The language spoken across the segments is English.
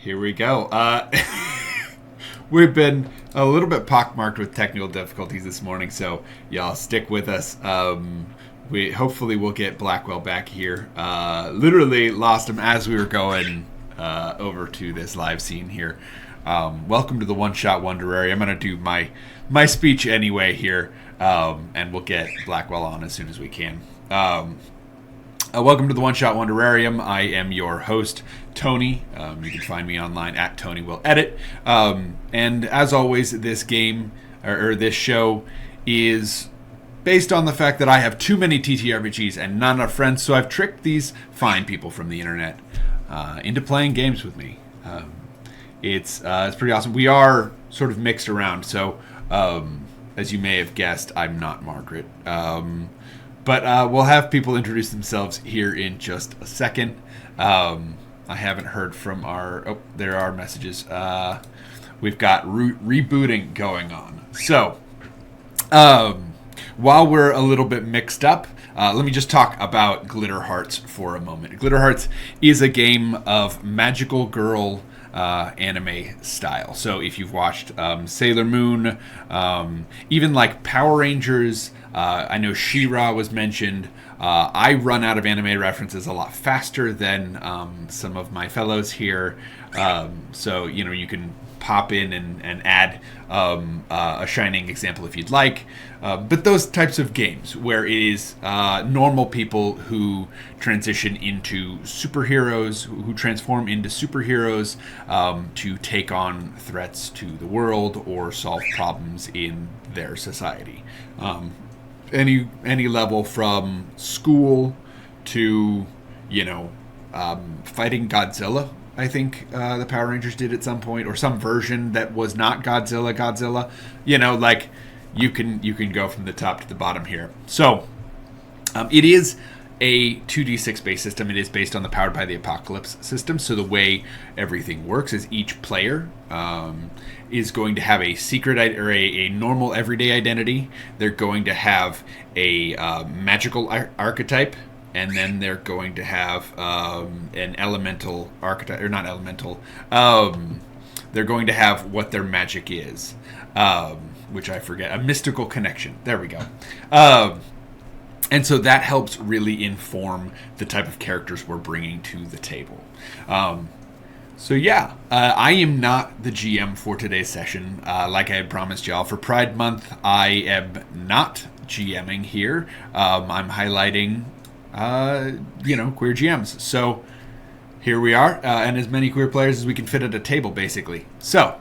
Here we go. We've been a little bit pockmarked with technical difficulties this morning, so y'all stick with us. We hopefully we'll get Blackwell back here. Literally lost him as we were going over to this live scene here. Welcome to the One Shot Wonderarium. I'm gonna do my speech anyway here, and we'll get Blackwell on as soon as we can. Welcome to the One Shot Wonderarium. I am your host, Tony. You can find me online at TonyWillEdit. And as always, this game, or this show, is based on the fact that I have too many TTRPGs and not enough friends, so I've tricked these fine people from the internet into playing games with me. It's pretty awesome. We are sort of mixed around, so as you may have guessed, I'm not Margaret. But we'll have people introduce themselves here in just a second. I haven't heard from our... Oh, there are messages. We've got rebooting going on. So, while we're a little bit mixed up, let me just talk about Glitterhearts for a moment. Glitterhearts is a game of magical girl anime style. So if you've watched Sailor Moon, even like Power Rangers... I know She-Ra was mentioned. I run out of anime references a lot faster than some of my fellows here. So, you can pop in and add a shining example if you'd like. But those types of games where it is normal people who transition into superheroes, who transform into superheroes to take on threats to the world or solve problems in their society. Any level from school to, fighting Godzilla. I think the Power Rangers did at some point, or some version that was not Godzilla. You can go from the top to the bottom here. So it is a 2d6 based system. It is based on the Powered by the Apocalypse system. So the way everything works is each player is going to have a secret or a normal everyday identity. They're going to have a magical archetype, and then they're going to have an elemental archetype, or not elemental. They're going to have what their magic is, which I forget. A mystical connection. There we go. And so that helps really inform the type of characters we're bringing to the table. I am not the GM for today's session. Like I had promised y'all, for Pride Month, I am not GMing here. I'm highlighting, queer GMs. So here we are, and as many queer players as we can fit at a table, basically. So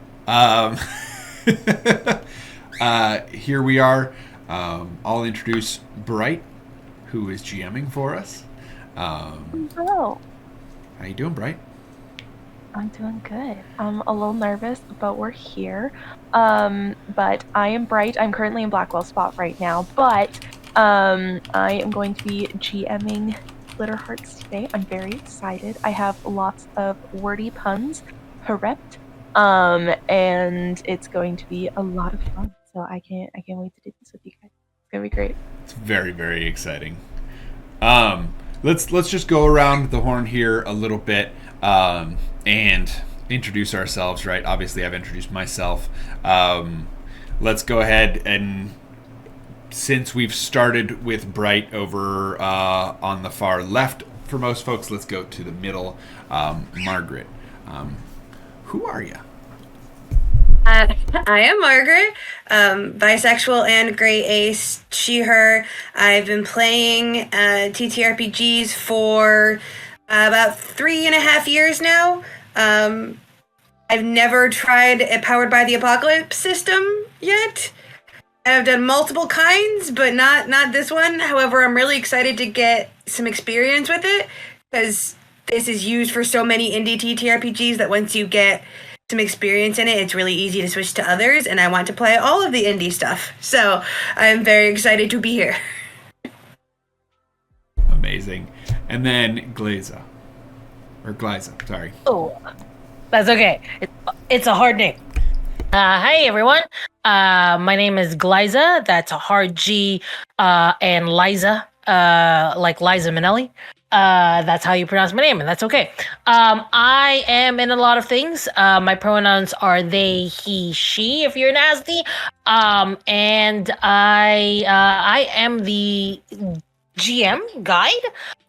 here we are. I'll introduce Bright, who is GMing for us. Hello. How you doing, Bright? I'm doing good. I'm a little nervous, but we're here. But I am Bright. I'm currently in Blackwell spot right now, but I am going to be GMing Glitterhearts today. I'm very excited. I have lots of wordy puns prepped, and it's going to be a lot of fun. So I can't wait to do this with you guys. It's gonna be great. It's very, very exciting. Let's just go around the horn here a little bit and introduce ourselves, right? Obviously, I've introduced myself. Let's go ahead and, since we've started with Bright over on the far left for most folks, let's go to the middle. Margaret, who are you? I am Margaret, bisexual and gray ace, she, her. I've been playing TTRPGs for about 3.5 years now. I've never tried a Powered by the Apocalypse system yet. I've done multiple kinds, but not this one. However, I'm really excited to get some experience with it, because this is used for so many indie TTRPGs that once you get some experience in it, it's really easy to switch to others, and I want to play all of the indie stuff. So I'm very excited to be here. Amazing. And then Glaiza. Sorry. Oh, that's okay. It's a hard name. Hi, everyone. My name is Glaiza. That's a hard G, and Liza, like Liza Minnelli. That's how you pronounce my name, and that's okay. I am in a lot of things. My pronouns are they, he, she. If you're nasty, and I am the GM guide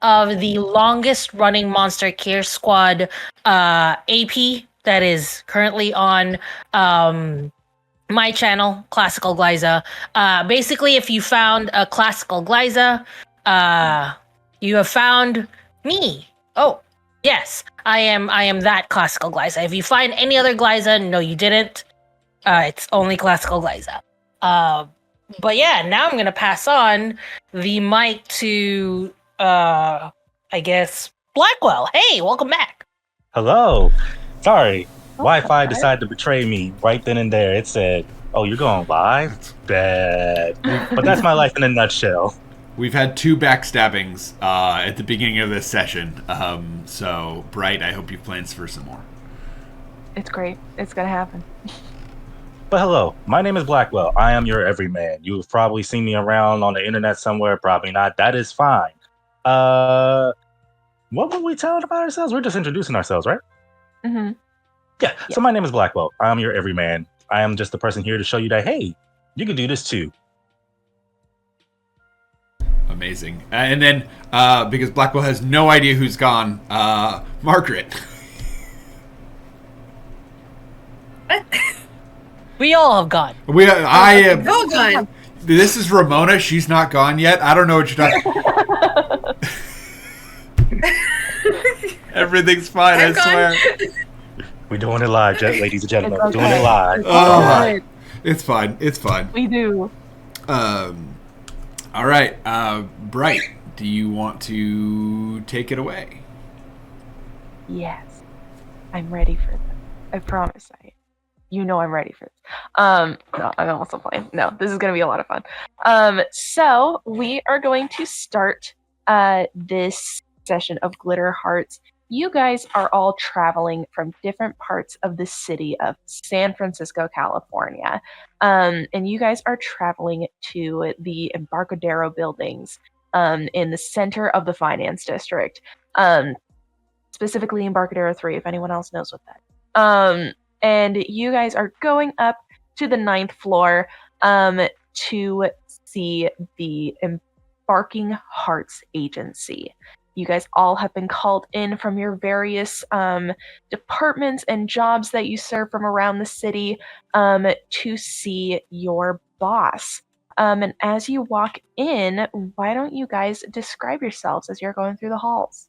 of the longest running Monster Care Squad AP that is currently on my channel, ClassicalGlaiza. Basically, if you found a ClassicalGlaiza, you have found me. Oh, yes, I am that ClassicalGlaiza. If you find any other Glaiza, no, you didn't. It's only ClassicalGlaiza. But yeah, now I'm gonna pass on the mic to I guess Blackwell. Hey, welcome back. Hello. Sorry. Wi-Fi okay. decided to betray me right then and there. It said, "Oh, you're going live? Bad." But that's my life in a nutshell. We've had 2 backstabbings at the beginning of this session. So, Bright, I hope you have plans for some more. It's great. It's gonna happen. But hello, my name is Blackwell. I am your everyman. You've probably seen me around on the internet somewhere. Probably not. That is fine. What were we telling about ourselves? We're just introducing ourselves, right? Mm-hmm. Yeah. So my name is Blackwell. I am your everyman. I am just the person here to show you that, hey, you can do this too. Amazing. And then, because Blackwell has no idea who's gone, Margaret. We all have gone. I am. Oh, God. This is Ramona. She's not gone yet. I don't know what you're talking. Everything's fine. I'm I swear. We're doing it live, ladies and gentlemen. It's We're doing okay. it live. Oh, it's fine. It's fine. We do. All right, Bright. Do you want to take it away? Yes. I'm ready for this. I promise I am. You know I'm ready for this. No, I'm also playing. No, this is going to be a lot of fun. So we are going to start this session of Glitterhearts. You guys are all traveling from different parts of the city of San Francisco, California. And you guys are traveling to the Embarcadero buildings in the center of the finance district. Specifically Embarcadero 3, if anyone else knows what that. And you guys are going up to the 9th floor to see the Embarking Hearts Agency. You guys all have been called in from your various departments and jobs that you serve from around the city to see your boss. And as you walk in, why don't you guys describe yourselves as you're going through the halls?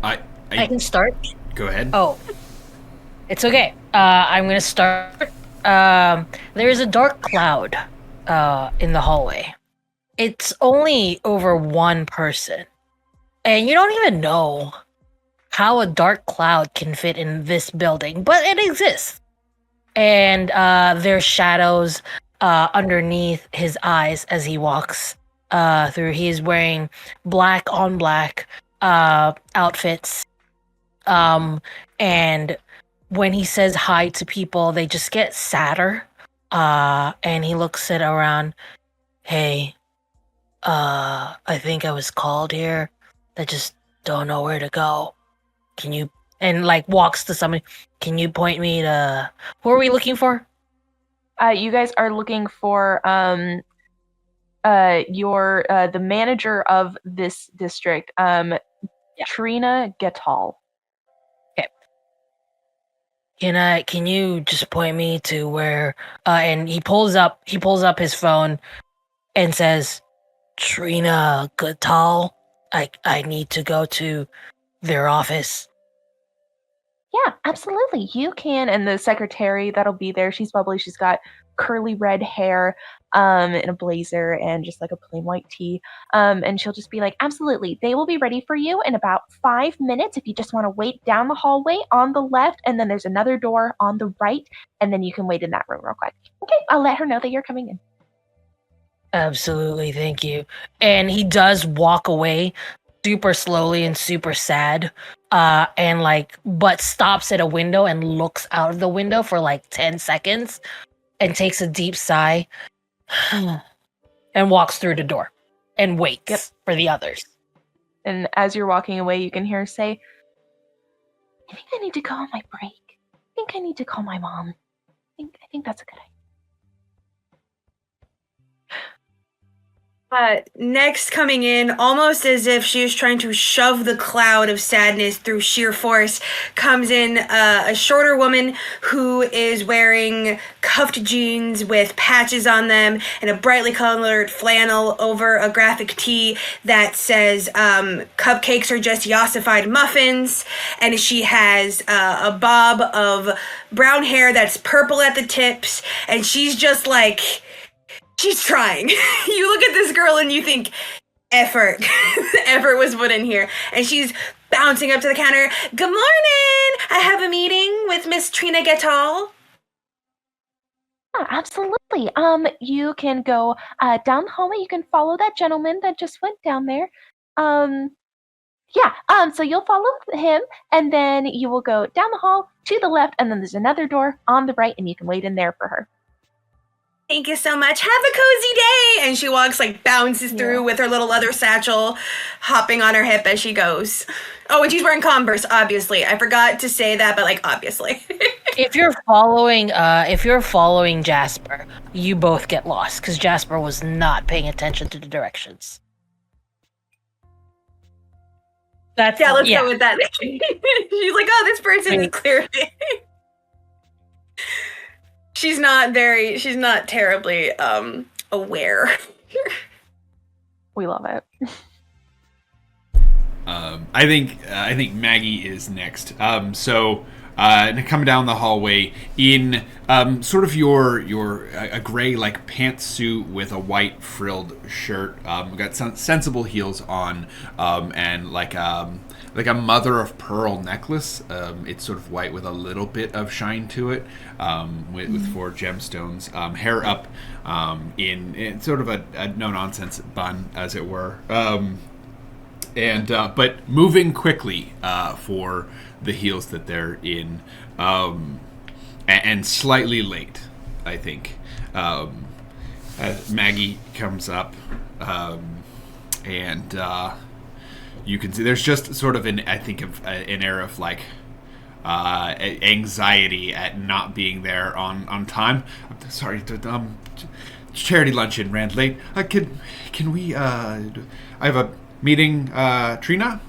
I can start. Go ahead. Oh, it's okay. I'm gonna start. There's a dark cloud in the hallway. It's only over one person, and you don't even know how a dark cloud can fit in this building, but it exists. And there's shadows underneath his eyes as he walks through. He's wearing black on black outfits. And when he says hi to people, they just get sadder. And he looks it around. Hey, I think I was called here. I just don't know where to go. Can you, and like walks to somebody, can you point me to, who are we looking for? You guys are looking for the manager of this district, Trina Gettal. Can you just point me to where and he pulls up his phone and says, Trina Gettal, I need to go to their office. Yeah, absolutely. You can. And the secretary that'll be there, she's bubbly. She's got curly red hair, and a blazer and just like a plain white tee. And she'll just be like, absolutely. They will be ready for you in about 5 minutes if you just want to wait down the hallway on the left. And then there's another door on the right. And then you can wait in that room real quick. Okay, I'll let her know that you're coming in. Absolutely, thank you. And he does walk away super slowly and super sad. And like, but stops at a window and looks out of the window for like 10 seconds and takes a deep sigh and walks through the door. and waits Yep. for the others. And as you're walking away, you can hear her say, I think I need to go on my break. I think I need to call my mom. I think that's a good idea. Next coming in, almost as if she was trying to shove the cloud of sadness through sheer force, comes in a shorter woman who is wearing cuffed jeans with patches on them and a brightly colored flannel over a graphic tee that says cupcakes are just yassified muffins, and she has a bob of brown hair that's purple at the tips, and she's just like... She's trying. You look at this girl and you think, effort. Effort was put in here. And she's bouncing up to the counter. Good morning. I have a meeting with Miss Trina Getall. Yeah, absolutely. You can go down the hallway. You can follow that gentleman that just went down there. So you'll follow him, and then you will go down the hall to the left, and then there's another door on the right, and you can wait in there for her. Thank you so much. Have a cozy day. And she walks, bounces through with her little leather satchel, hopping on her hip as she goes. Oh, and she's wearing Converse, obviously. I forgot to say that, but, obviously. If you're following Jasper, you both get lost because Jasper was not paying attention to the directions. Let's go with that. She's like, oh, this person is clearly... She's not terribly aware. We love it. I think Maggie is next. So coming down the hallway in sort of your a gray pantsuit with a white frilled shirt. We've got sensible heels on, and like a mother of pearl necklace. It's sort of white with a little bit of shine to it, with 4 gemstones. Hair up in sort of a no nonsense bun, as it were. But moving quickly for the heels that they're in, and slightly late, I think. Maggie comes up, and you can see there's just sort of an air of anxiety at not being there on time. I'm sorry, charity luncheon ran late. Can we? I have a meeting, Trina.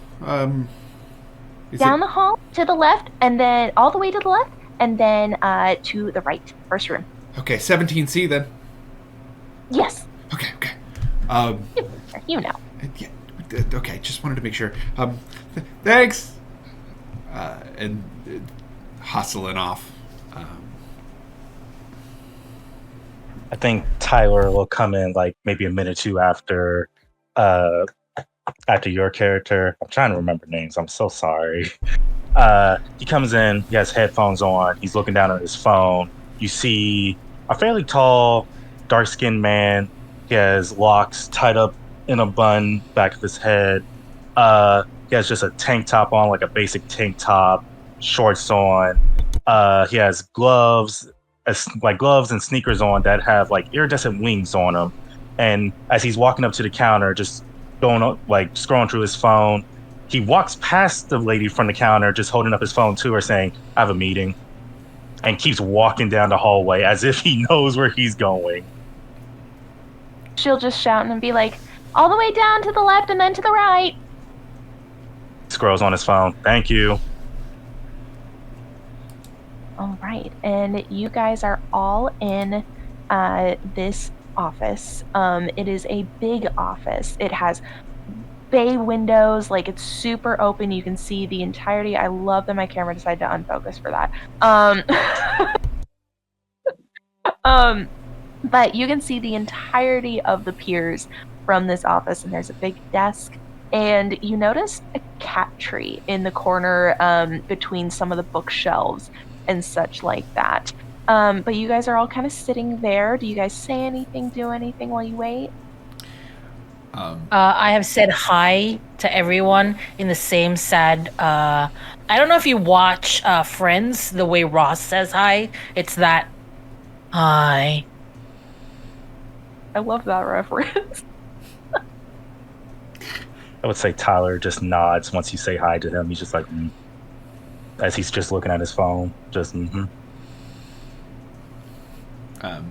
Down the hall to the left, and then all the way to the left, and then to the right, first room. Okay, 17C then. Yes. Okay. You know. Yeah. Okay, just wanted to make sure. Thanks. And hustling off. I think Tyler will come in maybe a minute or two after your character. I'm trying to remember names. I'm so sorry. He comes in. He has headphones on. He's looking down at his phone. You see a fairly tall, dark-skinned man. He has locks tied up in a bun back of his head. He has just a tank top on, like a basic tank top, shorts on. He has gloves and sneakers on that have iridescent wings on them. And as he's walking up to the counter, just going scrolling through his phone, he walks past the lady from the counter, just holding up his phone to her, saying, "I have a meeting," and keeps walking down the hallway as if he knows where he's going. She'll just shout and be like, all the way down to the left and then to the right. Scrolls on his phone. Thank you. All right. And you guys are all in this office. It is a big office. It has bay windows. It's super open. You can see the entirety. I love that my camera decided to unfocus for that. But you can see the entirety of the piers from this office, and there's a big desk, and you notice a cat tree in the corner between some of the bookshelves and such like that. But you guys are all kind of sitting there. Do you guys say anything, do anything while you wait? I have said hi to everyone in the same sad... I don't know if you watch Friends, the way Ross says hi. It's that, hi. I love that reference. I would say Tyler just nods once you say hi to him. He's just like, as he's just looking at his phone, just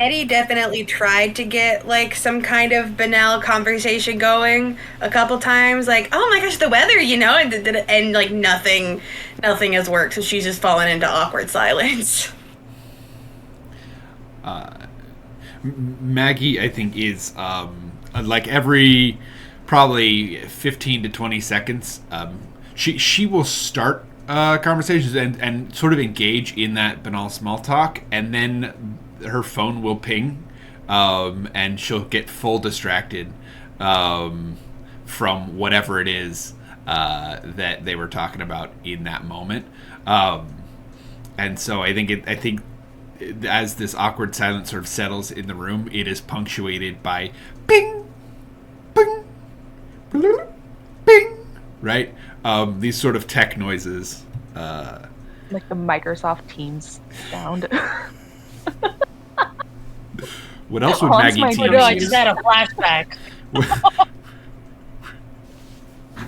Eddie definitely tried to get like some kind of banal conversation going a couple times, like, "Oh my gosh, the weather," and like nothing has worked. So she's just fallen into awkward silence. Maggie, I think, is like every probably 15 to 20 seconds, she will start conversations and sort of engage in that banal small talk, and then her phone will ping, and she'll get full distracted from whatever it is that they were talking about in that moment. And so I think as this awkward silence sort of settles in the room, it is punctuated by ping, ping, ping, right? These sort of tech noises. Like the Microsoft Teams sound. What else would Haunts Maggie my Teams dreams. No, I use? just had a flashback.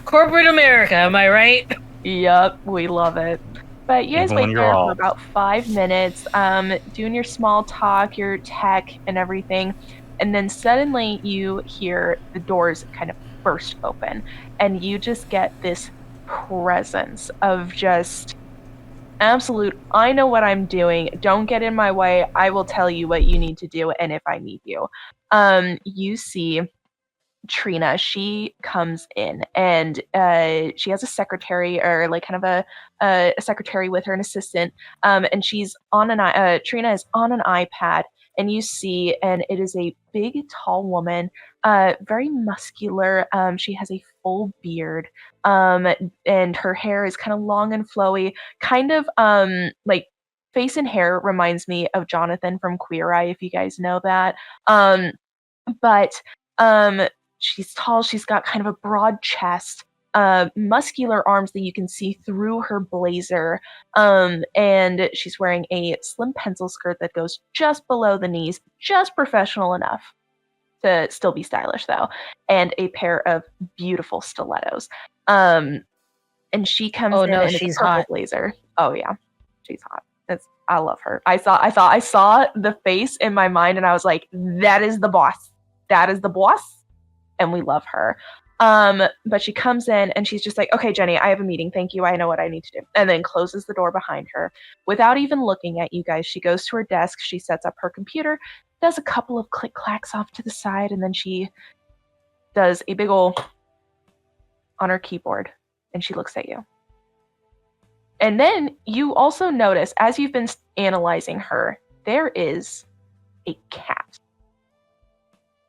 Corporate America, am I right? Yep, we love it. But you guys Even when wait you're there for off. about 5 minutes, doing your small talk, your tech, and everything. And then suddenly you hear the doors kind of burst open, and you just get this presence of just absolute, I know what I'm doing. Don't get in my way. I will tell you what you need to do, and if I need you. You see Trina. She comes in, and she has a secretary, or like kind of a secretary with her, an assistant. And she's on Trina is on an iPad, and you see, and it is a big, tall woman, very muscular. She has a full beard, and her hair is kind of long and flowy, kind of like face and hair reminds me of Jonathan from Queer Eye, if you guys know that. But she's tall. She's got kind of a broad chest, muscular arms that you can see through her blazer, and she's wearing a slim pencil skirt that goes just below the knees, just professional enough to still be stylish though, and a pair of beautiful stilettos. And she comes Oh in no, and it's a she's purple hot. blazer. Oh yeah, she's hot. I love her. I saw the face in my mind, and I was like, that is the boss. That is the boss, and we love her. But she comes in and she's just like, okay, Jenny, I have a meeting. Thank you. I know what I need to do. And then closes the door behind her without even looking at you guys. She goes to her desk. She sets up her computer, does a couple of click clacks off to the side, and then she does a big ol' on her keyboard, and she looks at you. And then you also notice, as you've been analyzing her, there is a cat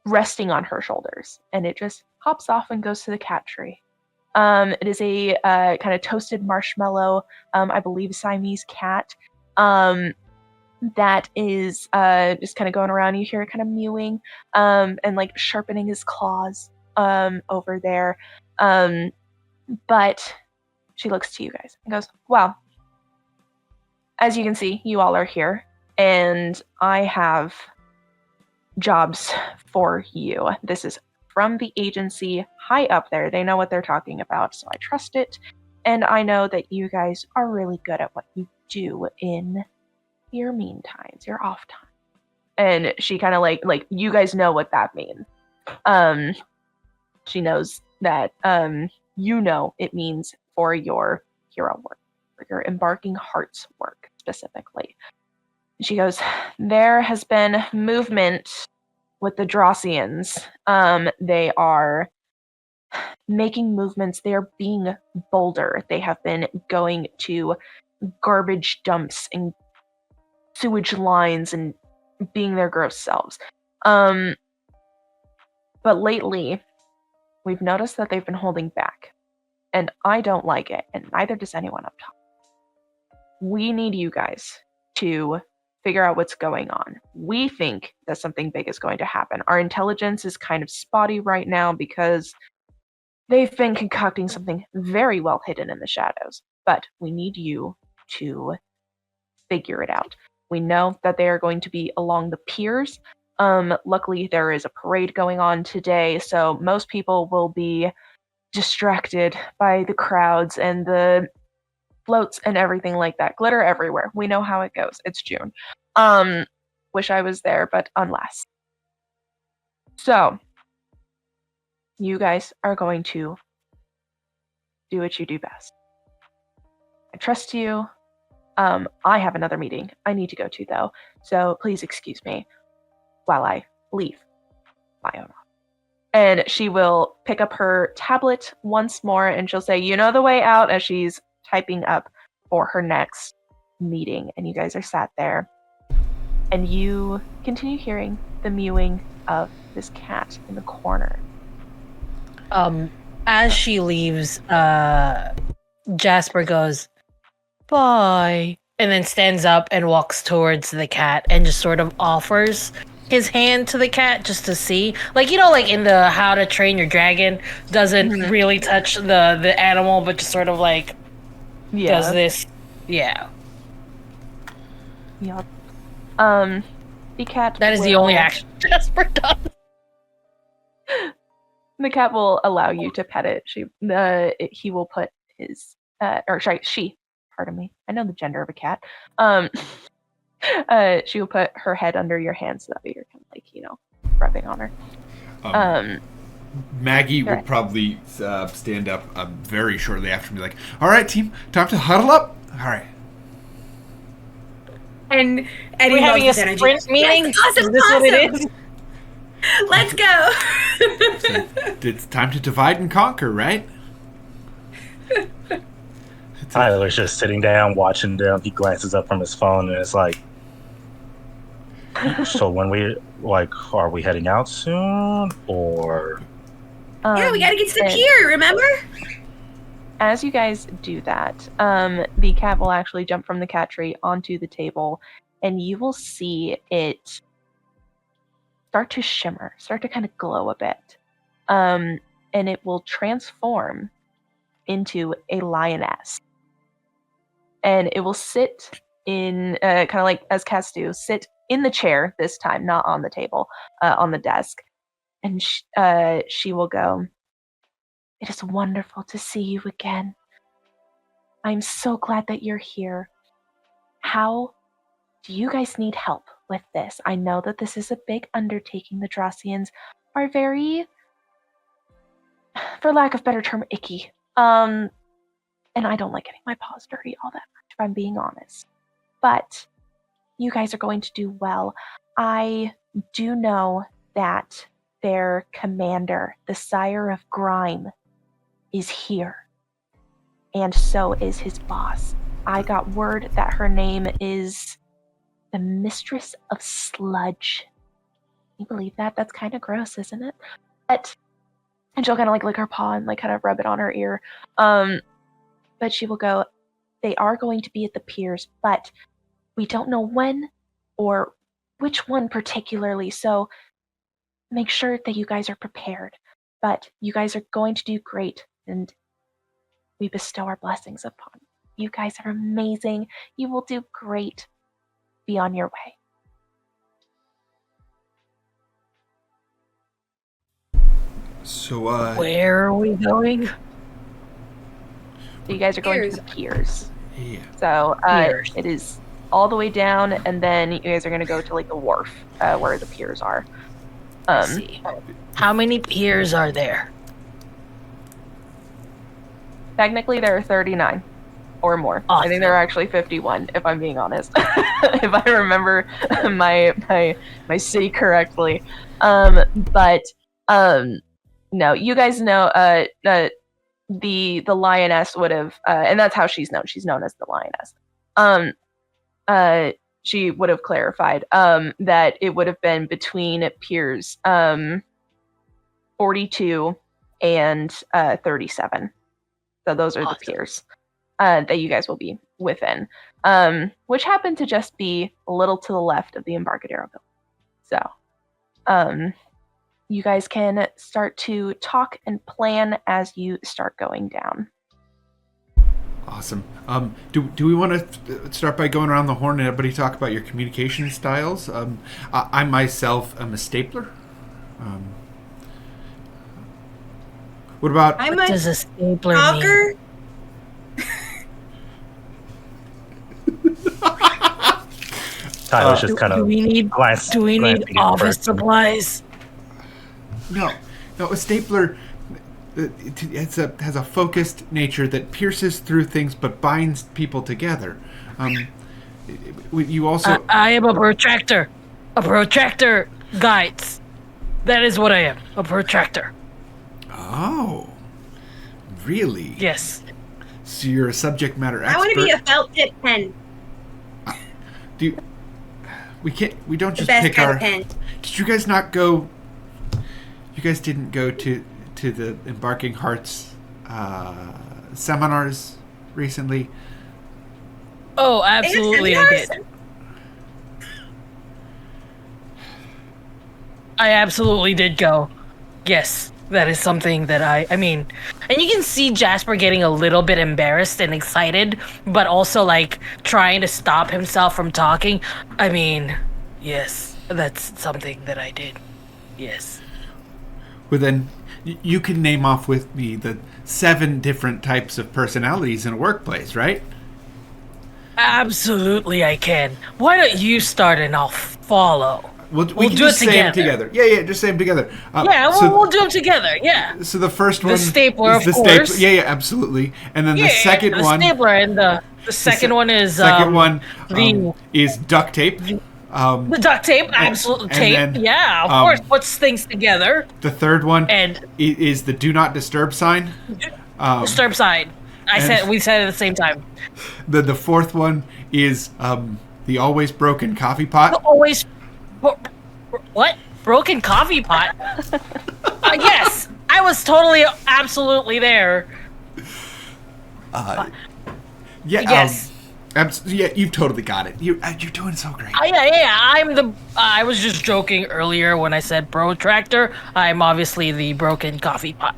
resting on her shoulders, and it just hops off and goes to the cat tree. It is a kind of toasted marshmallow, I believe Siamese cat, that is just kind of going around. You hear it kind of mewing, and like sharpening his claws over there. But she looks to you guys and goes, well, as you can see, you all are here, and I have jobs for you. This is from the agency high up there. They know what they're talking about, so I trust it. And I know that you guys are really good at what you do in your mean times, your off time. And she kind of like you guys know what that means. She knows that it means for your hero work, for your Embarking Hearts work specifically. She goes, there has been movement with the Drossians. They are making movements. They are being bolder. They have been going to garbage dumps and sewage lines and being their gross selves. But lately, we've noticed that they've been holding back. And I don't like it, and neither does anyone up top. We need you guys to figure out what's going on. We think that something big is going to happen. Our intelligence is kind of spotty right now because they've been concocting something very well hidden in the shadows. But we need you to figure it out. We know that they are going to be along the piers. Luckily, there is a parade going on today, so most people will be distracted by the crowds and the floats and everything like that. Glitter everywhere. We know how it goes. It's June. Wish I was there, but unless. So, you guys are going to do what you do best. I trust you. I have another meeting I need to go to, though, so please excuse me while I leave my own office. And she will pick up her tablet once more, and she'll say, "You know the way out," as she's typing up for her next meeting. And you guys are sat there, and you continue hearing the mewing of this cat in the corner. As she leaves, Jasper goes, "Bye," and then stands up and walks towards the cat and just sort of offers his hand to the cat just to see. Like, like in the How to Train Your Dragon, doesn't really touch the animal, but just sort of like does this. Yeah. Yep. The cat That is the only action Jasper does. The cat will allow you to pet it. He will put his she. Pardon me. I know the gender of a cat. She will put her head under your hand so that way you're kind of like rubbing on her. Maggie would probably stand up very shortly after and be like, "All right, team, time to huddle up. All right." And Eddie we're having a sprint meeting. Yes, awesome, is this what it is? Let's go. So it's time to divide and conquer, right? Tyler's just sitting down watching them. He glances up from his phone and it's like, "So when are we heading out soon, or?" Yeah, we gotta get to the pier, remember? As you guys do that, the cat will actually jump from the cat tree onto the table, and you will see it start to shimmer, start to kind of glow a bit. And it will transform into a lioness. And it will sit in, kind of like as cats do, sit in the chair this time, not on the table, on the desk. And she will go, "It is wonderful to see you again. I'm so glad that you're here. How do you guys need help with this? I know that this is a big undertaking. The Drossians are very, for lack of better term, icky. And I don't like getting my paws dirty all that much, if I'm being honest. But you guys are going to do well. I do know that their commander, the Sire of Grime, is here. And so is his boss. I got word that her name is the Mistress of Sludge. Can you believe that? That's kind of gross, isn't it? And she'll kind of like lick her paw and like kind of rub it on her ear. But she will go, "They are going to be at the piers, but we don't know when or which one particularly. So make sure that you guys are prepared. But you guys are going to do great, and we bestow our blessings upon you. You guys are amazing. You will do great. Be on your way." So, Where are we going? So you guys are going to the piers. Yeah. So Piers. it is all the way down, and then you guys are going to go to like the wharf where the piers are. Let's see. How many piers are there? Technically, there are 39 or more. Awesome. I think there are actually 51, if I'm being honest. If I remember my city correctly. But no, you guys know the lioness would have, and that's how she's known. She's known as the lioness. She would have clarified that it would have been between piers 42 and 37. So those are the piers that you guys will be within, which happen to just be a little to the left of the Embarcadero building. So you guys can start to talk and plan as you start going down. Awesome. Do we want to start by going around the horn and everybody talk about your communication styles? I myself am a stapler. What about? I'm What a does a stapler mean? talker. Tyler's just kind Do of we need glancing at office first. supplies? No, a stapler. Has a focused nature that pierces through things but binds people together. You also. I am a protractor. A protractor guides. That is what I am. A protractor. Oh, really? Yes. So you're a subject matter expert. I want to be a felt tip pen. Do you, we can't. We don't The just best pick kind our. of pen. Did you guys not go? You guys didn't go to the Embarking Hearts seminars recently. Oh, absolutely, I did. I absolutely did go. Yes, that is something that I mean, and you can see Jasper getting a little bit embarrassed and excited, but also like trying to stop himself from talking. I mean, yes, that's something that I did. Yes. Well, then you can name off with me the 7 different types of personalities in a workplace, right? Absolutely, I can. Why don't you start and I'll follow? We We'll can do just it say them together. together. Yeah, just say them together. Yeah, we'll do them together. Yeah. So the first one, stapler, is the of course. Yeah, absolutely. And then Yeah, the second the one, stapler, and the second one is second one the is duct tape. the duct tape, absolute and tape. then, Yeah, of course, puts things together. The third one And is the do not disturb sign. disturb side. We said it at the same time. The fourth one is the always broken coffee pot. Always. What? Broken coffee pot? Yes, I was totally, absolutely there. Yeah. Yes. Yeah, you've totally got it. You're doing so great. Yeah. I was just joking earlier when I said protractor. I'm obviously the broken coffee pot.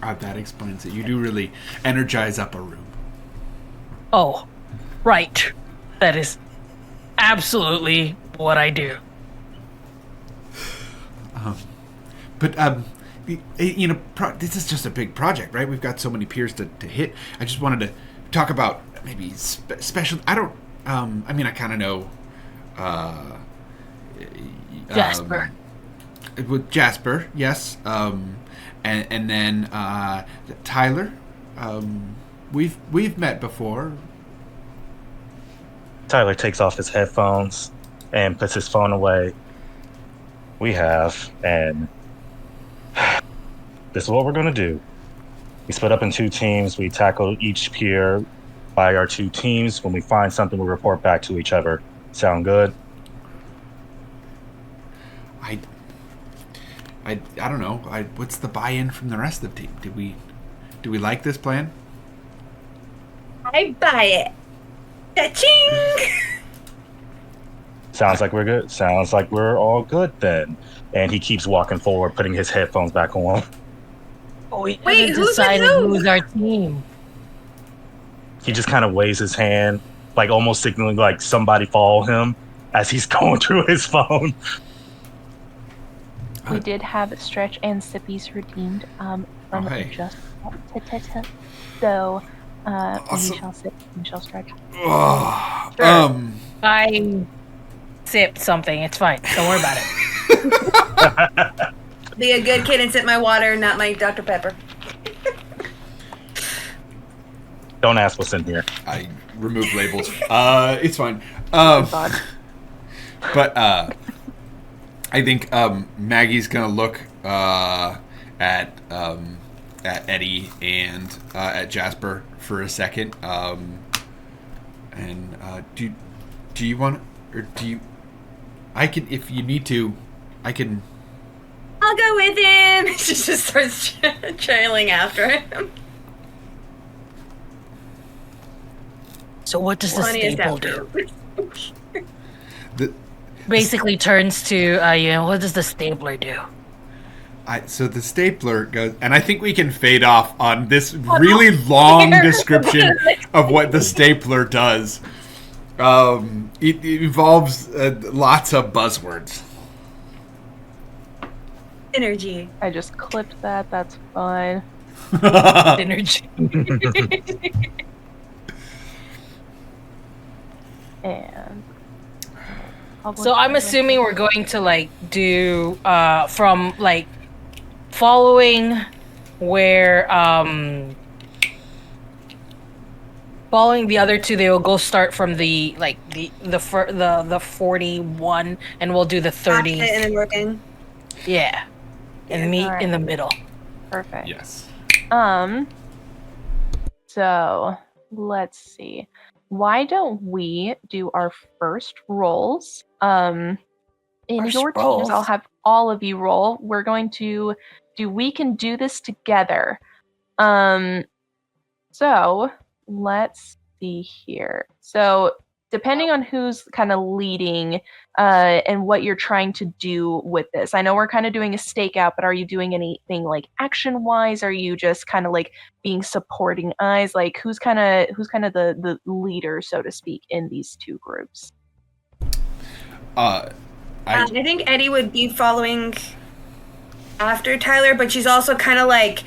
That explains it. You do really energize up a room. Oh, right. That is absolutely what I do. But this is just a big project, right? We've got so many peers to hit. I just wanted to talk about maybe special. I don't. I mean, I kind of know. Jasper. With Jasper, yes. And then Tyler. We've met before. Tyler takes off his headphones and puts his phone away. We have, and this is what we're going to do. We split up in 2 teams. We tackle each peer by our 2 teams. When we find something, we report back to each other. Sound good? I don't know. What's the buy-in from the rest of the team? Do we like this plan? I buy it. Cha-ching! Sounds like we're good. Sounds like we're all good then. And he keeps walking forward, putting his headphones back on. Oh, we Wait, haven't who's decided who? who's our team. He just kind of waves his hand, like almost signaling like somebody follow him as he's going through his phone. We did have Stretch and Sippy's redeemed from hey. just so Awesome. we shall sip and shall stretch. Oh, Sure. I sipped something. It's fine. Don't worry about it. Be a good kid and sip my water, not my Dr. Pepper. Don't ask what's in here. I remove labels. It's fine. God. But I think Maggie's gonna look at Eddie and at Jasper for a second. And do you want, or do you? I can, if you need to, I can. I'll go with him. She just starts trailing after him. So what does the Funniest staple after. do? Basically turns to, what does the stapler do? So the stapler goes, and I think we can fade off on this really long description of what the stapler does. It involves lots of buzzwords. Energy. I just clipped that. That's fine. Synergy. And So I'm assuming we're going to like do from like following where following the other two. They will go start from the like the 41, and we'll do the 30. And then working. Yeah, and meet Alright. in the middle. Perfect. Yes. So let's see. Why don't we do our first rolls? In First your teams, rolls? I'll have all of you roll. We're going to do We Can Do This Together. So let's see here. So depending on who's kind of leading and what you're trying to do with this, I know we're kind of doing a stakeout, but are you doing anything like action wise? Are you just kind of like being supporting eyes? Like who's kind of the leader, so to speak, in these two groups? I think Eddie would be following after Tyler, but she's also kind of like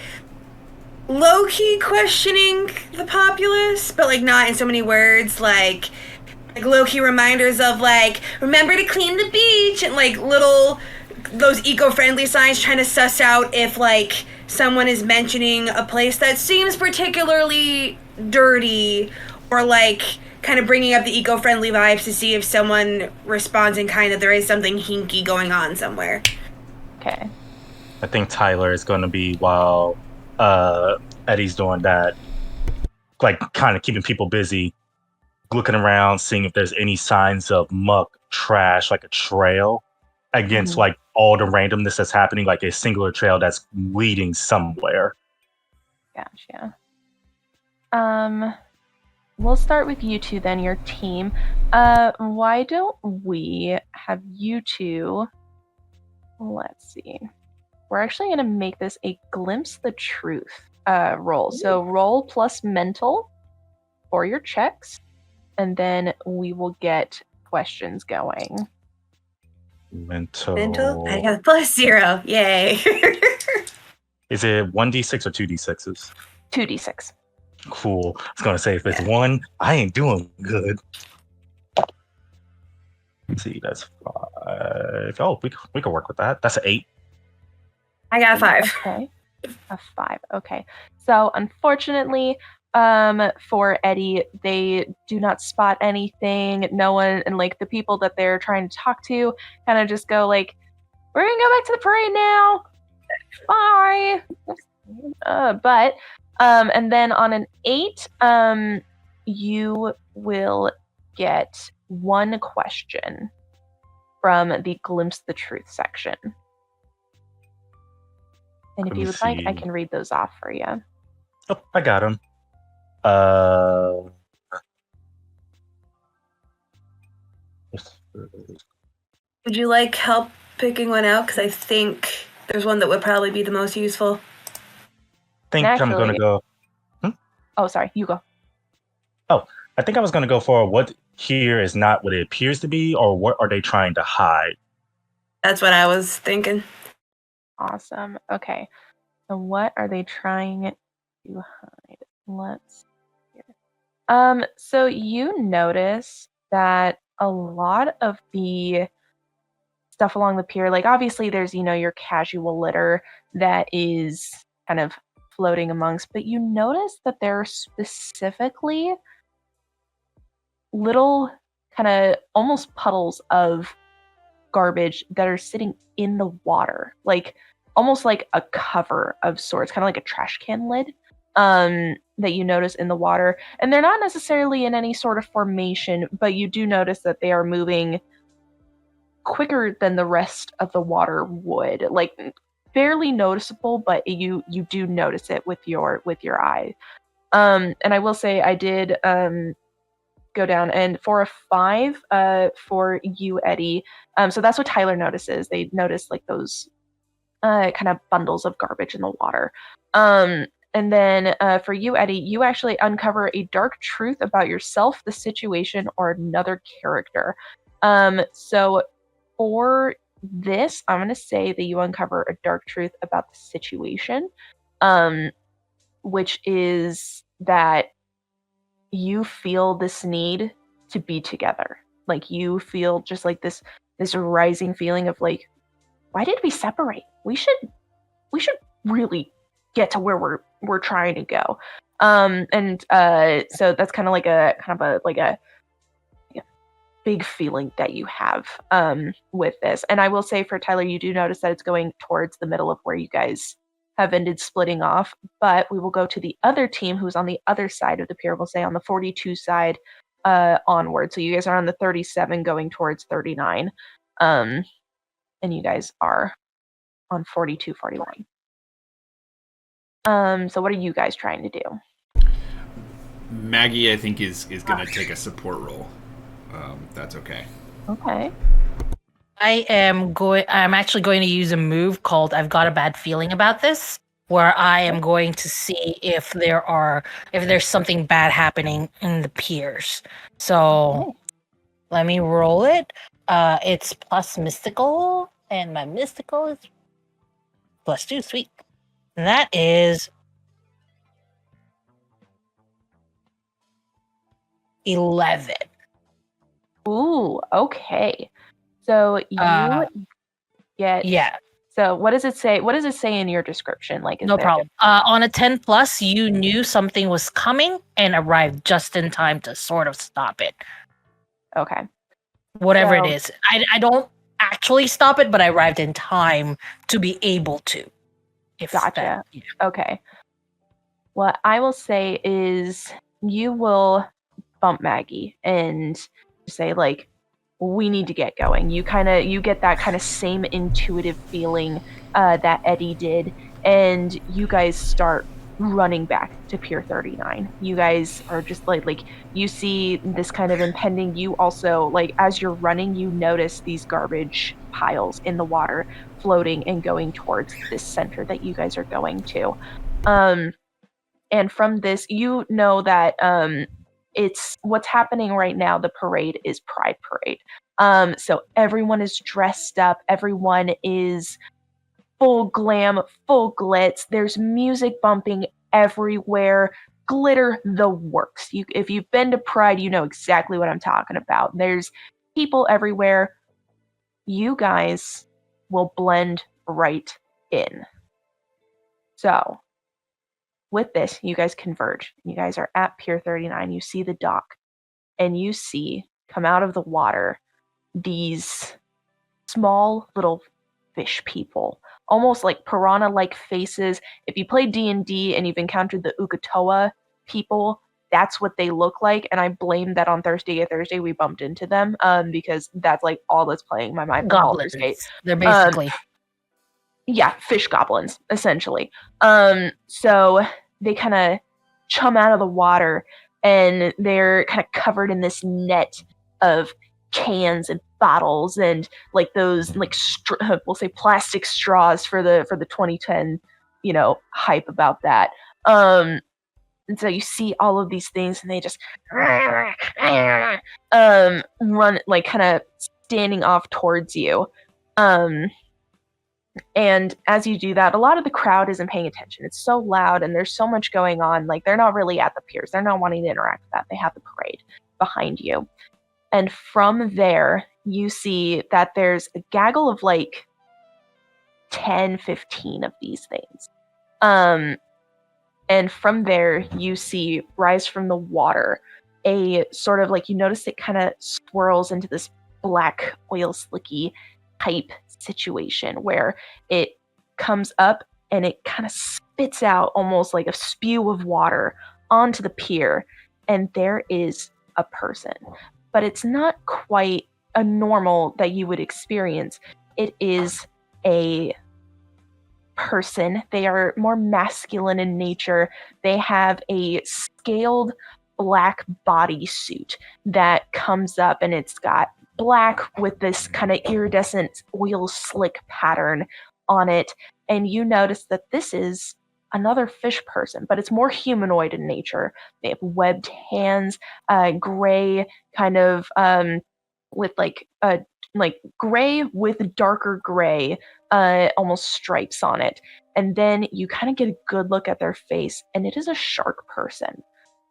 low-key questioning the populace, but like not in so many words, like low-key reminders of like, remember to clean the beach, and like little those eco-friendly signs, trying to suss out if like someone is mentioning a place that seems particularly dirty, or like kind of bringing up the eco-friendly vibes to see if someone responds in kind of there is something hinky going on somewhere. Okay. I think Tyler is going to be while Eddie's doing that, like kind of keeping people busy, looking around, seeing if there's any signs of muck, trash, like a trail against like all the randomness that's happening, like a singular trail that's leading somewhere. Gotcha. We'll start with you two then, your team. Why don't we have you two? Let's see. We're actually going to make this a Glimpse the Truth roll. So roll plus mental for your checks, and then we will get questions going. Mental. I have +0. Yay. Is it 1d6 or 2d6s? 2d6. Cool. I was going to say, if it's 1, I ain't doing good. Let's see, that's 5. Oh, we can work with that. That's an 8. I got a 5. Okay. A 5. Okay. So unfortunately, for Eddie, they do not spot anything. No one, and like the people that they're trying to talk to kind of just go like, we're gonna go back to the parade now. Bye. And then on an 8, you will get 1 question from the Glimpse the Truth section. And if you would like, I can read those off for you. Oh, I got them. Would you like help picking one out? Because I think there's one that would probably be the most useful. I think I'm going to go... Oh, sorry. You go. Oh, I think I was going to go for what here is not what it appears to be, or what are they trying to hide? That's what I was thinking. Awesome. Okay. So what are they trying to hide? Let's see. So you notice that a lot of the stuff along the pier, like obviously there's, your casual litter that is kind of floating amongst, but you notice that there are specifically little kind of almost puddles of garbage that are sitting in the water, like almost like a cover of sorts, kind of like a trash can lid, that you notice in the water. And they're not necessarily in any sort of formation, but you do notice that they are moving quicker than the rest of the water would, like barely noticeable, but you do notice it with your eye. And I will say I did go down, and for a 5 for you, Eddie, so that's what Tyler notices. They notice like those kind of bundles of garbage in the water. And then for you, Eddie, you actually uncover a dark truth about yourself, the situation, or another character. So for this, I'm going to say that you uncover a dark truth about the situation, which is that you feel this need to be together. Like you feel just like this rising feeling of like, why did we separate? We should really get to where we're trying to go. So that's kind of like a big feeling that you have with this. And I will say for Tyler, you do notice that it's going towards the middle of where you guys have ended splitting off, but we will go to the other team who's on the other side of the pier. We'll say on the 42 side onward. So you guys are on the 37 going towards 39. And you guys are on 42, 41. So what are you guys trying to do? Maggie, I think, is going to take a support role. That's okay. Okay. I'm actually going to use a move called I've Got a Bad Feeling About This, where I am going to see if there's something bad happening in the piers. So let me roll it. It's plus mystical, and my mystical is +2. Sweet. And that is 11. Ooh, okay. So you get... Yeah. So what does it say? What does it say in your description? Like, No problem. On a 10+, you knew something was coming and arrived just in time to sort of stop it. Okay. Whatever it is. I don't actually stop it, but I arrived in time to be able to. Gotcha. Okay. What I will say is you will bump Maggie and say like, we need to get going. You get that kind of same intuitive feeling that Eddie did, and you guys start running back to Pier 39. You guys are just like you see this kind of impending. You also, like, as you're running, you notice these garbage piles in the water floating and going towards this center that you guys are going to. And from this, you know that it's what's happening right now. The parade is Pride Parade. So everyone is dressed up. Everyone is full glam, full glitz. There's music bumping everywhere. Glitter the works. If you've been to Pride, you know exactly what I'm talking about. There's people everywhere. You guys will blend right in. So with this, you guys converge. You guys are at Pier 39. You see the dock, and you see come out of the water these small little fish people, almost like piranha-like faces. If you play D&D and you've encountered the Ukatoa people, that's what they look like. And I blame that on Thursday we bumped into them because that's like all that's playing in my mind from Baldur's Gate. They're basically fish goblins essentially. So they kind of chum out of the water, and they're kind of covered in this net of cans and bottles and like those like we'll say plastic straws for the 2010 hype about that. And so you see all of these things, and they just run, like kind of standing off towards you. And as you do that, a lot of the crowd isn't paying attention. It's so loud and there's so much going on. Like, they're not really at the piers. They're not wanting to interact with that. They have the parade behind you. And from there, you see that there's a gaggle of like 10, 15 of these things. And from there, you see rise from the water a sort of like, you notice it kind of swirls into this black oil slicky type situation where it comes up and it kind of spits out almost like a spew of water onto the pier, and there is a person. But it's not quite a normal that you would experience. It is a person. They are more masculine in nature. They have a scaled black bodysuit that comes up, and it's got black with this kind of iridescent oil slick pattern on it. And you notice that this is another fish person, but it's more humanoid in nature. They have webbed hands, gray, kind of with like like gray with darker gray, almost stripes on it. And then you kind of get a good look at their face, and it is a shark person.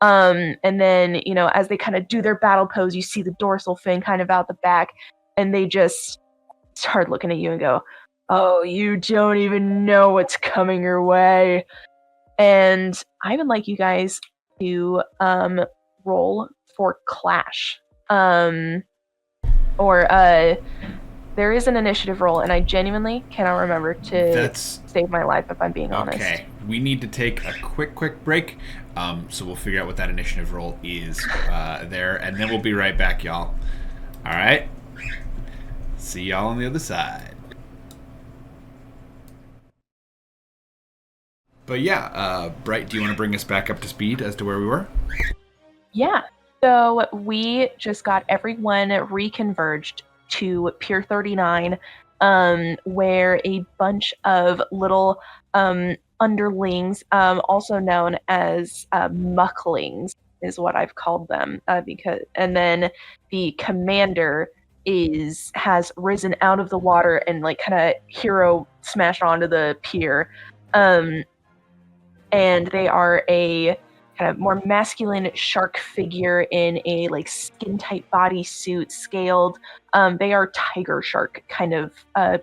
And then, as they kind of do their battle pose, you see the dorsal fin kind of out the back, and they just start looking at you and go, "Oh, you don't even know what's coming your way." And I would like you guys to roll for Clash. There is an initiative roll, and I genuinely cannot remember to save my life, if I'm being honest. Okay, we need to take a quick break, so we'll figure out what that initiative roll is there, and then we'll be right back, y'all. All right? See y'all on the other side. But yeah, Bright, do you want to bring us back up to speed as to where we were? Yeah, so we just got everyone reconverged to Pier 39, where a bunch of little underlings, also known as mucklings, is what I've called them, and then the commander has risen out of the water and like kind of hero smashed onto the pier, and they are a kind of more masculine shark figure in a like skin tight bodysuit, scaled. They are tiger shark kind of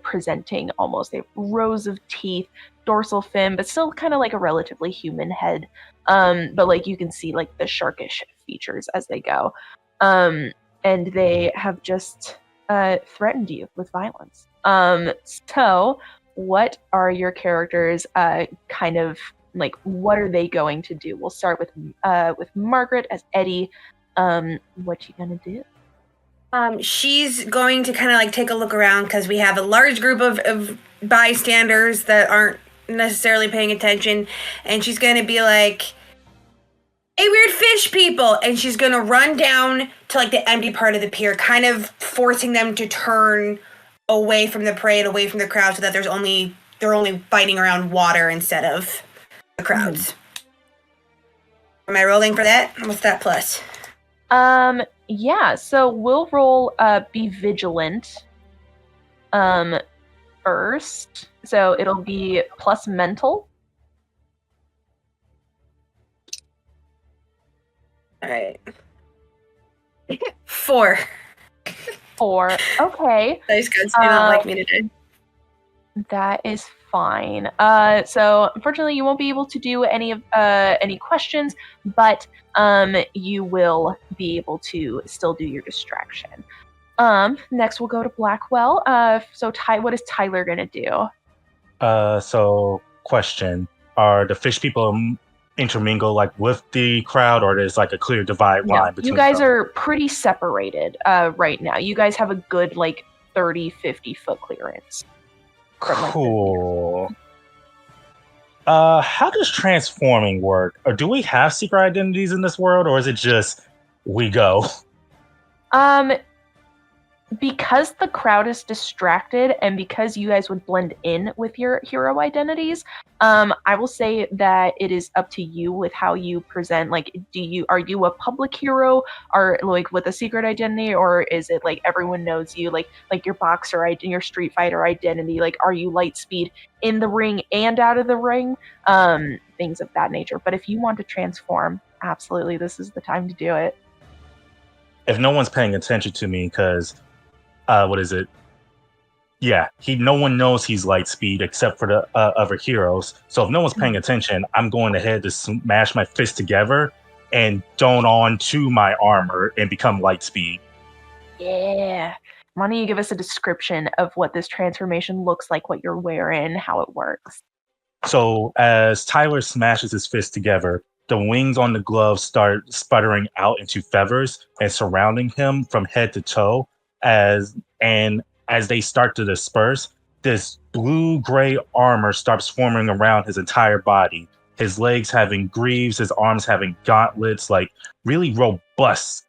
presenting almost. They have rows of teeth, dorsal fin, but still kind of like a relatively human head. But like you can see like the sharkish features as they go. And they have just threatened you with violence. So what are your characters kind of like, what are they going to do? We'll start with Margaret as Eddie. What you gonna do? She's going to kind of like take a look around because we have a large group of bystanders that aren't necessarily paying attention, and she's going to be like, "Hey, weird fish people!" And she's going to run down to like the empty part of the pier, kind of forcing them to turn away from the prey and away from the crowd, so that they're only fighting around water instead of the crowds. Am I rolling for that? What's that plus? Yeah, so we'll roll be vigilant first. So it'll be plus mental. All right. 4. 4. Okay. Those guys do not like me today. That is fine. So unfortunately, you won't be able to do any questions, but you will be able to still do your distraction. Next, we'll go to Blackwell. So what is Tyler gonna do? So question: are the fish people intermingle like with the crowd, or there's like a clear divide line between you guys them? are pretty separated right now. You guys have a good like 30-50 foot clearance. Cool. How does transforming work? Or do we have secret identities in this world, or is it just we go? Because the crowd is distracted, and because you guys would blend in with your hero identities, I will say that it is up to you with how you present. Like, are you a public hero, or like with a secret identity, or is it like everyone knows you, like your boxer identity, your Street Fighter identity? Like, are you Lightspeed in the ring and out of the ring? Things of that nature. But if you want to transform, absolutely, this is the time to do it. If no one's paying attention to me, because what is it? Yeah, no one knows he's Lightspeed except for the other heroes. So if no one's paying attention, I'm going ahead to smash my fist together and don on to my armor and become Lightspeed. Yeah. Why don't you give us a description of what this transformation looks like, what you're wearing, how it works? So as Tyler smashes his fist together, the wings on the gloves start sputtering out into feathers and surrounding him from head to toe. As they start to disperse, this blue-gray armor starts forming around his entire body. His legs having greaves, his arms having gauntlets, like really robust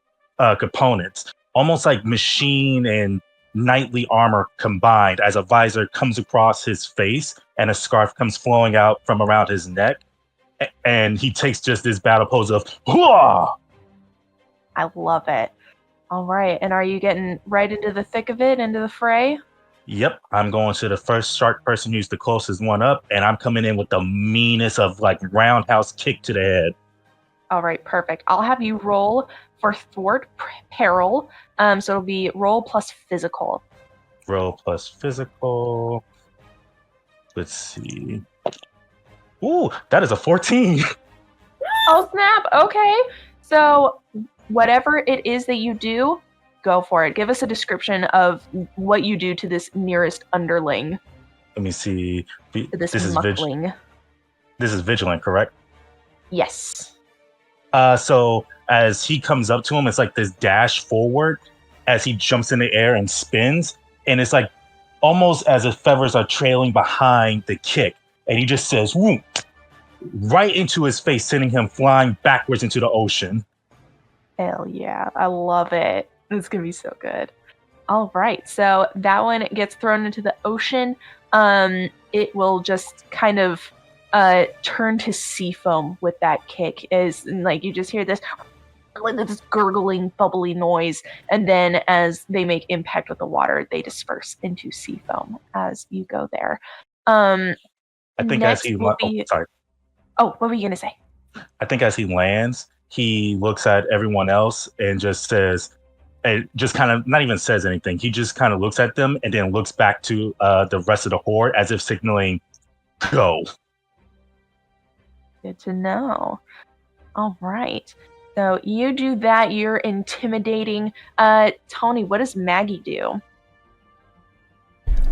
components, almost like machine and knightly armor combined, as a visor comes across his face and a scarf comes flowing out from around his neck. And he takes just this battle pose of, "Hooah!" I love it. All right. And are you getting right into the thick of it, into the fray? Yep, I'm going to the first shark person who's the closest one up, and I'm coming in with the meanest of like roundhouse kick to the head. All right, perfect. I'll have you roll for thwart peril. So it'll be roll plus physical. Roll plus physical. Let's see. Ooh, that is a 14. Oh, snap. Okay. So whatever it is that you do, go for it. Give us a description of what you do to this nearest underling. Let me see. To this is muckling. This is vigilant, correct? Yes. So as he comes up to him, it's like this dash forward as he jumps in the air and spins, and it's like almost as if feathers are trailing behind the kick, and he just says "Whoom!" right into his face, sending him flying backwards into the ocean. Hell yeah, I love it. It's gonna be so good. All right, so that one gets thrown into the ocean. It will just kind of turn to sea foam with that kick. Is like you just hear this gurgling, bubbly noise, and then as they make impact with the water, they disperse into sea foam as you go there. I think as he sorry. Oh, what were you gonna say? I think as he lands, he looks at everyone else and just says, and just kind of not even says anything. He just kind of looks at them and then looks back to the rest of the horde as if signaling, "Go." Good to know. All right. So you do that. You're intimidating. Tony, what does Maggie do?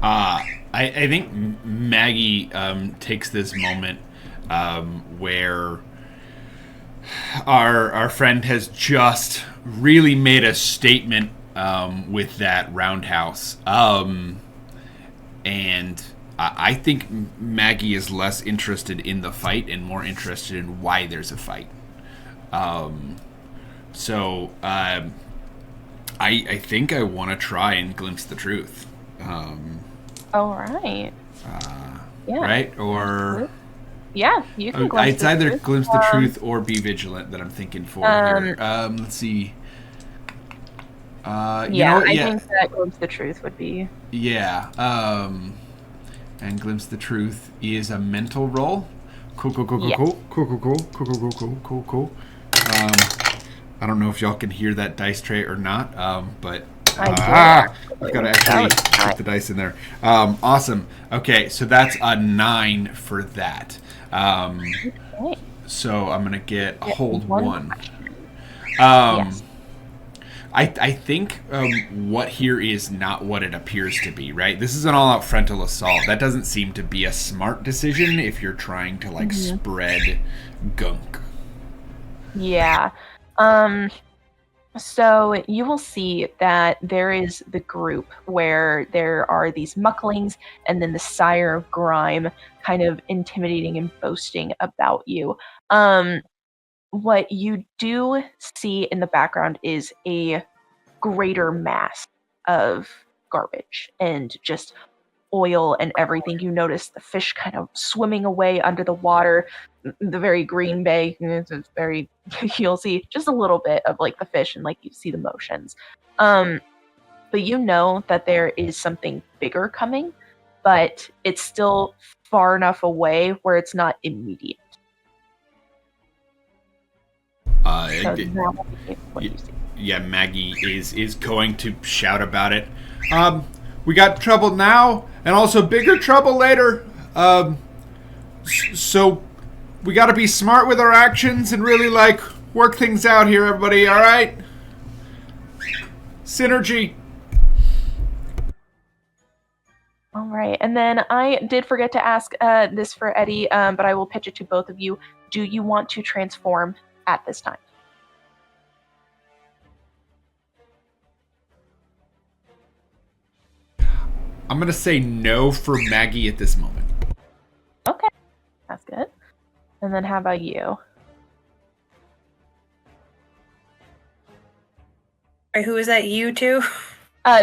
I think Maggie takes this moment where our friend has just really made a statement with that roundhouse, and I think Maggie is less interested in the fight and more interested in why there's a fight. So I think I want to try and glimpse the truth. All right. Yeah. Right? Or yeah, you can glimpse it's either glimpse the truth or be vigilant that I'm thinking for here. Let's see. I think that glimpse the truth would be. Yeah. And glimpse the truth is a mental roll. Cool. I don't know if y'all can hear that dice tray or not, but I've got to actually put the dice in there. Awesome. Okay, so that's a 9 for that. So I'm gonna get hold 1. Yes. I think what here is not what it appears to be, right? This is an all-out frontal assault. That doesn't seem to be a smart decision if you're trying to like spread gunk. Yeah. So you will see that there is the group where there are these mucklings and then the Sire of Grime kind of intimidating and boasting about you. What you do see in the background is a greater mass of garbage and just oil and everything. You notice the fish kind of swimming away under the water, the very green bay. It's very, you'll see just a little bit of like the fish and like you see the motions. But you know that there is something bigger coming, but it's still far enough away where it's not immediate. Yeah, Maggie is going to shout about it. We got trouble now, and also bigger trouble later. So we got to be smart with our actions and really like work things out here, everybody. All right? Synergy. All right, and then I did forget to ask this for Eddie, but I will pitch it to both of you. Do you want to transform at this time? I'm going to say no for Maggie at this moment. Okay, that's good. And then how about you? Who was that? You two?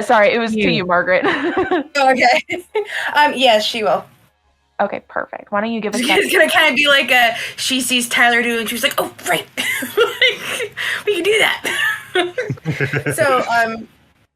Sorry, it was to you, Margaret. Okay. Yes, she will. Okay, perfect. Why don't you give us It's gonna kind of be like she sees Tyler doing, and she's like, "Oh, right, like, we can do that." So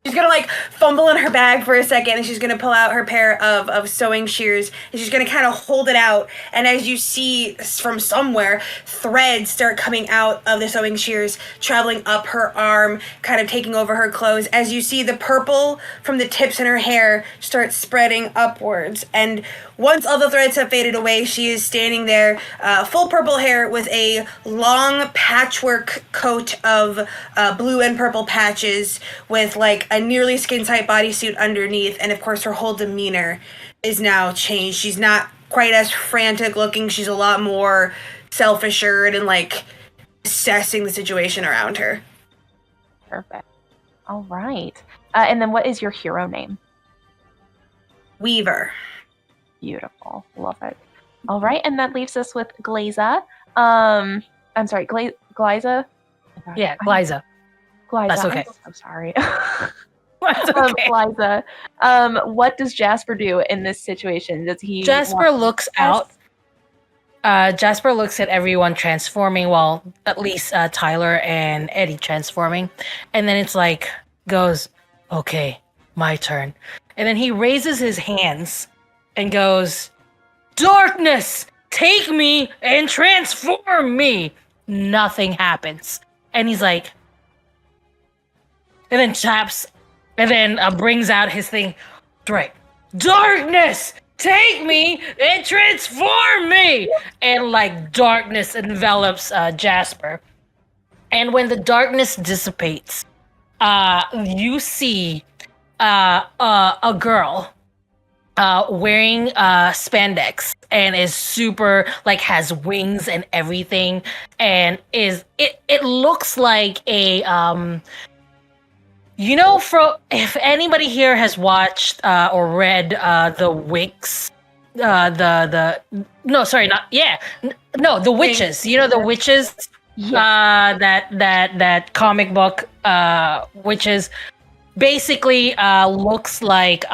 she's gonna like fumble in her bag for a second, and she's gonna pull out her pair of sewing shears, and she's gonna kind of hold it out. And as you see from somewhere, threads start coming out of the sewing shears, traveling up her arm, kind of taking over her clothes. As you see the purple from the tips in her hair start spreading upwards, and once all the threads have faded away, she is standing there, full purple hair with a long patchwork coat of blue and purple patches, with like a nearly skin-tight bodysuit underneath, and of course her whole demeanor is now changed. She's not quite as frantic looking. She's a lot more self-assured and like assessing the situation around her. Perfect. All right. And then what is your hero name? Weaver. Beautiful. Love it. All right. And that leaves us with Glaiza. I'm sorry, Glaiza? Yeah, Glaiza. Glaiza. That's okay. I'm so sorry. That's okay. Glaiza. What does Jasper do in this situation? Does he? Jasper looks out. Jasper looks at everyone transforming, well, at least Tyler and Eddie transforming. And then it's like, goes, okay, my turn. And then he raises his hands and goes, darkness, take me and transform me. Nothing happens. And he's like, and then taps, and then brings out his thing. Right. Darkness, take me and transform me. And like darkness envelops Jasper. And when the darkness dissipates, you see a girl wearing spandex and is super like has wings and everything, and it looks like a if anybody here has watched or read the Wicks, the Witches, the Witches, that comic book, Witches, basically looks like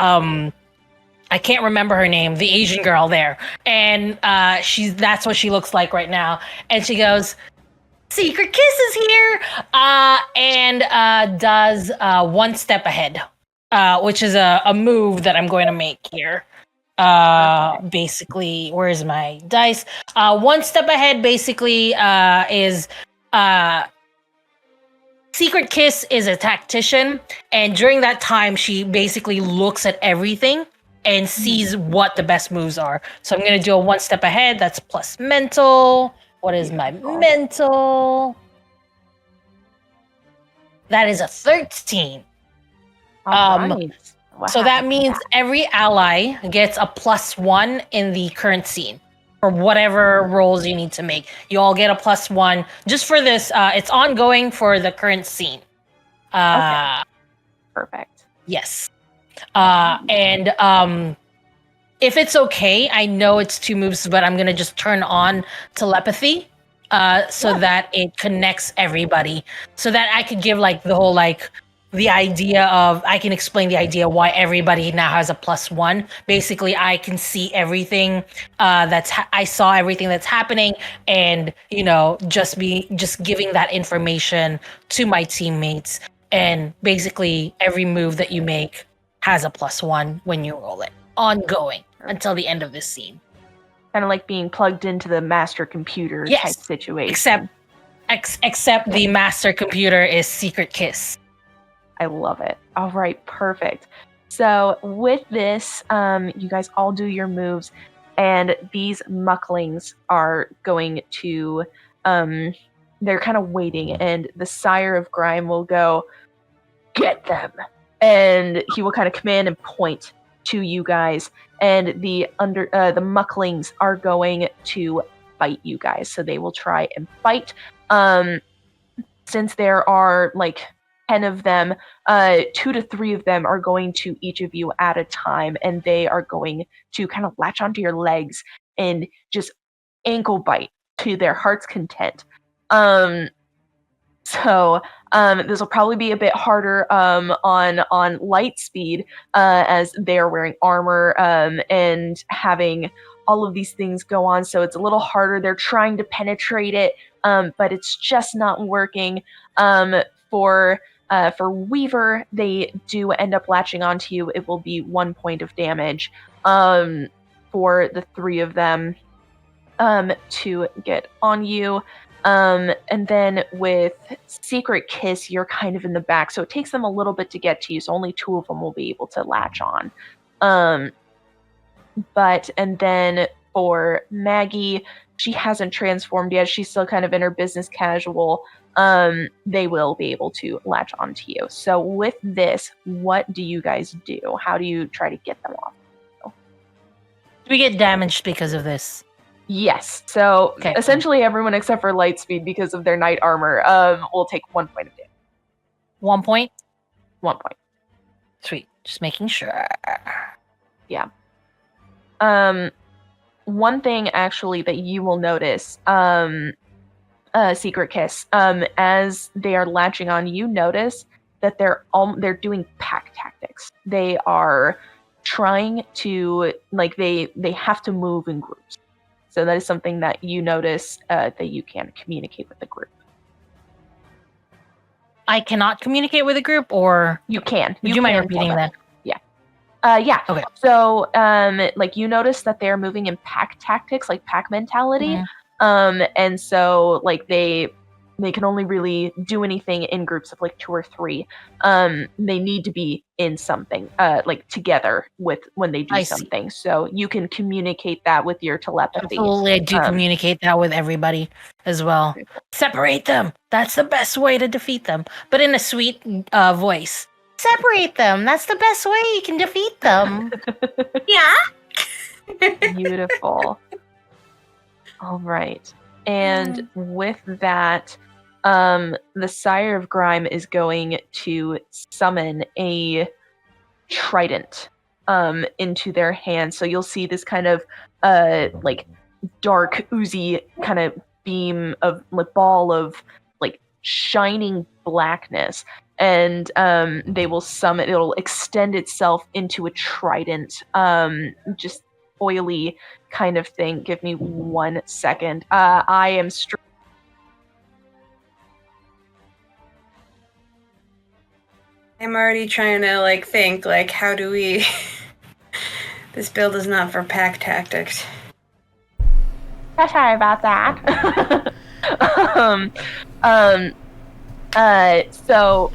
I can't remember her name, the Asian girl there, and that's what she looks like right now, and she goes, Secret Kiss is here, and does one step ahead, which is a move that I'm going to make here. Basically, where's my dice? One step ahead basically is Secret Kiss is a tactician, and during that time, she basically looks at everything and sees what the best moves are. So I'm going to do a one step ahead. That's plus mental. What is my mental? That is a 13. Right. So that means every ally gets a +1 in the current scene for whatever rolls you need to make. You all get a +1 just for this. It's ongoing for the current scene. Okay. Perfect. Yes. And if it's okay, I know it's 2 moves, but I'm going to just turn on telepathy so that it connects everybody, so that I could give like the whole like the idea of, I can explain the idea why everybody now has a +1. Basically, I can see everything I saw everything that's happening, and just giving that information to my teammates, and basically every move that you make has a +1 when you roll it, ongoing until the end of this scene. Kind of like being plugged into the master computer type situation. Except the master computer is Secret Kiss. I love it. All right, perfect. So with this, you guys all do your moves, and these mucklings are going to, they're kind of waiting, and the Sire of Grime will go, get them! And he will kind of command and point to you guys, and the mucklings are going to fight you guys. So they will try and fight. Since there are like 10 of them, 2 to 3 of them are going to each of you at a time, and they are going to kind of latch onto your legs and just ankle bite to their heart's content. So this will probably be a bit harder on Lightspeed, as they're wearing armor and having all of these things go on. So it's a little harder. They're trying to penetrate it, but it's just not working. For Weaver, they do end up latching onto you. It will be 1 point of damage for the 3 of them to get on you. And then with Secret Kiss, you're kind of in the back, so it takes them a little bit to get to you, so only 2 of them will be able to latch on. And then for Maggie, she hasn't transformed yet. She's still kind of in her business casual. They will be able to latch onto you. So with this, what do you guys do? How do you try to get them off? Do we get damaged because of this? Yes. So essentially everyone except for Lightspeed, because of their knight armor, will take 1 point of damage. 1 point? 1 point. Sweet. Just making sure. Yeah. One thing actually that you will notice, Secret Kiss, as they are latching on, you notice that they're doing pack tactics. They are trying to, like, they have to move in groups. So that is something that you notice that you can communicate with the group. I cannot communicate with a group, or you can. Would you mind repeating that? Yeah. Okay. So, like, you notice that they're moving in pack tactics, like pack mentality. And so, like, they can only really do anything in groups of like 2 or 3. They need to be in something, like together when they do something. So you can communicate that with your telepathy. Absolutely, I do communicate that with everybody as well. Separate them. That's the best way to defeat them, but in a sweet voice. Separate them. That's the best way you can defeat them. Yeah. Beautiful. All right. And with that, the Sire of Grime is going to summon a trident into their hand. So you'll see this kind of like dark, oozy kind of beam of like ball of like shining blackness. And they will summon, it'll extend itself into a trident, just oily kind of thing. Give me 1 second. I am I'm already trying to like think like, how do we this build is not for pack tactics. sorry about that. So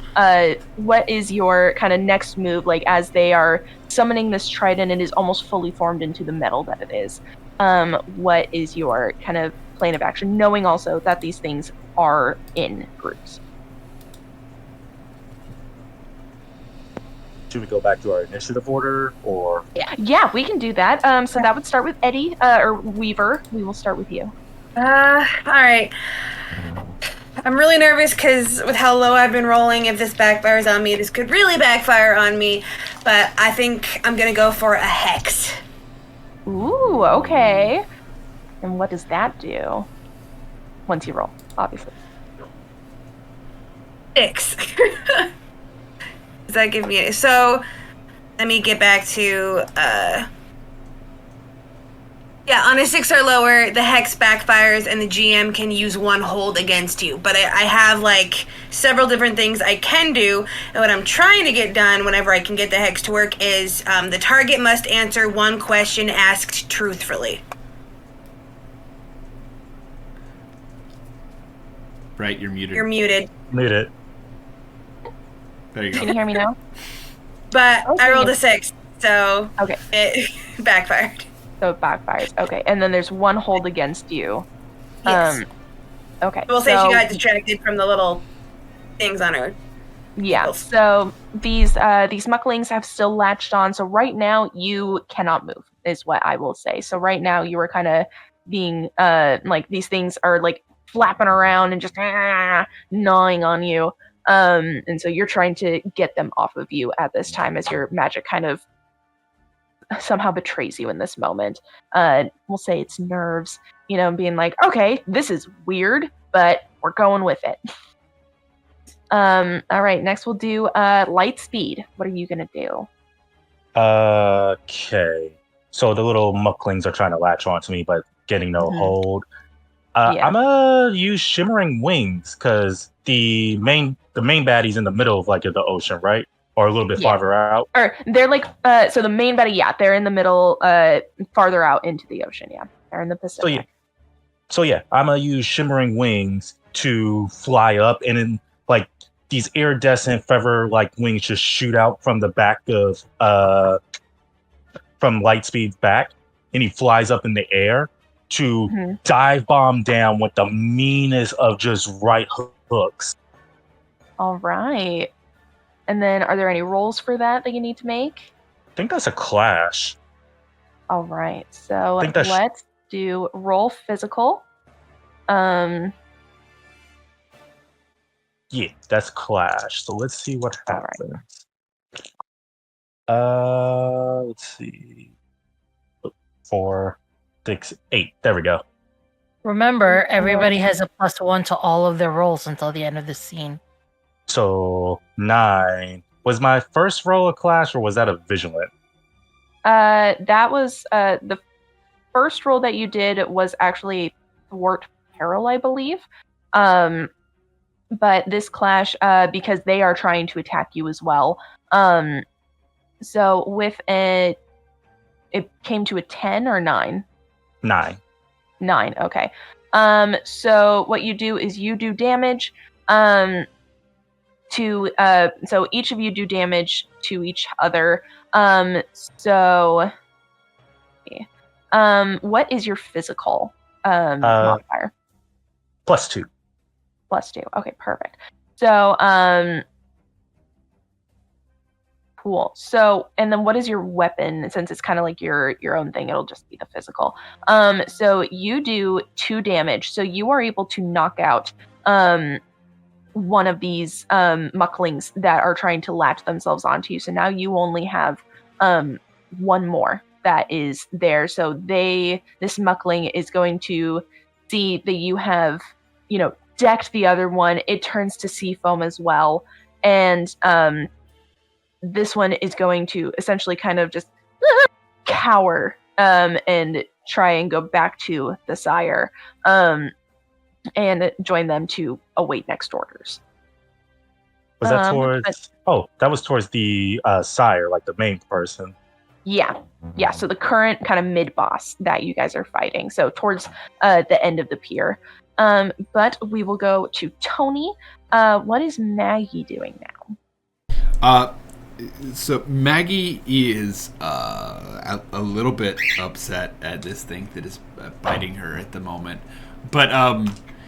what is your kind of next move, like, as they are summoning this trident and is almost fully formed into the metal that it is? What is your kind of plan of action, knowing also that these things are in groups? Should we go back to our initiative order, or? Yeah, we can do that. So that would start with Eddie, or Weaver. We will start with you. All right. I'm really nervous because with how low I've been rolling, if this backfires on me, this could really backfire on me. But I think I'm gonna go for a hex. Ooh, okay. And what does that do? Once you roll, obviously. 6. Does that give me... So, let me get back to... Yeah, on a 6 or lower, the hex backfires and the GM can use 1 hold against you. But I have, like, several different things I can do. And what I'm trying to get done whenever I can get the hex to work is the target must answer 1 question asked truthfully. Right, you're muted. You're muted. Muted. There you go. Can you hear me now? But Okay. I rolled a 6, so Okay. it backfired. So it backfires. Okay, and then there's 1 hold against you. Yes. Okay. We'll say she got distracted from the little things on her. Yeah. So these mucklings have still latched on. So right now you cannot move, is what I will say. So right now you are kind of being like, these things are like flapping around and just gnawing on you. And so you're trying to get them off of you at this time, as your magic kind of somehow betrays you in this moment. We'll say it's nerves, being like, okay, this is weird, but we're going with it. All right, next we'll do Lightspeed. What are you gonna do? Okay. So the little mucklings are trying to latch onto me, but getting no hold. I'm gonna use Shimmering Wings, because the main baddie's in the middle of like the ocean, right? Or a little bit farther out. Or they're like so the main baddie, they're in the middle, farther out into the ocean. Yeah, they're in the Pacific. So yeah, I'm gonna use shimmering wings to fly up, and then like these iridescent feather like wings just shoot out from the back of from Lightspeed's back, and he flies up in the air to dive bomb down with the meanest of just right hooks. All right. And then, are there any rolls for that you need to make? I think that's a clash. All right. So let's do roll physical. Yeah, that's clash. So let's see what happens. Right. Let's see. 4, 6, 8. There we go. Remember, everybody has a +1 to all of their rolls until the end of the scene. So 9. Was my first roll a clash, or was that a vigilant? That was the first roll that you did was actually thwart peril, I believe. But this clash, because they are trying to attack you as well. So with it came to a 10 or 9? 9. 9, okay. So what you do is you do damage to so each of you do damage to each other. What is your physical modifier? +2. +2. Okay, perfect. So cool. So, and then what is your weapon? Since it's kind of like your own thing, it'll just be the physical. So you do 2 damage. So you are able to knock out one of these mucklings that are trying to latch themselves onto you. So now you only have one more that is there. So this muckling is going to see that you have, decked the other one. It turns to sea foam as well. And this one is going to essentially kind of just cower and try and go back to the sire and join them to await next orders. Was that towards... that was towards the sire, like the main person. Yeah. So the current kind of mid-boss that you guys are fighting. So towards the end of the pier. But we will go to Tony. What is Maggie doing now? So Maggie is a little bit upset at this thing that is biting her at the moment. But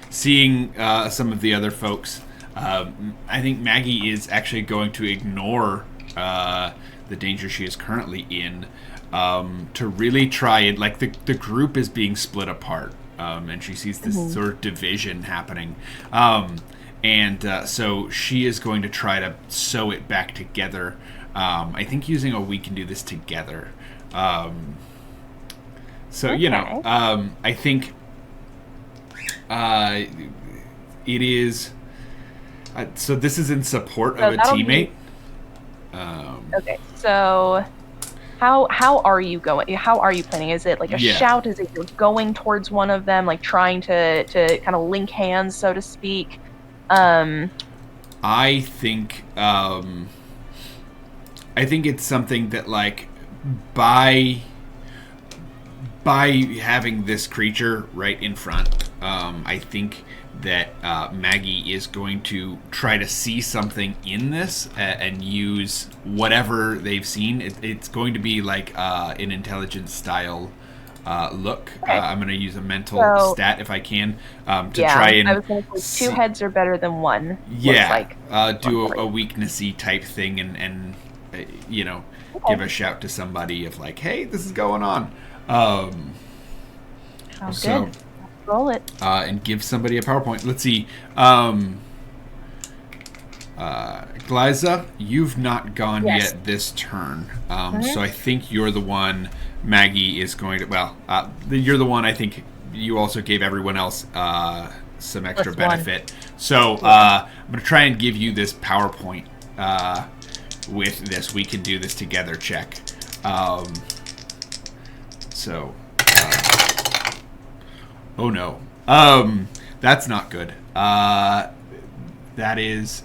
seeing some of the other folks, I think Maggie is actually going to ignore the danger she is currently in to really try and, like, the group is being split apart, and she sees this sort of division happening. So she is going to try to sew it back together. I think using we can do this together. I think it is. So this is in support of a teammate. Okay, so how are you going? How are you planning? Is it like a shout? Is it you're going towards one of them, like trying to kind of link hands, so to speak? I think it's something that, like, by having this creature right in front, I think that Maggie is going to try to see something in this and use whatever they've seen. It's going to be like an intelligence style look. Okay. I'm going to use a mental stat if I can to try and... I was going to say 2 heads are better than 1. Yeah, do a weaknessy type thing and give a shout to somebody of like, hey, this is going on. Good. Roll it. And give somebody a PowerPoint. Let's see. Glaiza, you've not gone yet this turn. So I think you're the one Maggie is going to... Well, you're the one I think you also gave everyone else some extra benefit. So I'm going to try and give you this PowerPoint with this. We can do this together check. Oh no. That's not good. That is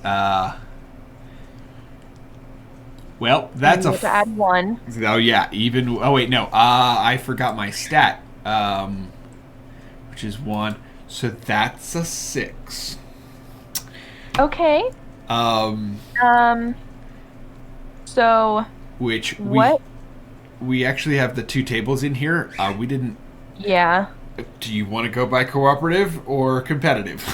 well, that's you have to add 1. Oh yeah, even oh wait, no. I forgot my stat. Which is 1. So that's a 6. Okay. So Which what? we actually have the 2 tables in here. We didn't. Yeah. Do you want to go by cooperative or competitive?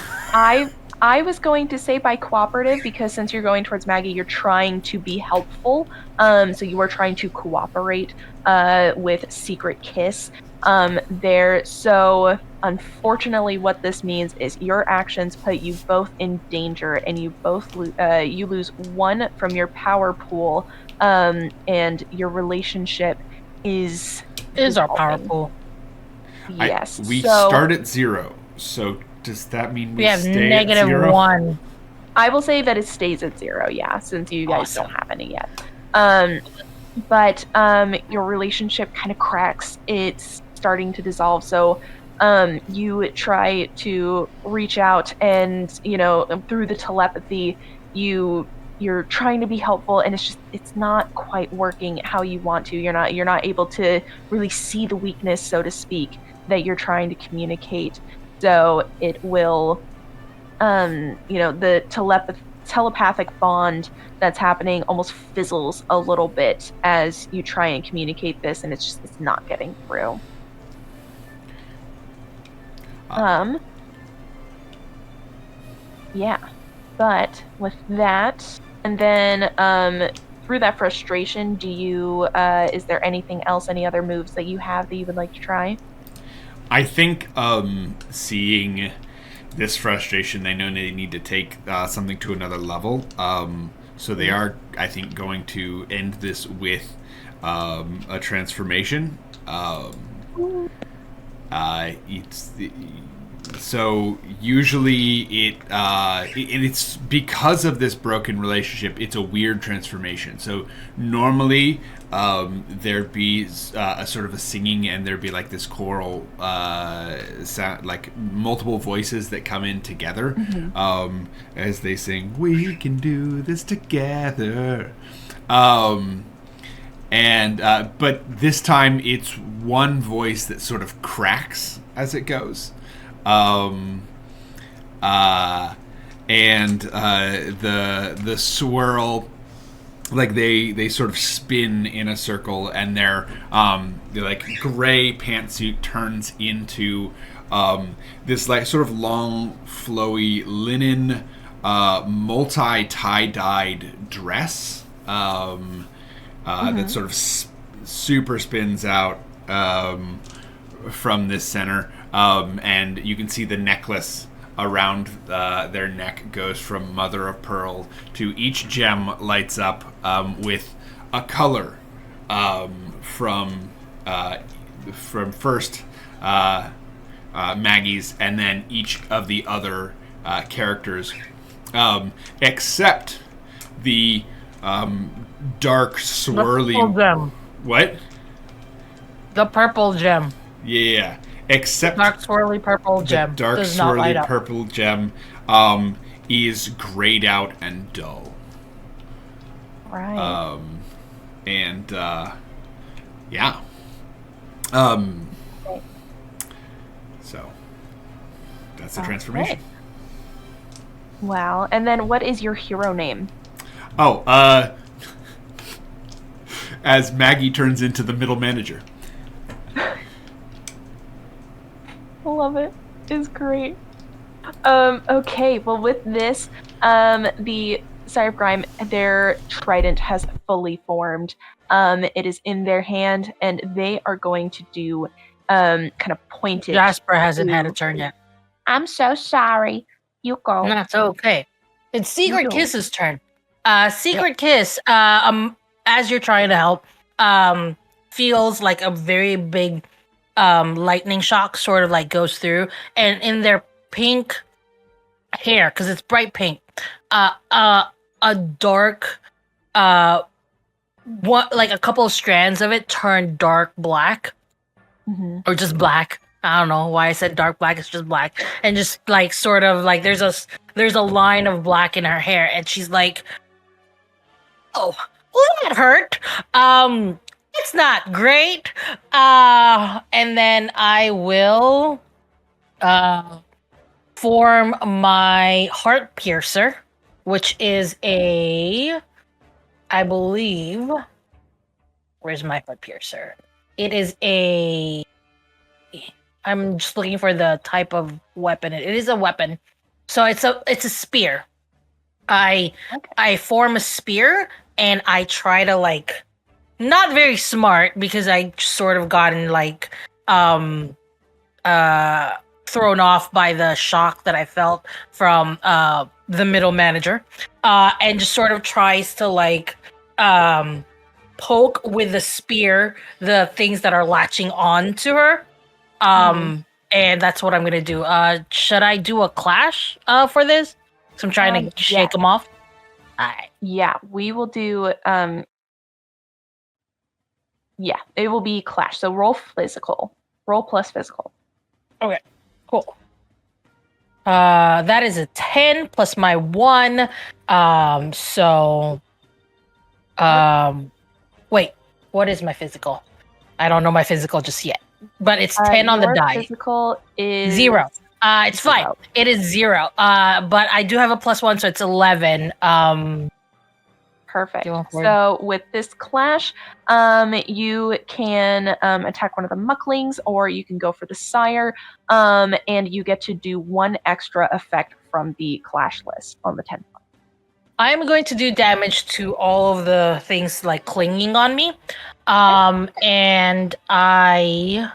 I was going to say by cooperative because since you're going towards Maggie, you're trying to be helpful. So you are trying to cooperate with Secret Kiss there. So unfortunately, what this means is your actions put you both in danger, and you both you lose 1 from your power pool, and your relationship is Our power dissolving. pool. Yes. We start at 0. So does that mean We have stay at negative 0? 1. I will say that it stays at 0, yeah, since you guys Awesome. don't have any yet. But your relationship kind of cracks. It's starting to dissolve. So you try to reach out, and through the telepathy, you're trying to be helpful, and it's not quite working how you want to. You're not able to really see the weakness, so to speak, that you're trying to communicate. So it will, the telepathic bond that's happening almost fizzles a little bit as you try and communicate this, and it's not getting through. Yeah, but with that, and then through that frustration, do you is there anything else, any other moves that you have that you would like to try? I think seeing this frustration, they know they need to take something to another level. So they are, I think, going to end this with a transformation. So usually it's because of this broken relationship, it's a weird transformation. So normally there'd be a sort of a singing, and there'd be like this choral sound, like multiple voices that come in together as they sing, "We can do this together." But this time it's one voice that sort of cracks as it goes. The swirl, like they sort of spin in a circle, and their like gray pantsuit turns into this like sort of long flowy linen multi tie-dyed dress that sort of super spins out from this center. And you can see the necklace around their neck goes from mother of pearl to each gem lights up with a color from first Maggie's, and then each of the other characters, except the dark swirly. The purple gem. What? The purple gem. Yeah. Except dark swirly purple gem. The dark does not light swirly up. purple gem is grayed out and dull. Right. Yeah. So that's the transformation. Right. Wow. And then what is your hero name? Oh, as Maggie turns into the middle manager. I love it. It's great. Okay, well with this, the Sire of Grime, their trident has fully formed. It is in their hand, and they are going to do kind of point it. Jasper hasn't had a turn yet. I'm so sorry. You go. That's okay. It's Secret Kiss's turn. Secret Kiss, as you're trying to help, feels like a very big lightning shock sort of like goes through, and in their pink hair, because it's bright pink, a dark like a couple of strands of it turn dark black, or just black, I don't know why I said dark black. It's just black, and just like sort of like there's a line of black in her hair, and she's like, "Oh, well, that hurt. It's not great." And then I will form my heart piercer, which is I believe. Where's my heart piercer? It is I'm just looking for the type of weapon. It is a weapon. So it's a spear. I form a spear and I try to like not very smart because I sort of gotten like thrown off by the shock that I felt from the middle manager. And just sort of tries to like poke with the spear the things that are latching on to her. And that's what I'm gonna do. Should I do a clash for this? So I'm trying to shake them off. All right. Yeah, we will do. Yeah, it will be clash. So roll physical. Roll plus physical. Okay. Cool. That is a 10 plus my 1. Wait. What is my physical? I don't know my physical just yet. But it's 10 on the die. Physical is 0. It's 0. Fine. It is 0. But I do have a +1, so it's 11. Perfect. So with this clash, you can attack one of the mucklings, or you can go for the sire, and you get to do 1 extra effect from the clash list on the 10. I'm going to do damage to all of the things like clinging on me. And I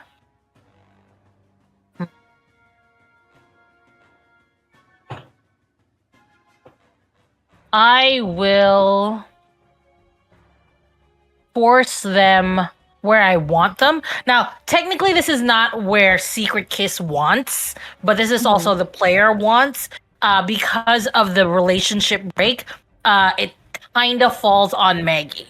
will force them where I want them. Now, technically this is not where Secret Kiss wants, but this is also the player wants. Because of the relationship break, it kind of falls on Maggie.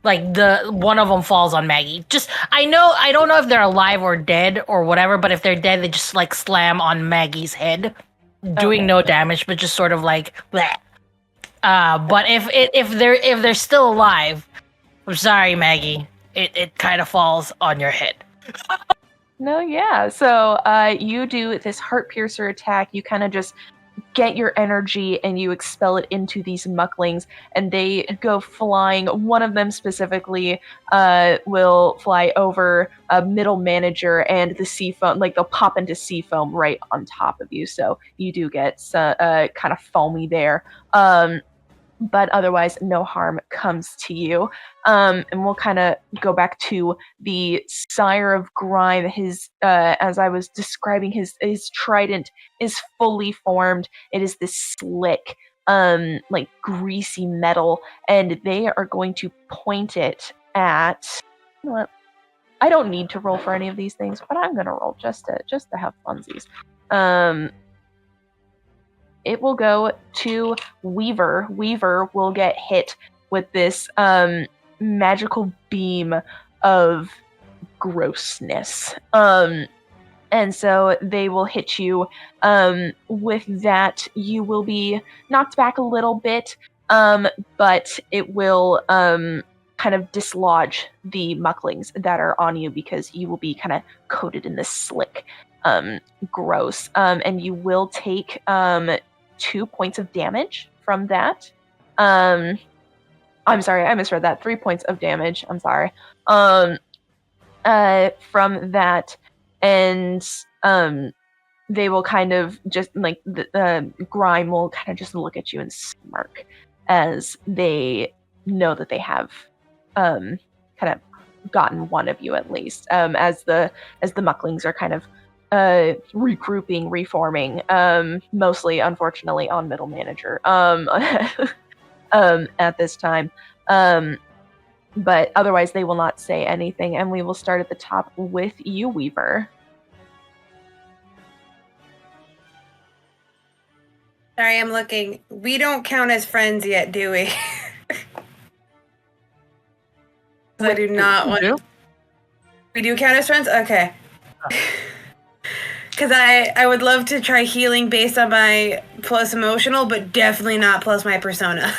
Like one of them falls on Maggie. I don't know if they're alive or dead or whatever, but if they're dead, they just like slam on Maggie's head, doing no damage, but just sort of like bleh. But if they're still alive, I'm sorry, Maggie. It kind of falls on your head. No, yeah. So you do this heart piercer attack. You kind of just get your energy and you expel it into these mucklings, and they go flying. One of them specifically will fly over a middle manager, and the sea foam, like they'll pop into sea foam right on top of you. So you do get kind of foamy there. But otherwise, no harm comes to you. And we'll kind of go back to the Sire of Grime. As I was describing, his trident is fully formed. It is this slick, like greasy metal, and they are going to point it at. You know what? I don't need to roll for any of these things, but I'm gonna roll just to have funsies. It will go to Weaver. Weaver will get hit with this magical beam of grossness. And so they will hit you. With that, you will be knocked back a little bit, but it will kind of dislodge the mucklings that are on you, because you will be kind of coated in this slick gross. And you will take 2 points of damage from that. I'm sorry, I misread that. 3 points of damage. I'm sorry. From that, and they will kind of just like the Grime will kind of just look at you and smirk as they know that they have kind of gotten one of you at least. As the mucklings are kind of regrouping, reforming, mostly unfortunately on middle manager at this time, but otherwise they will not say anything, and we will start at the top with you, Weaver. Sorry, I'm looking. We don't count as friends yet, do we? I do not want. We do count as friends? Okay. because I would love to try healing based on my plus emotional, but definitely not plus my persona.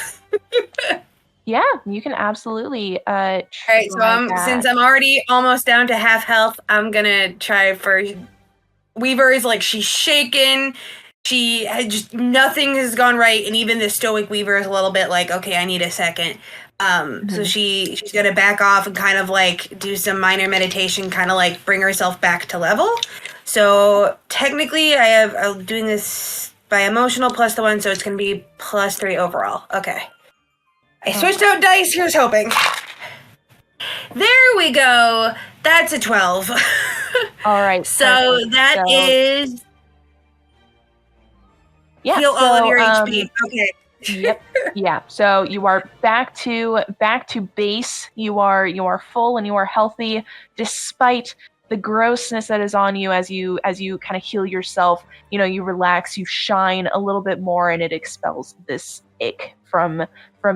Yeah, you can absolutely All right, so since I'm already almost down to half health, I'm gonna try for Weaver. Is like she's shaken. She had just nothing has gone right, and even the stoic Weaver is a little bit like, okay, I need a second. So she's gonna back off and kind of like do some minor meditation, kind of like bring herself back to level. So technically, I'm doing this by emotional plus the 1, so it's gonna be plus 3 overall. Okay. I switched out dice. Here's hoping. There we go. That's a 12. All right. So perfect. that is yeah. heal all of your HP. Okay. Yep. Yeah. So you are back to base. You are full and you are healthy, despite the grossness that is on you as you kind of heal yourself. You know, you relax, you shine a little bit more, and it expels this ick from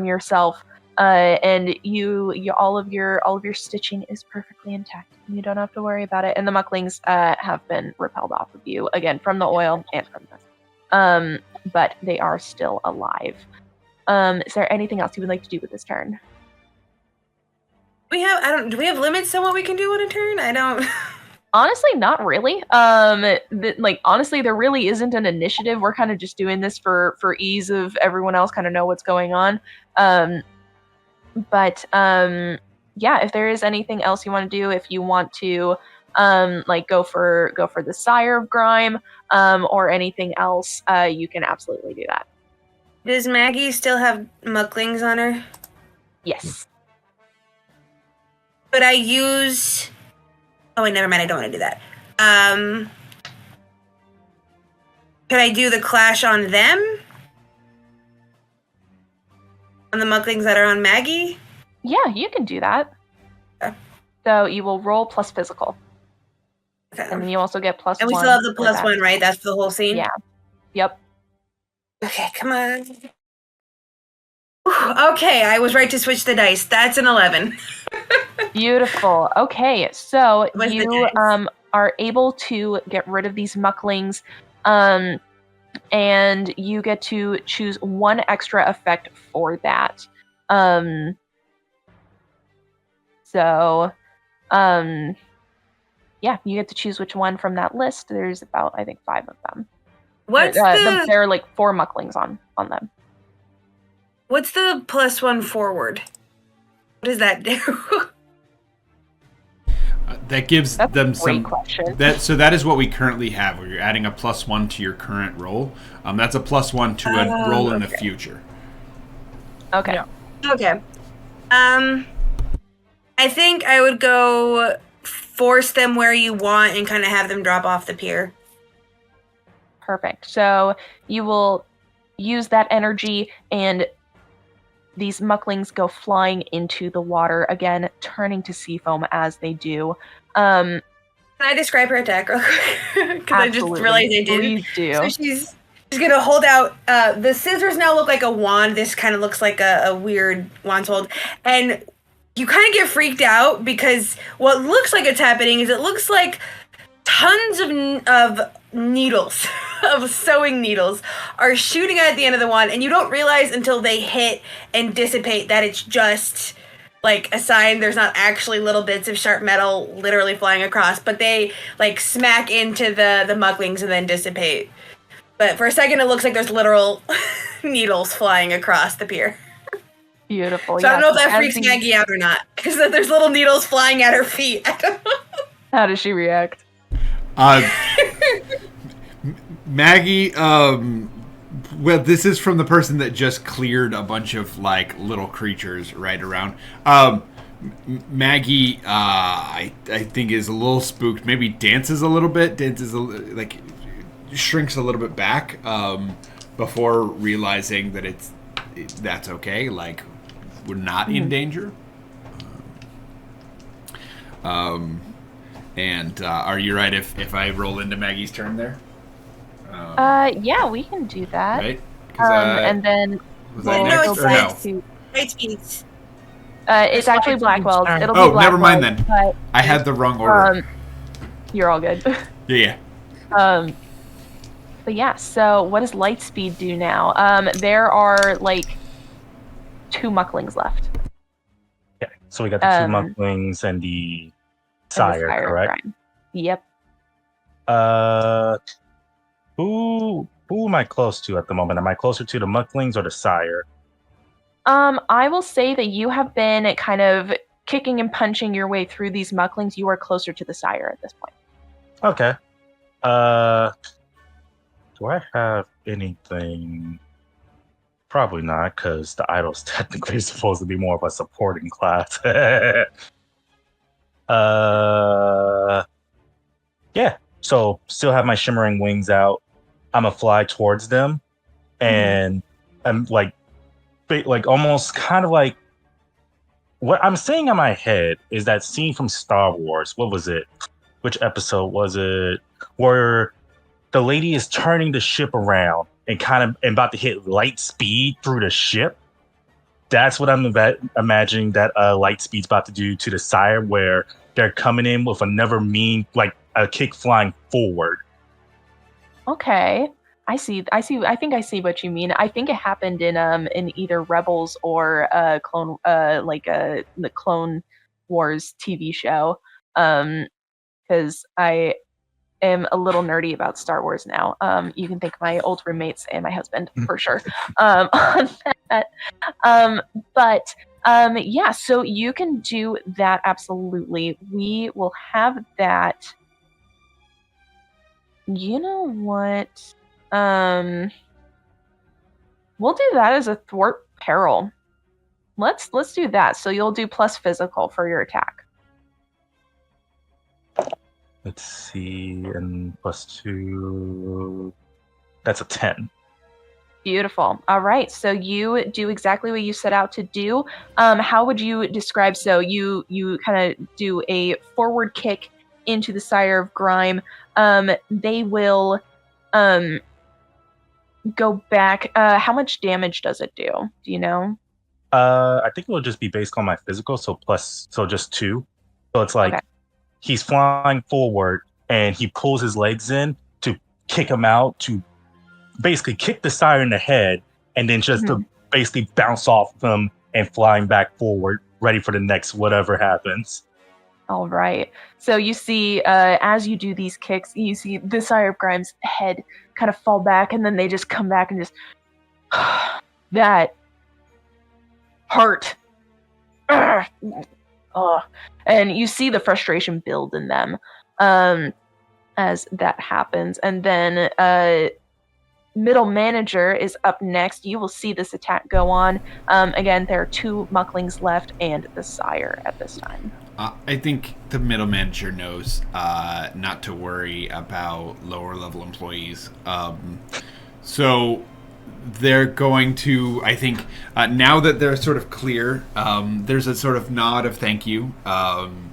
yourself. And you all of your stitching is perfectly intact. You don't have to worry about it. And the mucklings have been repelled off of you again from the oil and from this. But they are still alive. Is there anything else you would like to do with this turn? Do we have limits on what we can do in a turn? I don't. Honestly, not really. Honestly, there really isn't an initiative. We're kind of just doing this for ease of everyone else kind of know what's going on. But if there is anything else you want to do, if you want to go for the Sire of Grime, or anything else, you can absolutely do that. Does Maggie still have mucklings on her? Yes. Could I use... Oh, wait, never mind. I don't want to do that. Could I do the clash on them? On the mucklings that are on Maggie? Yeah, you can do that. Okay. So you will roll plus physical. Okay. And then you also get plus 1. And we still have the plus 1, right? That's for the whole scene? Yeah. Yep. Okay, come on. Okay, I was right to switch the dice. That's an 11. Beautiful. Okay, so you are able to get rid of these mucklings, and you get to choose 1 extra effect for that. You get to choose which one from that list. There's about, I think, 5 of them. There are like 4 mucklings on them. What's the plus 1 forward? What does that do? That gives them some. Question. That is what we currently have. Where you're adding a plus 1 to your current roll. That's a plus 1 to a roll in the future. Okay. Yeah. Okay. I think I would go force them where you want and kind of have them drop off the pier. Perfect. So you will use that energy, and these mucklings go flying into the water, again, turning to sea foam as they do. Can I describe her attack real quick? Because I just realized I did. Please do. So she's going to hold out. The scissors now look like a wand. This kind of looks like a weird wand hold. And you kind of get freaked out because what looks like it's happening is it looks like tons of needles, of sewing needles, are shooting out at the end of the wand, and you don't realize until they hit and dissipate that it's just like a sign. There's not actually little bits of sharp metal literally flying across, but they like smack into the mucklings and then dissipate. But for a second, it looks like there's literal needles flying across the pier. Beautiful. So I don't know if that freaks Maggie out or not, because there's little needles flying at her feet. I don't know. How does she react? Maggie, well, this is from the person that just cleared a bunch of like little creatures right around. Maggie, I think is a little spooked. Maybe dances a little bit. Shrinks a little bit back before realizing that that's okay. Like we're not in danger. And are you right if I roll into Maggie's turn there? Yeah, we can do that. Right? And then next or no? Lightspeed. It's actually Blackwell. It'll be Blackwell. Never mind then. I had the wrong order. You're all good. Yeah. But yeah, so what does Lightspeed do now? There are like 2 mucklings left. Okay, so we got the 2 mucklings and the sire, correct? Yep. Who am I close to at the moment? Am I closer to the mucklings or the sire? I will say that you have been kind of kicking and punching your way through these mucklings. You are closer to the sire at this point. Okay. Do I have anything? Probably not, because the idol's technically supposed to be more of a supporting class. Yeah. So still have my shimmering wings out. I'm gonna fly towards them, and I'm like almost kind of like what I'm seeing in my head is that scene from Star Wars. What was it? Which episode was it? Where the lady is turning the ship around and about to hit light speed through the ship. That's what I'm imagining that Lightspeed's about to do to the sire, where they're coming in with another like a kick flying forward. Okay. I see. I think I see what you mean. I think it happened in either Rebels or Clone the Clone Wars TV show. Because I am a little nerdy about Star Wars now. You can thank my old roommates and my husband for sure on that. Yeah, so you can do that absolutely. We will have that. You know what? We'll do that as a thwart peril. Let's do that. So you'll do plus physical for your attack. Let's see, and +2. That's a 10. Beautiful. All right. So you do exactly what you set out to do. How would you describe? So you kind of do a forward kick into the Sire of Grime. They will go back. How much damage does it do? Do you know? I think it will just be based on my physical, so just 2. So it's like he's flying forward and he pulls his legs in to kick him out, to basically kick the Sire in the head, and then just to basically bounce off them and flying back forward, ready for the next whatever happens. All right. So you see, as you do these kicks, you see the Sire of Grime's head kind of fall back, and then they just come back and just that heart. And you see the frustration build in them as that happens. And then middle manager is up next. You will see this attack go on. Again, there are 2 mucklings left and the Sire at this time. I think the middle manager knows not to worry about lower level employees. So they're going to, I think, now that they're sort of clear, there's a sort of nod of thank you, and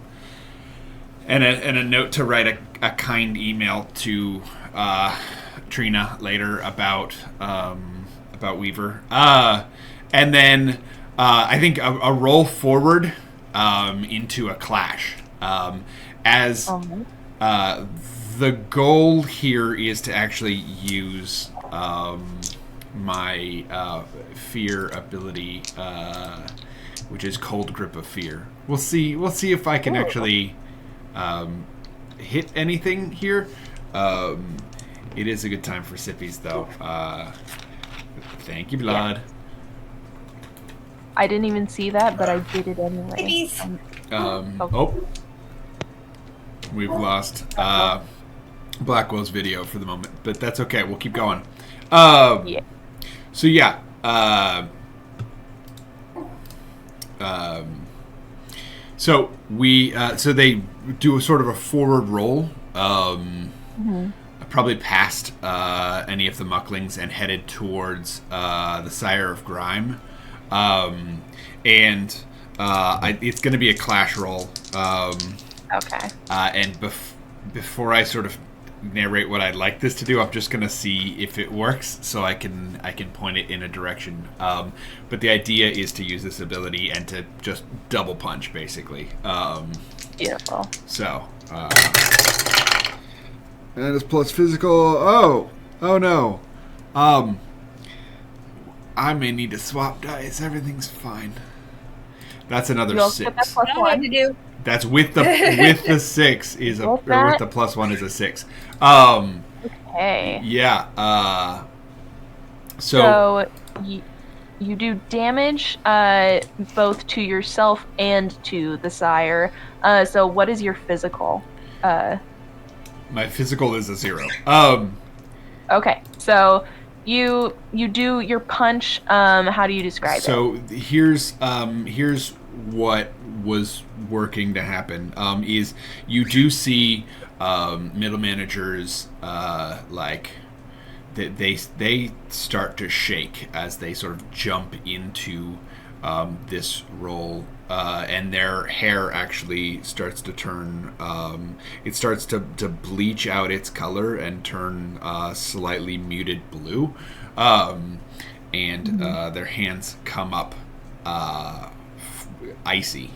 a note to write a kind email to Trina later about Weaver, and then I think a roll forward into a clash, as the goal here is to actually use my fear ability, which is Cold Grip of Fear. We'll see if I can actually hit anything here. It is a good time for sippies, though. Thank you, Blood. Yeah. I didn't even see that, but I did it anyway. We've lost Blackwell's video for the moment, but that's okay. We'll keep going. Yeah. So yeah. So they do a sort of a forward roll, probably past any of the mucklings and headed towards the Sire of Grime, and it's going to be a clash roll. Okay. And before I sort of narrate what I'd like this to do, I'm just going to see if it works, so I can point it in a direction. But the idea is to use this ability and to just double punch, basically. Beautiful. So And it's plus physical. Oh no. I may need to swap dice. Everything's fine. That's another You also 6. get that plus I don't know what one. to do. That's with the 6 is a, or With that- with the plus 1 is a 6. Okay. Yeah. So you do damage both to yourself and to the sire. So what is your physical? My physical is a 0. Okay. So you do your punch. How do you describe it? So here's what was working to happen. Is you do see middle managers like they start to shake as they sort of jump into this role, and their hair actually starts to turn. It starts to bleach out its color and turn slightly muted blue, and their hands come up icy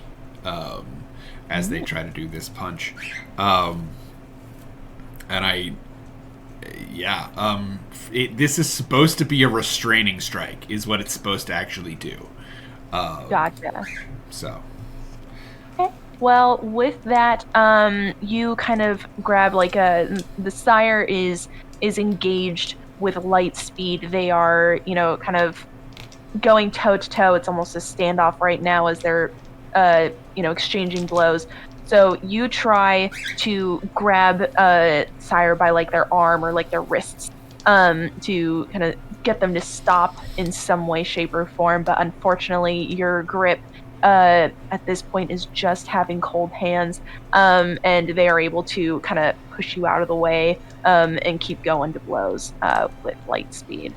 as they try to do this punch, and this is supposed to be a restraining strike, is what it's supposed to actually do. Gotcha. So. Okay. Well, with that, you kind of grab the sire is engaged with Lightspeed. They are, kind of going toe to toe. It's almost a standoff right now as they're, exchanging blows. So you try to grab sire by their arm or their wrists, to kind of get them to stop in some way, shape, or form. But unfortunately, your grip at this point is just having cold hands, and they are able to kind of push you out of the way and keep going to blows with Lightspeed.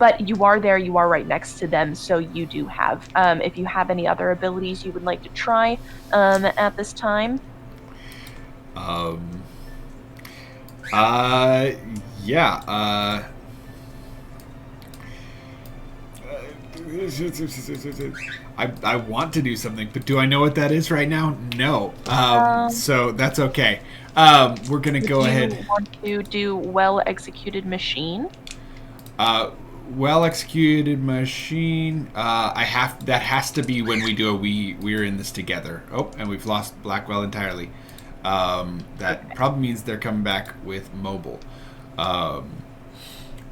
But you are there, you are right next to them, so you do have, if you have any other abilities you would like to try at this time. Yeah. I want to do something, but do I know what that is right now? No. So that's okay. We're gonna go ahead. Do you want to do well-executed machine? Well executed machine. That has to be when we do we're in this together. Oh, and we've lost Blackwell entirely. That probably means they're coming back with mobile.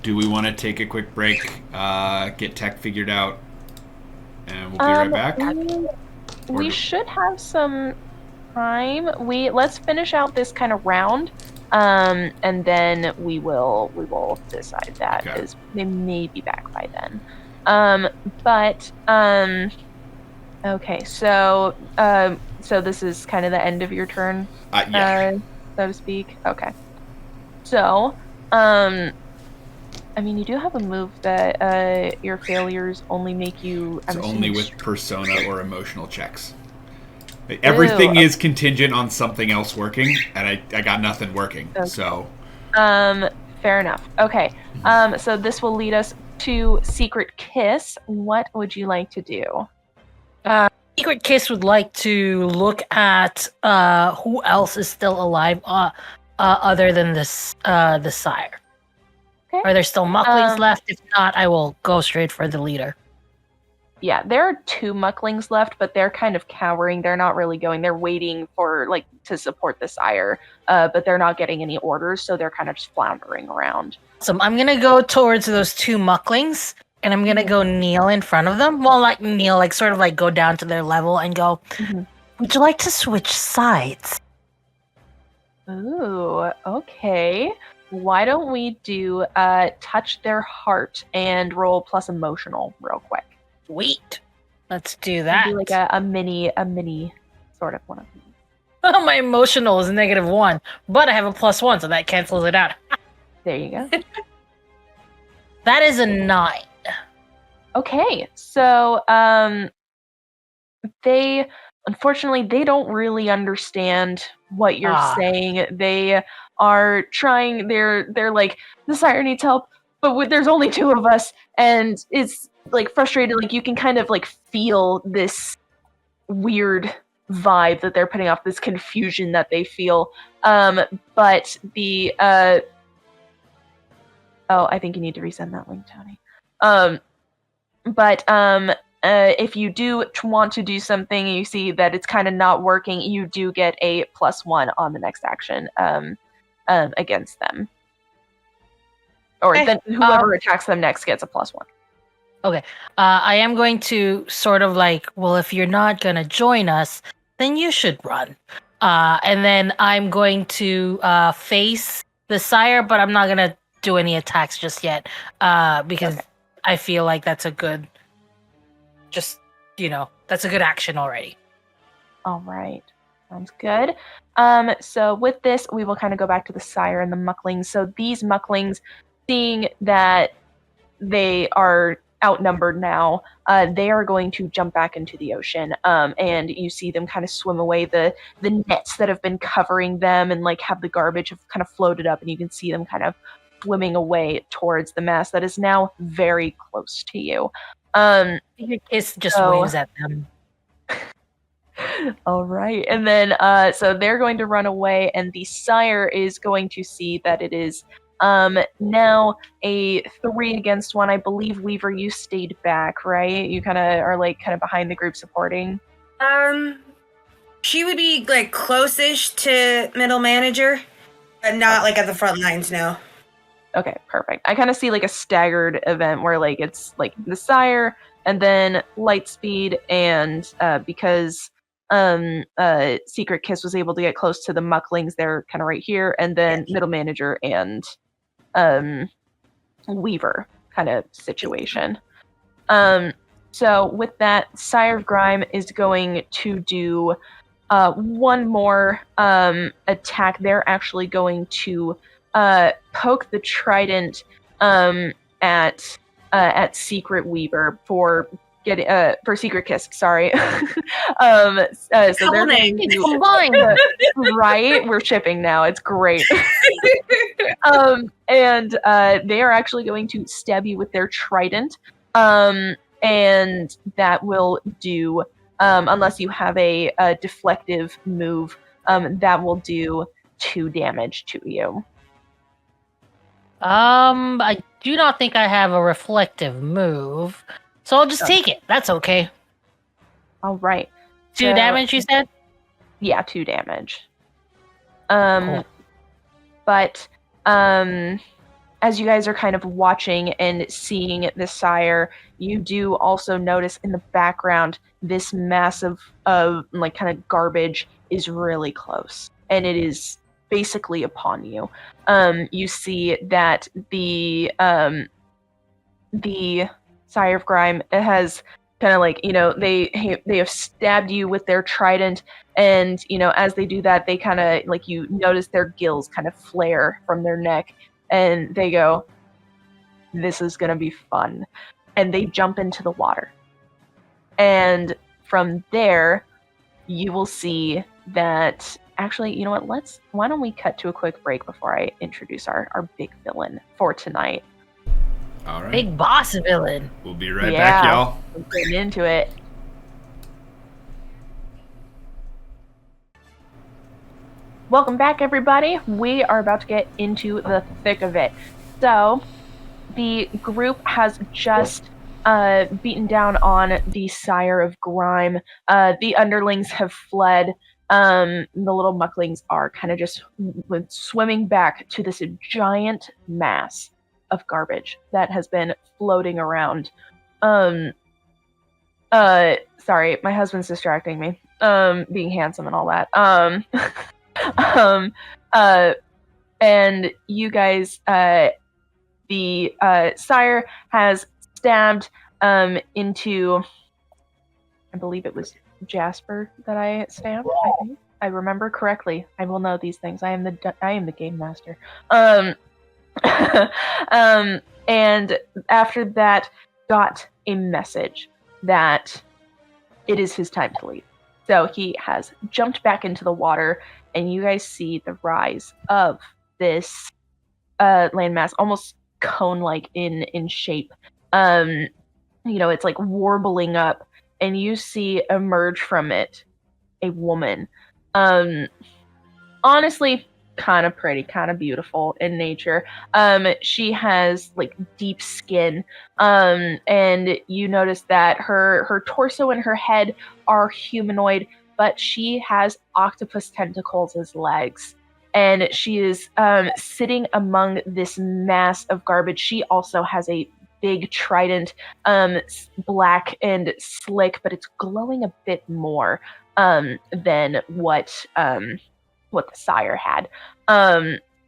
Do we want to take a quick break, get tech figured out, and we'll be right back? We should have some time. Let's finish out this kind of round. And then we will decide that, because they may be back by then. Okay, so this is kind of the end of your turn, Yeah. so to speak. Okay. So, you do have a move that your failures only make you. It's only with persona or emotional checks. Everything is contingent on something else working, and I got nothing working. Okay. So. Fair enough. Okay. So this will lead us to Secret Kiss. What would you like to do? Secret Kiss would like to look at who else is still alive, other than the sire. Okay. Are there still mucklings left? If not, I will go straight for the leader. Yeah, there are 2 mucklings left, but they're kind of cowering. They're not really going. They're waiting for to support the sire, but they're not getting any orders, so they're kind of just floundering around. So I'm gonna go towards those 2 mucklings, and I'm gonna go kneel in front of them. Well, not kneel, sort of go down to their level and go, would you like to switch sides? Ooh, okay. Why don't we do touch their heart and roll plus emotional real quick? Sweet. Let's do that. Do a mini sort of one of these. Oh, my emotional is -1, but I have a +1, so that cancels it out. There you go. That is a 9. Okay, so they unfortunately don't really understand what you're saying. They are trying. They're like, the sire needs help, but there's only 2 of us, and it's frustrated. You can kind of feel this weird vibe that they're putting off, this confusion that they feel. But the I think you need to resend that link, Tony. If you do want to do something and you see that it's kind of not working, you do get a +1 on the next action against them. Or then whoever attacks them next gets a +1. Okay. I am going to sort of like, well, if you're not going to join us, then you should run. And then I'm going to face the sire, but I'm not going to do any attacks just yet because I feel like that's a good, that's a good action already. All right. Sounds good. So with this, we will kind of go back to the sire and the mucklings. So these mucklings, seeing that they are outnumbered now, they are going to jump back into the ocean. And you see them kind of swim away. The nets that have been covering them and like have the garbage have kind of floated up, and you can see them kind of swimming away towards the mass that is now very close to you. It just waves at them. All right. And then so they're going to run away, and the sire is going to see that it is now a 3 against 1. I believe, Weaver, you stayed back, right? You kind of are like kind of behind the group supporting. She would be like close-ish to middle manager, but not like at the front lines, no. Okay, perfect. I kind of see like a staggered event where like it's like the sire and then Lightspeed, and because Secret Kiss was able to get close to the mucklings, they're kind of right here, and then middle manager and Weaver kind of situation. So with that, Sire of Grime is going to do one more attack. They're actually going to poke the trident at Secret Weaver for getting for Secret Kiss. Sorry. So they're going to, right? We're shipping now. It's great. And they are actually going to stab you with their trident. And that will do, unless you have a deflective move, that will do 2 damage to you. I do not think I have a reflective move, so I'll just take it. That's okay. All right. 2 damage, you said? Yeah, 2 damage. Cool. But as you guys are kind of watching and seeing the sire, you do also notice in the background this massive like kind of garbage is really close, and it is basically upon you. You see that the Sire of Grime, it has kind of like, they have stabbed you with their trident, and as they do that, they kind of like, you notice their gills kind of flare from their neck, and they go, "This is gonna be fun," and they jump into the water. And from there, you will see that. Actually, you know what? Why don't we cut to a quick break before I introduce our big villain for tonight? All right. Big boss villain. We'll be right back, y'all. We're getting into it. Welcome back, everybody. We are about to get into the thick of it. So, the group has just beaten down on the Sire of Grime. The underlings have fled. The little mucklings are kind of just swimming back to this giant mass of garbage that has been floating around. Sorry, my husband's distracting me. Being handsome and all that. And you guys, the sire has stabbed into, I believe it was Jasper that I stabbed. I think I remember correctly. I will know these things. I am the game master. And after that, got a message that it is his time to leave. So he has jumped back into the water, and you guys see the rise of this landmass, almost cone-like in shape. It's like warbling up, and you see emerge from it a woman. Honestly, kind of pretty, kind of beautiful in nature. She has like deep skin, and you notice that her torso and her head are humanoid, but she has octopus tentacles as legs. And she is sitting among this mass of garbage. She also has a big trident, black and slick, but it's glowing a bit more than what the sire had.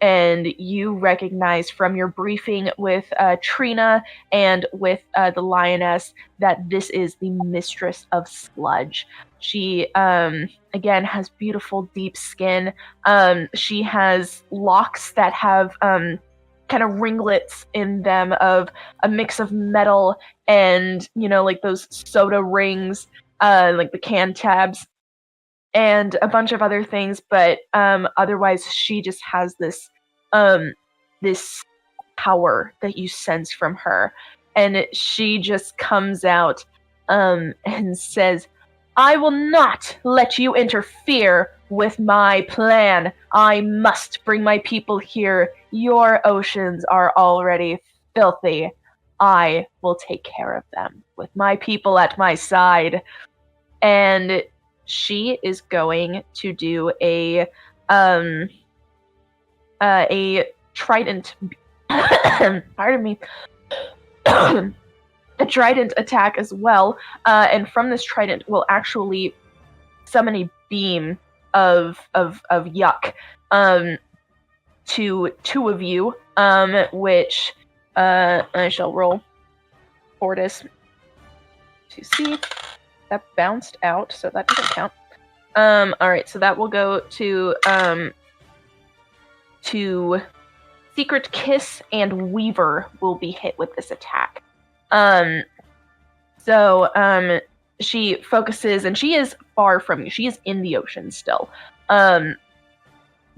And you recognize from your briefing with Trina and with the lioness that this is the mistress of sludge. She, again, has beautiful deep skin. She has locks that have kind of ringlets in them of a mix of metal and, like those soda rings, like the can tabs, and a bunch of other things, but otherwise she just has this this power that you sense from her, and she just comes out and says, "I will not let you interfere with my plan. I must bring my people here. Your oceans are already filthy. I will take care of them with my people at my side." And she is going to do a trident pardon me a trident attack as well, and from this trident will actually summon a beam of yuck to two of you, which I shall roll Fortis to see. That bounced out, so that doesn't count. Alright, so that will go to Secret Kiss, and Weaver will be hit with this attack. She focuses, and she is far from you. She is in the ocean still.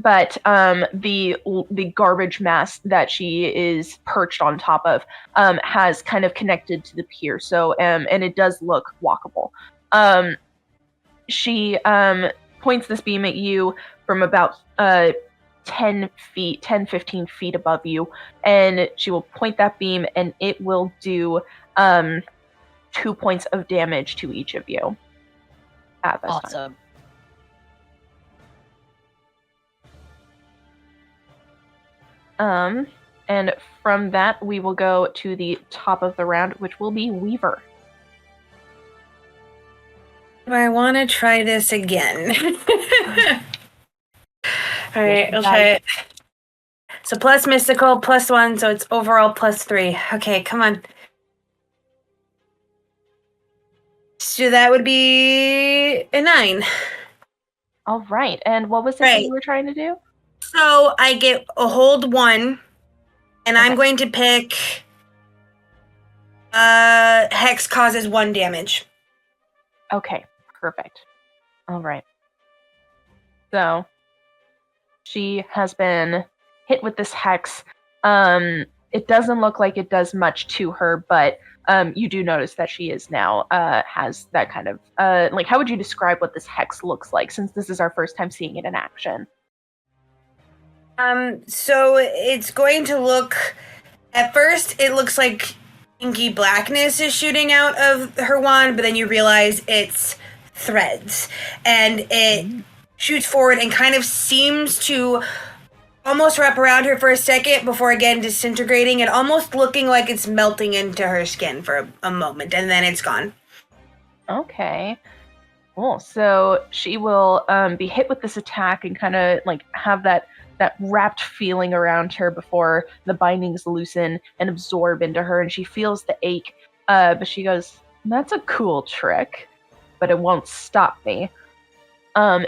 But the garbage mass that she is perched on top of has kind of connected to the pier, so and it does look walkable. She points this beam at you from about 10, 15 feet above you, and she will point that beam, and it will do 2 points of damage to each of you at this time. Awesome. And from that, we will go to the top of the round, which will be Weaver. I want to try this again. All right, I'll try it. So plus mystical, +1, so it's overall +3. Okay, come on. So that would be a 9. All right, and what was it that you were trying to do? So I get a hold 1, and I'm going to pick Hex causes 1 damage. Okay, perfect. All right. So she has been hit with this hex. It doesn't look like it does much to her, but you do notice that she is now has that kind of like, how would you describe what this hex looks like, since this is our first time seeing it in action? So it's going to look, at first it looks like inky blackness is shooting out of her wand, but then you realize it's threads, and it shoots forward and kind of seems to almost wrap around her for a second before again disintegrating and almost looking like it's melting into her skin for a moment, and then it's gone. Okay. Cool. So she will be hit with this attack and kind of like have that wrapped feeling around her before the bindings loosen and absorb into her, and she feels the ache, but she goes, "That's a cool trick, but it won't stop me."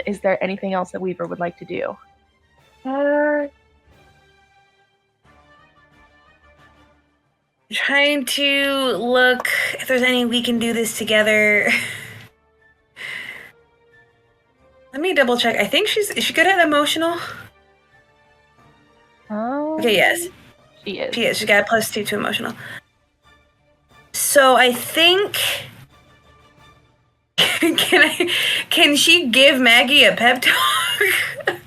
Is there anything else that Weaver would like to do? Trying to look if there's any we can do this together. Let me double check. I think is she good at emotional? Okay, yes. She is. She is. She got a +2 to emotional. So I think Can she give Maggie a pep talk?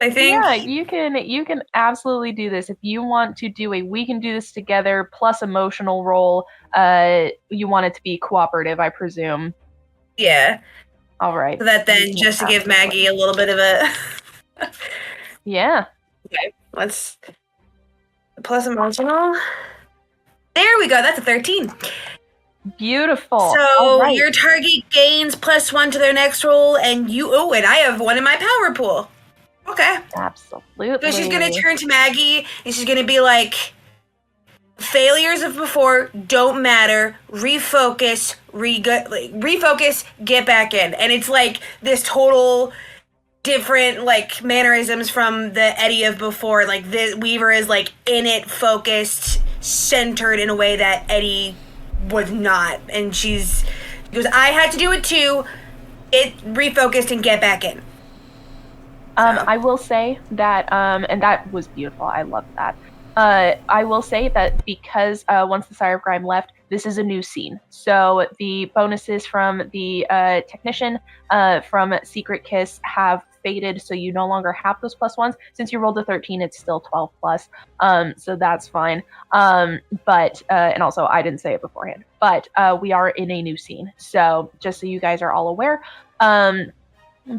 I think. Yeah, you can absolutely do this. If you want to do we can do this together plus emotional roll. You want it to be cooperative, I presume. Yeah. All right. So that then just to give Maggie a little bit of a. Yeah. Okay. Let's plus emotional. There we go. That's a 13. Beautiful. So your target gains +1 to their next roll, and and I have one in my power pool. Okay. Absolutely. So she's gonna turn to Maggie, and she's gonna be like, "Failures of before don't matter. Refocus, refocus, get back in." And it's like this total different like mannerisms from the Eddie of before. Like this Weaver is like in it, focused, centered in a way that Eddie was not. And she goes, "I had to do it too. It refocused and get back in." I will say that, and that was beautiful. I love that. I will say that because once the Sire of Grime left, this is a new scene. So the bonuses from the technician from Secret Kiss have faded, so you no longer have those +1s. Since you rolled a 13, it's still 12 plus, so that's fine. But and also I didn't say it beforehand, but we are in a new scene, so just so you guys are all aware.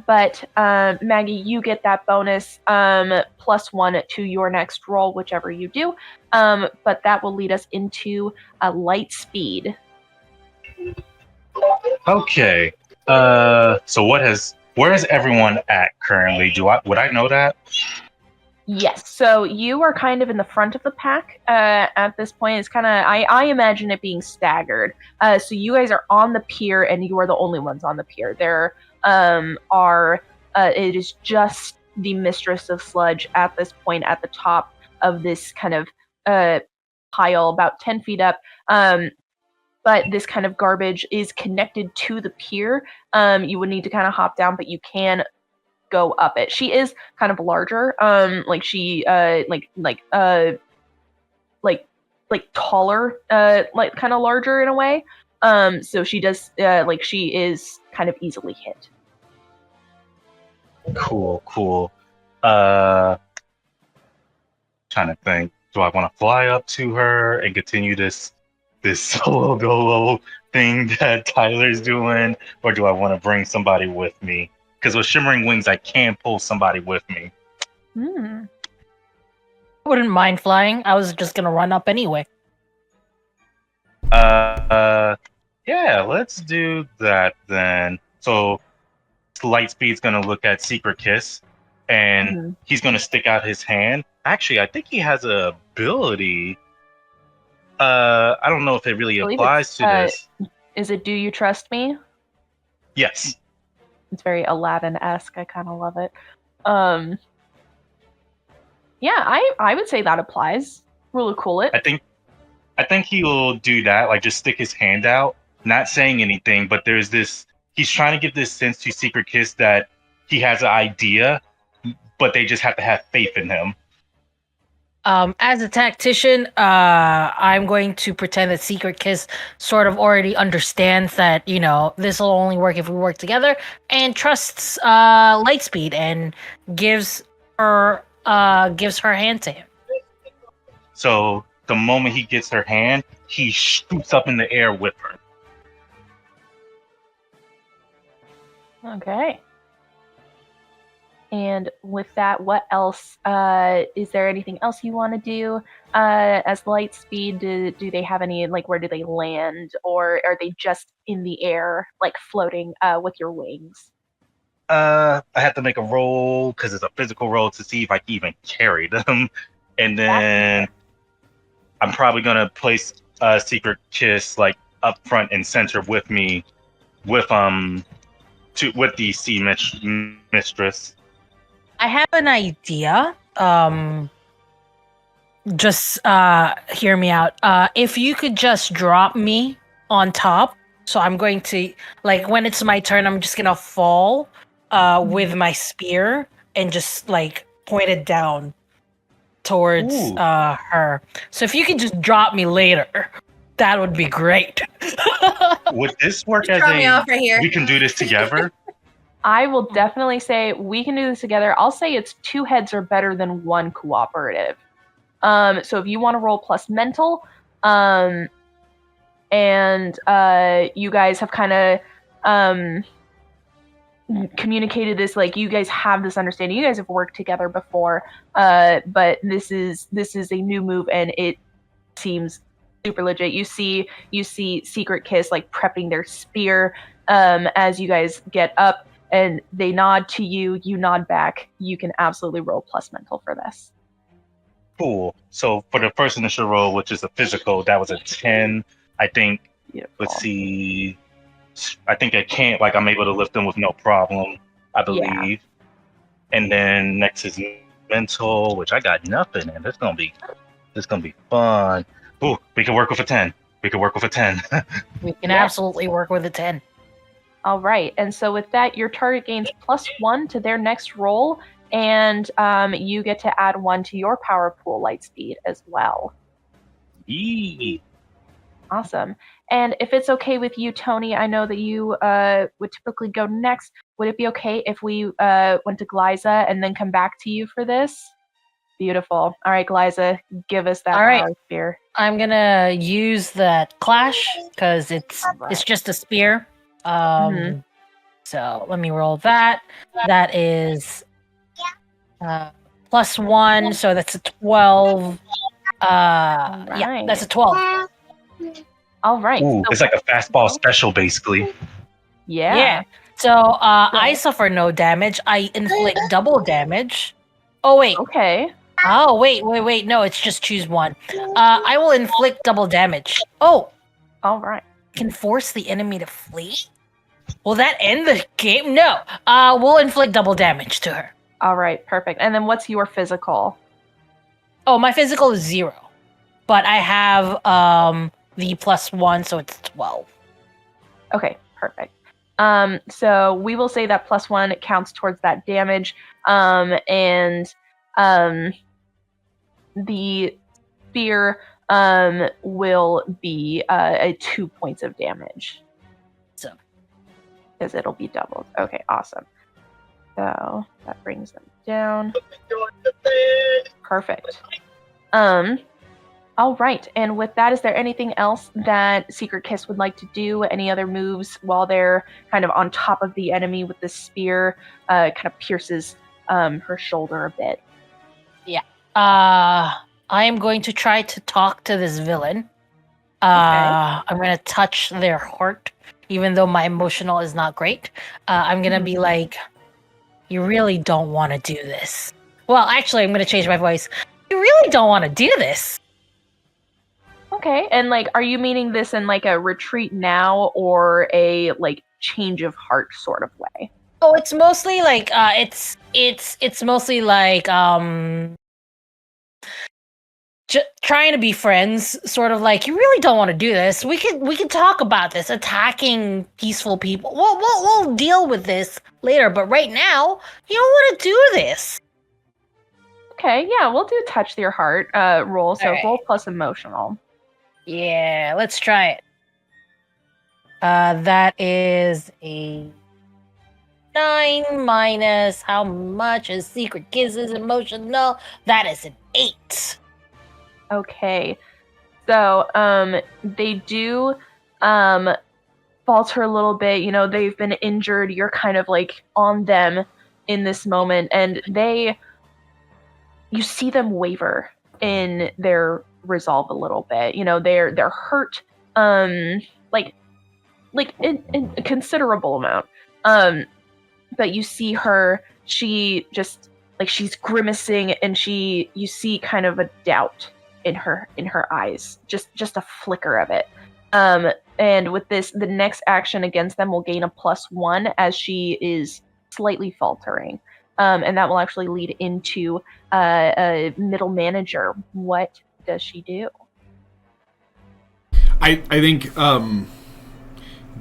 But Maggie, you get that bonus +1 to your next roll, whichever you do. But that will lead us into a Lightspeed. Okay. So where is everyone at currently? Would I know that? Yes. So you are kind of in the front of the pack at this point. It's kind of I imagine it being staggered. So you guys are on the pier, and you are the only ones on the pier. There it is just the Mistress of Sludge at this point at the top of this kind of pile about 10 feet up. But this kind of garbage is connected to the pier. You would need to kind of hop down, but you can go up it. She is kind of larger. Like she like taller, like kind of larger in a way. So she does like she is kind of easily hit. Cool. Trying to think. Do I want to fly up to her and continue this solo dolo thing that Tyler's doing, or do I want to bring somebody with me? Because with Shimmering Wings, I can pull somebody with me. I wouldn't mind flying. I was just gonna run up anyway. Yeah, let's do that then. So Lightspeed's gonna look at Secret Kiss, and he's gonna stick out his hand. Actually, I think he has a ability. I don't know if it really applies to this. Is it Do You Trust Me? Yes. It's very Aladdin-esque. I kind of love it. Yeah, I would say that applies. Really cool it. I think he will do that, like just stick his hand out, not saying anything, but there's this, he's trying to give this sense to Secret Kiss that he has an idea, but they just have to have faith in him. As a tactician, I'm going to pretend that Secret Kiss sort of already understands that, this will only work if we work together, and trusts Lightspeed and gives her hand to him. So the moment he gets her hand, he shoots up in the air with her. Okay. And with that, what else? Is there anything else you want to do as Lightspeed? Do they have any, like, where do they land? Or are they just in the air, like floating with your wings? I have to make a roll, because it's a physical roll, to see if I can even carry them. And then I'm probably going to place Secret Kiss like up front and center with me, with the Sea Mistress. I have an idea. Just hear me out. If you could just drop me on top, so I'm going to, like, when it's my turn, I'm just gonna fall with my spear and just like point it down towards her. So if you could just drop me later. That would be great. Would this work as Throw me off right here. we can do this together? I will definitely say we can do this together. I'll say it's 2 heads are better than 1 cooperative. So if you want to roll plus mental, and you guys have kind of communicated this, like you guys have this understanding. You guys have worked together before, but this is a new move, and it seems super legit. You see Secret Kiss like prepping their spear as you guys get up, and they nod to you. You nod back. You can absolutely roll plus mental for this. Cool. So for the first initial roll, which is a physical, that was a 10. I think. Beautiful. Let's see. I think I can't. Like I'm able to lift them with no problem. I believe. Yeah. And then next is mental, which I got nothing, and it's gonna be fun. Ooh, we can work with a 10. We can work with a 10. We can absolutely work with a 10. All right, and so with that, your target gains +1 to their next roll, and you get to add 1 to your power pool Lightspeed as well. Yee. Awesome. And if it's okay with you, Tony, I know that you would typically go next. Would it be okay if we went to Glaiza and then come back to you for this? Beautiful. All right, Glaiza, give us that power spear. I'm gonna use that clash because it's just a spear. So let me roll that. That is +1, so that's a 12. Yeah, that's a 12. All right. Ooh, so it's like a fastball special, basically. Yeah. So I suffer no damage. I inflict double damage. Oh wait. Okay. Oh wait. No, it's just choose one. I will inflict double damage. Oh. All right. Can force the enemy to flee. Will that end the game? No. We'll inflict double damage to her. All right. Perfect. And then what's your physical? Oh, my physical is 0, but I have the +1, so it's 12. Okay, perfect. So we will say that +1 counts towards that damage, and the spear will be 2 points of damage. So, because it'll be doubled. Okay, awesome. So that brings them down. Perfect. All right, and with that, is there anything else that Secret Kiss would like to do? Any other moves while they're kind of on top of the enemy with the spear? Kind of pierces her shoulder a bit. Yeah. I am going to try to talk to this villain. I'm going to touch their heart, even though my emotional is not great. I'm going to be like, you really don't want to do this. Well, actually, I'm going to change my voice. You really don't want to do this. Okay, and like, are you meaning this in like a retreat now or a like change of heart sort of way? Oh, it's mostly like it's mostly like trying to be friends, sort of like, you really don't want to do this. We can talk about this, attacking peaceful people. We'll deal with this later, but right now, you don't want to do this. Okay, yeah, we'll do touch your heart roll. So roll plus emotional. Yeah, let's try it. That is a 9 minus how much is Secret Kiss's emotional? That is an 8. Okay. So, they do falter a little bit. You know, they've been injured. You're kind of like on them in this moment, and you see them waver in their resolve a little bit. You know, they're hurt, like in a considerable amount. But you see her, she just like she's grimacing, and you see kind of a doubt in her eyes, just a flicker of it. And with this, the next action against them will gain a +1 as she is slightly faltering. And that will actually lead into a middle manager. What does she do? I think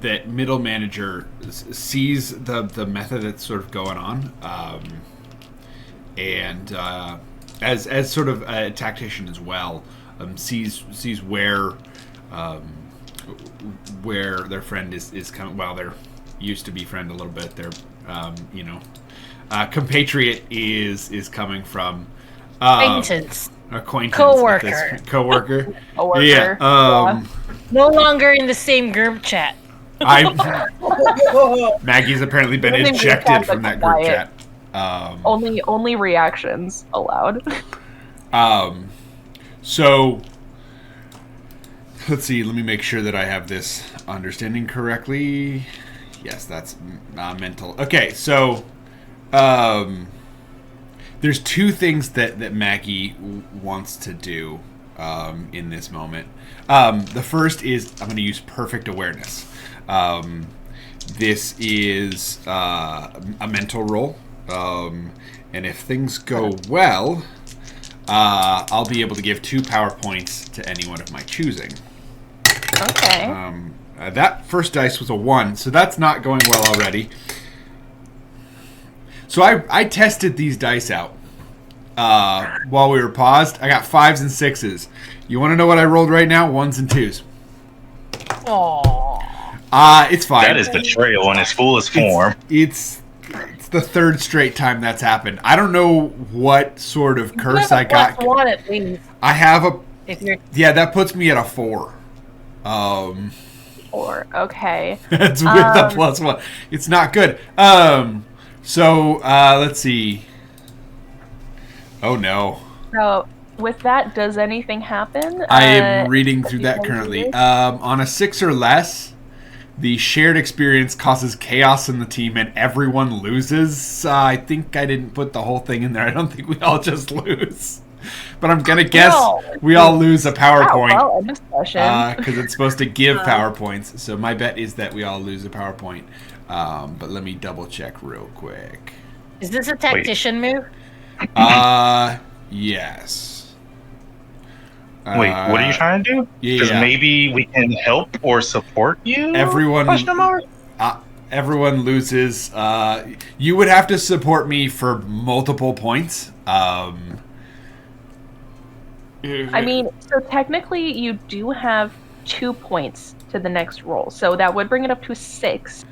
that middle manager sees the method that's sort of going on, and as sort of a tactician as well, sees where where their friend is coming. Well, they're used to be friend a little bit. Their compatriot is coming from. Acquaintance. Coworker. Coworker. Yeah. No longer in the same group chat. Maggie's apparently been ejected from that group chat. Only reactions allowed. So let's see. Let me make sure that I have this understanding correctly. Yes, that's mental. Okay, so there's two things that Maggie wants to do in this moment. The first is I'm going to use perfect awareness. This is a mental roll, and if things go well, I'll be able to give 2 power points to anyone of my choosing. Okay. That first dice was a 1, so that's not going well already. So I tested these dice out while we were paused. I got 5s and 6s. You want to know what I rolled right now? 1s and 2s. Aww. It's fine. That is betrayal in its fullest form. It's the 3rd straight time that's happened. I don't know what sort of curse I got. +1 at least. I have a. If you're... Yeah, that puts me at a 4. 4. Okay. It's with the +1. It's not good. So let's see. Oh no. So with that, does anything happen? I am reading through that currently. On a 6 or less, the shared experience causes chaos in the team and everyone loses. I think I didn't put the whole thing in there. I don't think we all just lose. But I'm going to guess we all lose a PowerPoint. Because it's supposed to give PowerPoints. So my bet is that we all lose a PowerPoint. But let me double check real quick. Is this a tactician move? Yes. Wait, what are you trying to do? Because maybe we can help or support you? Everyone loses. You would have to support me for multiple points. I mean, so technically you do have 2 points to the next roll. So that would bring it up to 6.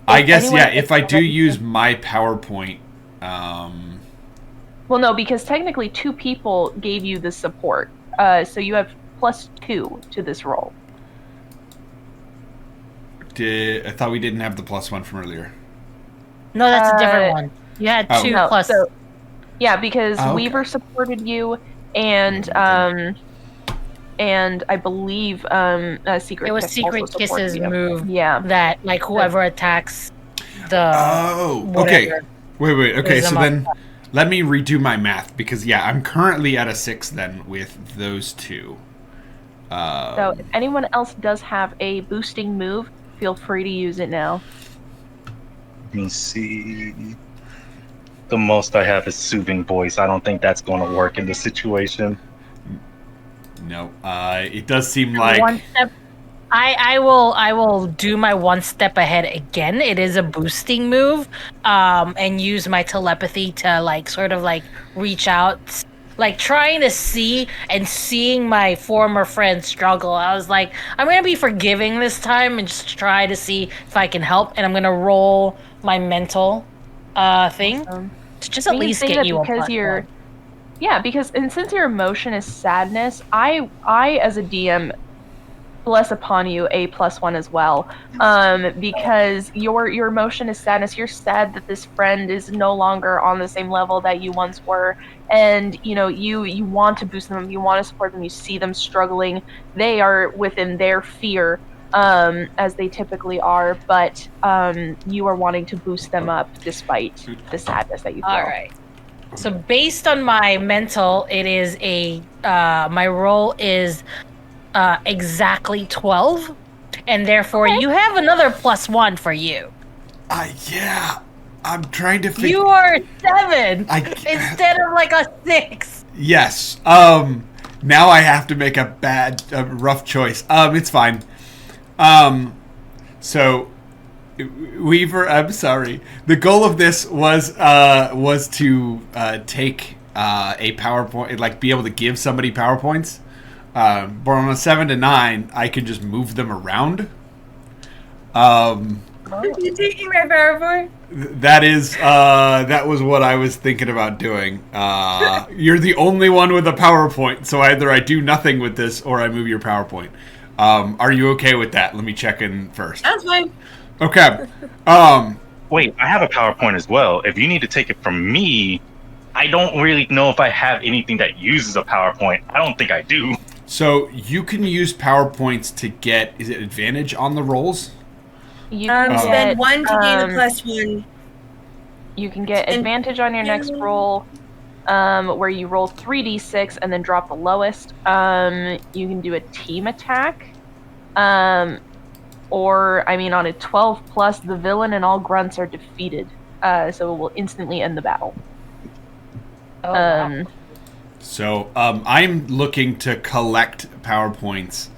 I guess, yeah, if I do use my PowerPoint. Well, no, because technically 2 people gave you the support. So you have +2 to this roll. I thought we didn't have the +1 from earlier. No, that's a different one. You had 2 plus. So, yeah, because Weaver supported you, and I believe Secret. It was Kiss Secret Kiss's move. Yeah, that like whoever attacks the. Oh, okay. Wait. Okay, so then let me redo my math because I'm currently at a 6 then with those 2. So if anyone else does have a boosting move, feel free to use it now. Let me see. The most I have is soothing voice. I don't think that's going to work in this situation. No, it does seem like 1 step. I will do my 1 step ahead again. It is a boosting move, and use my telepathy to sort of reach out, trying to see and seeing my former friend struggle. I was like, I'm gonna be forgiving this time and just try to see if I can help, and I'm gonna roll my mental thing to just at least get you because you're. Yeah, because since your emotion is sadness, I as a DM bless upon you a +1 as well. Because your emotion is sadness. You're sad that this friend is no longer on the same level that you once were, and you want to boost them, you want to support them, you see them struggling. They are within their fear, as they typically are, but you are wanting to boost them up despite the sadness that you feel. All right. So based on my mental, it is my roll is exactly 12, and therefore you have another +1 for you. I'm trying to figure. You are 7 instead of a 6. Yes. Now I have to make a rough choice. It's fine. So Weaver, I'm sorry. The goal of this was to take a PowerPoint, be able to give somebody PowerPoints. But on a 7 to 9, I can just move them around. Are you taking my power point? That was what I was thinking about doing. You're the only one with a PowerPoint, so either I do nothing with this or I move your PowerPoint. Are you okay with that? Let me check in first. That's fine. Okay. Wait, I have a PowerPoint as well. If you need to take it from me, I don't really know if I have anything that uses a PowerPoint. I don't think I do. So you can use PowerPoints to get, is it advantage on the rolls? You can spend get, 1 to gain a +1. You can get advantage on your next roll, where you roll 3d6 and then drop the lowest. You can do a team attack. Or, on a 12 plus, the villain and all grunts are defeated. So it will instantly end the battle. Oh, wow. So I'm looking to collect PowerPoints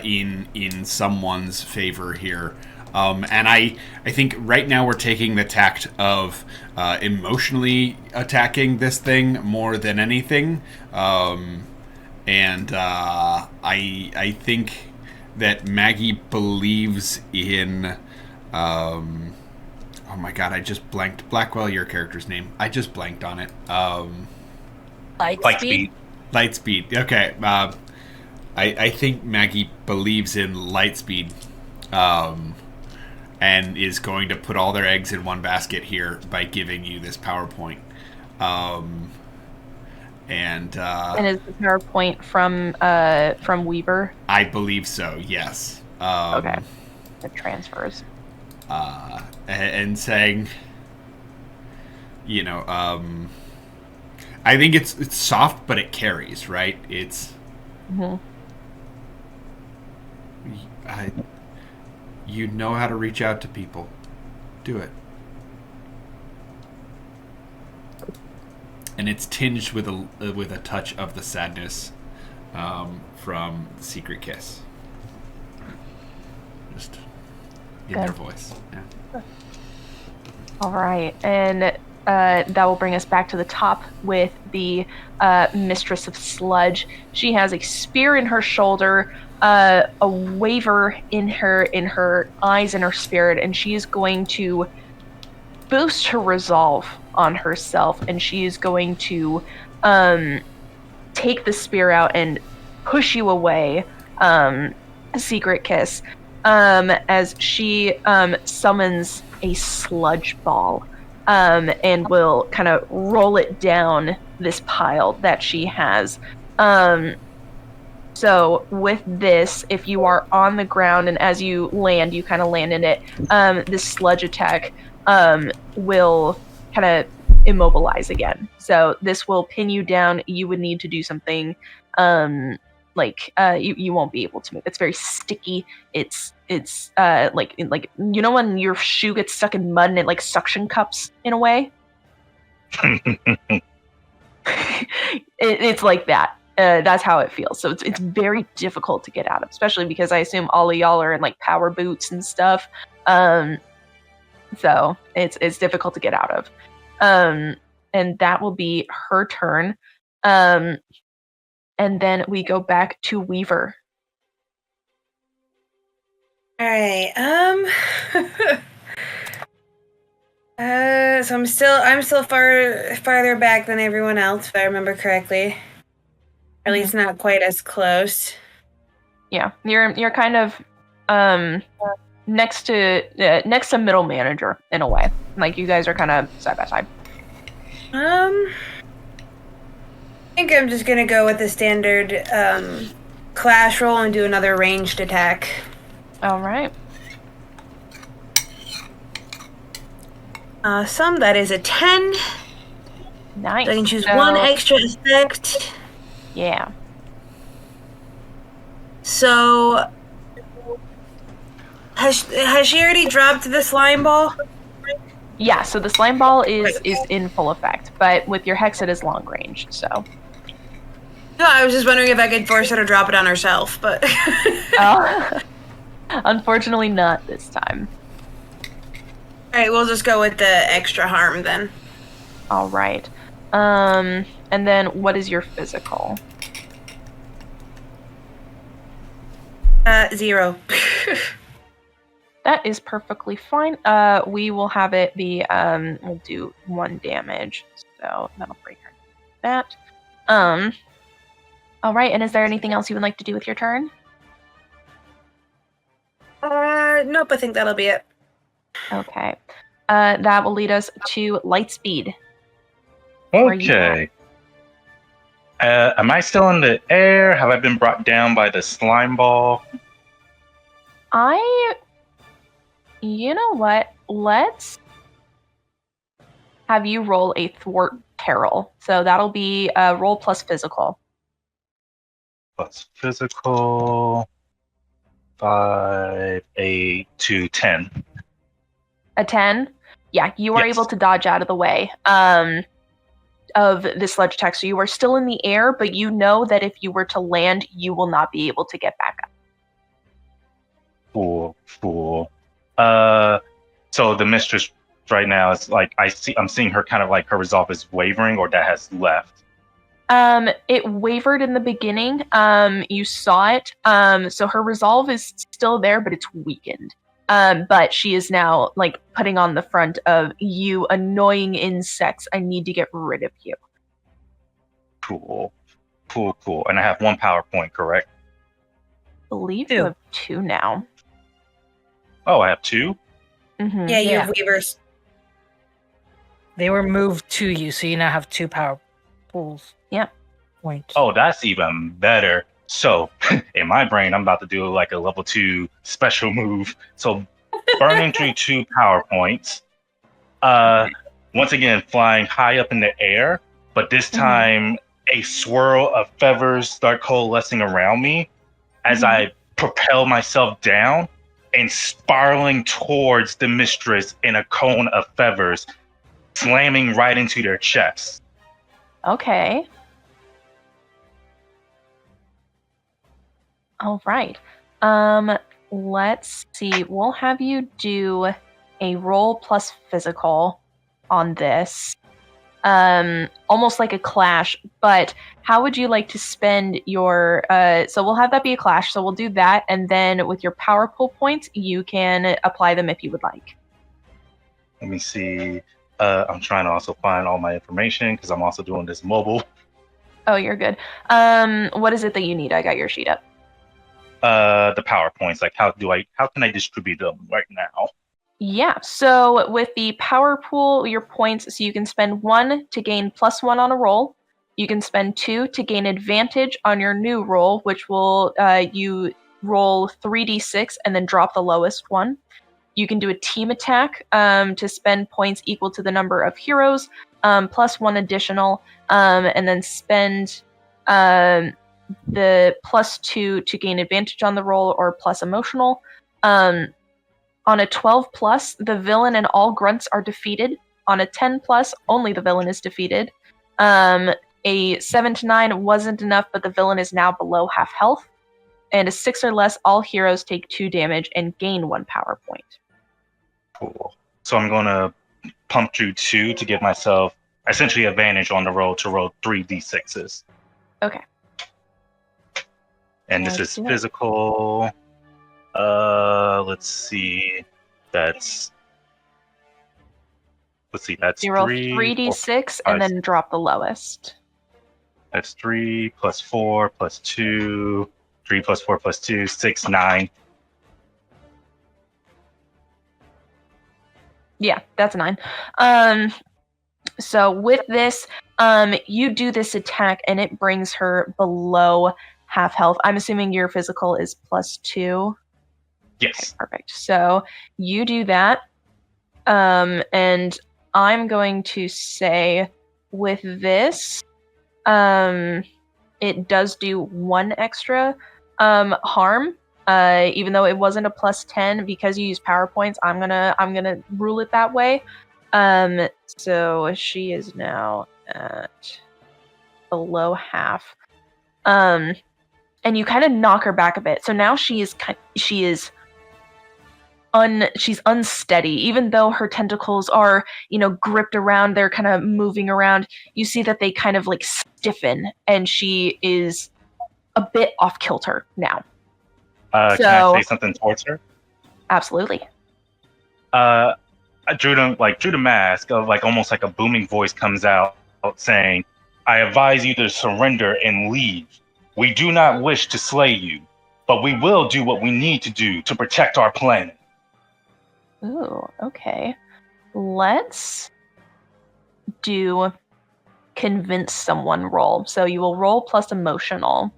in someone's favor here. And I think right now we're taking the tact of emotionally attacking this thing more than anything. And I think that Maggie believes in... oh my god, I just blanked. Blackwell, your character's name. I just blanked on it. Lightspeed. Lightspeed. Okay. I think Maggie believes in Lightspeed, and is going to put all their eggs in one basket here by giving you this PowerPoint. And is the PowerPoint from Weaver? I believe so. Yes. Okay. It transfers. And saying, I think it's soft, but it carries, right? It's. Mm-hmm. You know how to reach out to people. Do it. And it's tinged with a touch of the sadness from Secret Kiss. Just in their voice. Yeah. All right, and that will bring us back to the top with the Mistress of Sludge. She has a spear in her shoulder, a waver in her eyes and her spirit, and she is going to boost her resolve on herself, and she is going to take the spear out and push you away, Secret Kiss, as she summons a sludge ball, and will kind of roll it down this pile that she has. So with this, if you are on the ground and as you land, you kind of land in it, this sludge attack will kind of immobilize again. So this will pin you down. You would need to do something you won't be able to move. It's very sticky. It's like when your shoe gets stuck in mud and it like suction cups in a way. It's like that. That's how it feels. So it's very difficult to get out of, especially because I assume all of y'all are in like power boots and stuff. So it's difficult to get out of. And that will be her turn. And then we go back to Weaver. All right. So I'm still farther back than everyone else, if I remember correctly. Or at least not quite as close. Yeah, you're kind of next to middle manager in a way. Like you guys are kind of side by side. I think I'm just gonna go with the standard clash roll and do another ranged attack. All right. Awesome. That is a 10. Nice. So I can choose one extra effect. Yeah. So has she already dropped the slime ball? Yeah, so the slime ball is in full effect, but with your hex it is long range, so. No, I was just wondering if I could force her to drop it on herself, but unfortunately not this time. Alright, we'll just go with the extra harm then. Alright. And then what is your physical? 0. That is perfectly fine. We will have it be, we'll do 1 damage. So that'll break her. That. All right, and is there anything else you would like to do with your turn? Nope, I think that'll be it. Okay. That will lead us to Lightspeed. Where are you Okay. Am I still in the air? Have I been brought down by the slime ball? You know what? Let's have you roll a thwart peril. So that'll be roll plus physical. Plus physical. 5, 8 to 10. A 10? Yeah, you are Yes. able to dodge out of the way of the sludge attack. So you are still in the air, but you know that if you were to land, you will not be able to get back up. Cool. So the mistress right now is like I'm seeing her kind of like her resolve is wavering, or that has left. It wavered in the beginning. You saw it. So her resolve is still there, but it's weakened. But she is now like putting on the front of you annoying insects. I need to get rid of you. Cool. And I have 1 power point, correct? I believe you have 2 now. Oh, I have 2? Mm-hmm. Yeah, you Yeah. have weavers. They were moved to you, so you now have 2 power pools. Yep. Points. Oh, that's even better. So, in my brain, I'm about to do like a level 2 special move. So, burning through 2 power points. Once again, flying high up in the air, but this time a swirl of feathers start coalescing around me as I propel myself down and spiraling towards the mistress in a cone of feathers, slamming right into their chests. Okay. All right. Let's see. We'll have you do a roll plus physical on this. Almost like a clash, but how would you like to spend your so we'll have that be a clash, so we'll do that, and then with your power pull points you can apply them if you would like. Let me see. I'm trying to also find all my information because I'm also doing this mobile. Oh, you're good. What is it that you need? I got your sheet up. The power points, like how can I distribute them right now? Yeah, so with the power pool, your points, so you can spend 1 to gain +1 on a roll. You can spend 2 to gain advantage on your new roll, which will you roll 3d6 and then drop the lowest one. You can do a team attack to spend points equal to the number of heroes, +1 additional, and then spend the +2 to gain advantage on the roll or plus emotional. On a 12+, the villain and all grunts are defeated. On a 10+, only the villain is defeated. A 7 to 9 wasn't enough, but the villain is now below half health. And a 6 or less, all heroes take 2 damage and gain 1 power point. Cool. So I'm going to pump through 2 to give myself essentially advantage on the roll to roll 3d6s. Okay. And this is physical. Let's see. That's You roll 3, 3d6 4, and then drop the lowest. That's 3 plus 4 plus 2. 3 plus 4 plus 2, 6, 9. Yeah, that's 9. So with this, you do this attack and it brings her below half health. I'm assuming your physical is +2. Yes. Okay, perfect. So you do that. And I'm going to say with this, it does do 1 extra harm. Even though it wasn't a +10 because you use power points, I'm gonna rule it that way. So she is now at below half. And you kind of knock her back a bit. So now she's unsteady, even though her tentacles are, gripped around, they're kind of moving around. You see that they kind of like stiffen, and she is a bit off kilter now. Can I say something towards her? Absolutely. I drew the mask of almost like a booming voice comes out saying, "I advise you to surrender and leave. We do not wish to slay you, but we will do what we need to do to protect our planet." Ooh, okay. Let's do convince someone roll. So you will roll plus emotional.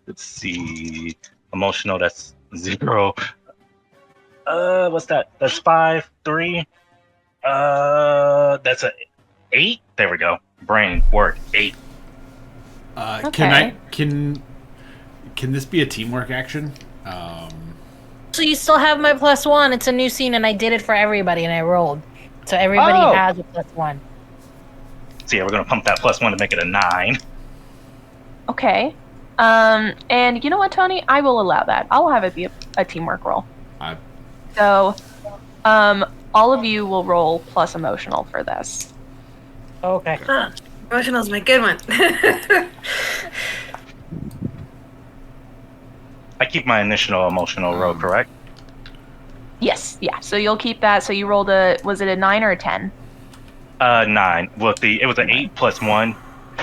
Let's see. Emotional, that's 0. What's that? That's 5, 3. That's a 8. There we go. Brain work 8. Okay. Can this be a teamwork action? So you still have my +1. It's a new scene, and I did it for everybody, and I rolled. So everybody has a +1. So yeah, we're gonna pump that +1 to make it a 9. Okay. And you know what, Tony? I will allow that. I'll have it be a teamwork roll. So, all of you will roll plus emotional for this. Okay. Emotional's my good one. I keep my initial emotional roll, correct? Yes, yeah. So you'll keep that. So you rolled was it a 9 or a 10? 9. Well, it was an 8 plus 1,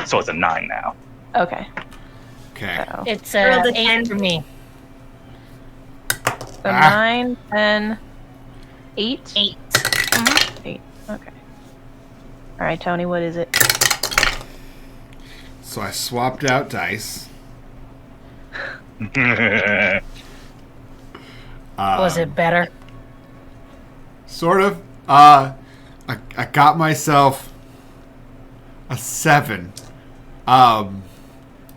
so it's a 9 now. Okay. Okay. So, It's Rolled a 8 10. for me. so 9, 10, 8? 8. 8. Okay. All right, Tony, what is it? So I swapped out dice. Was it better? Sort of. I got myself a 7,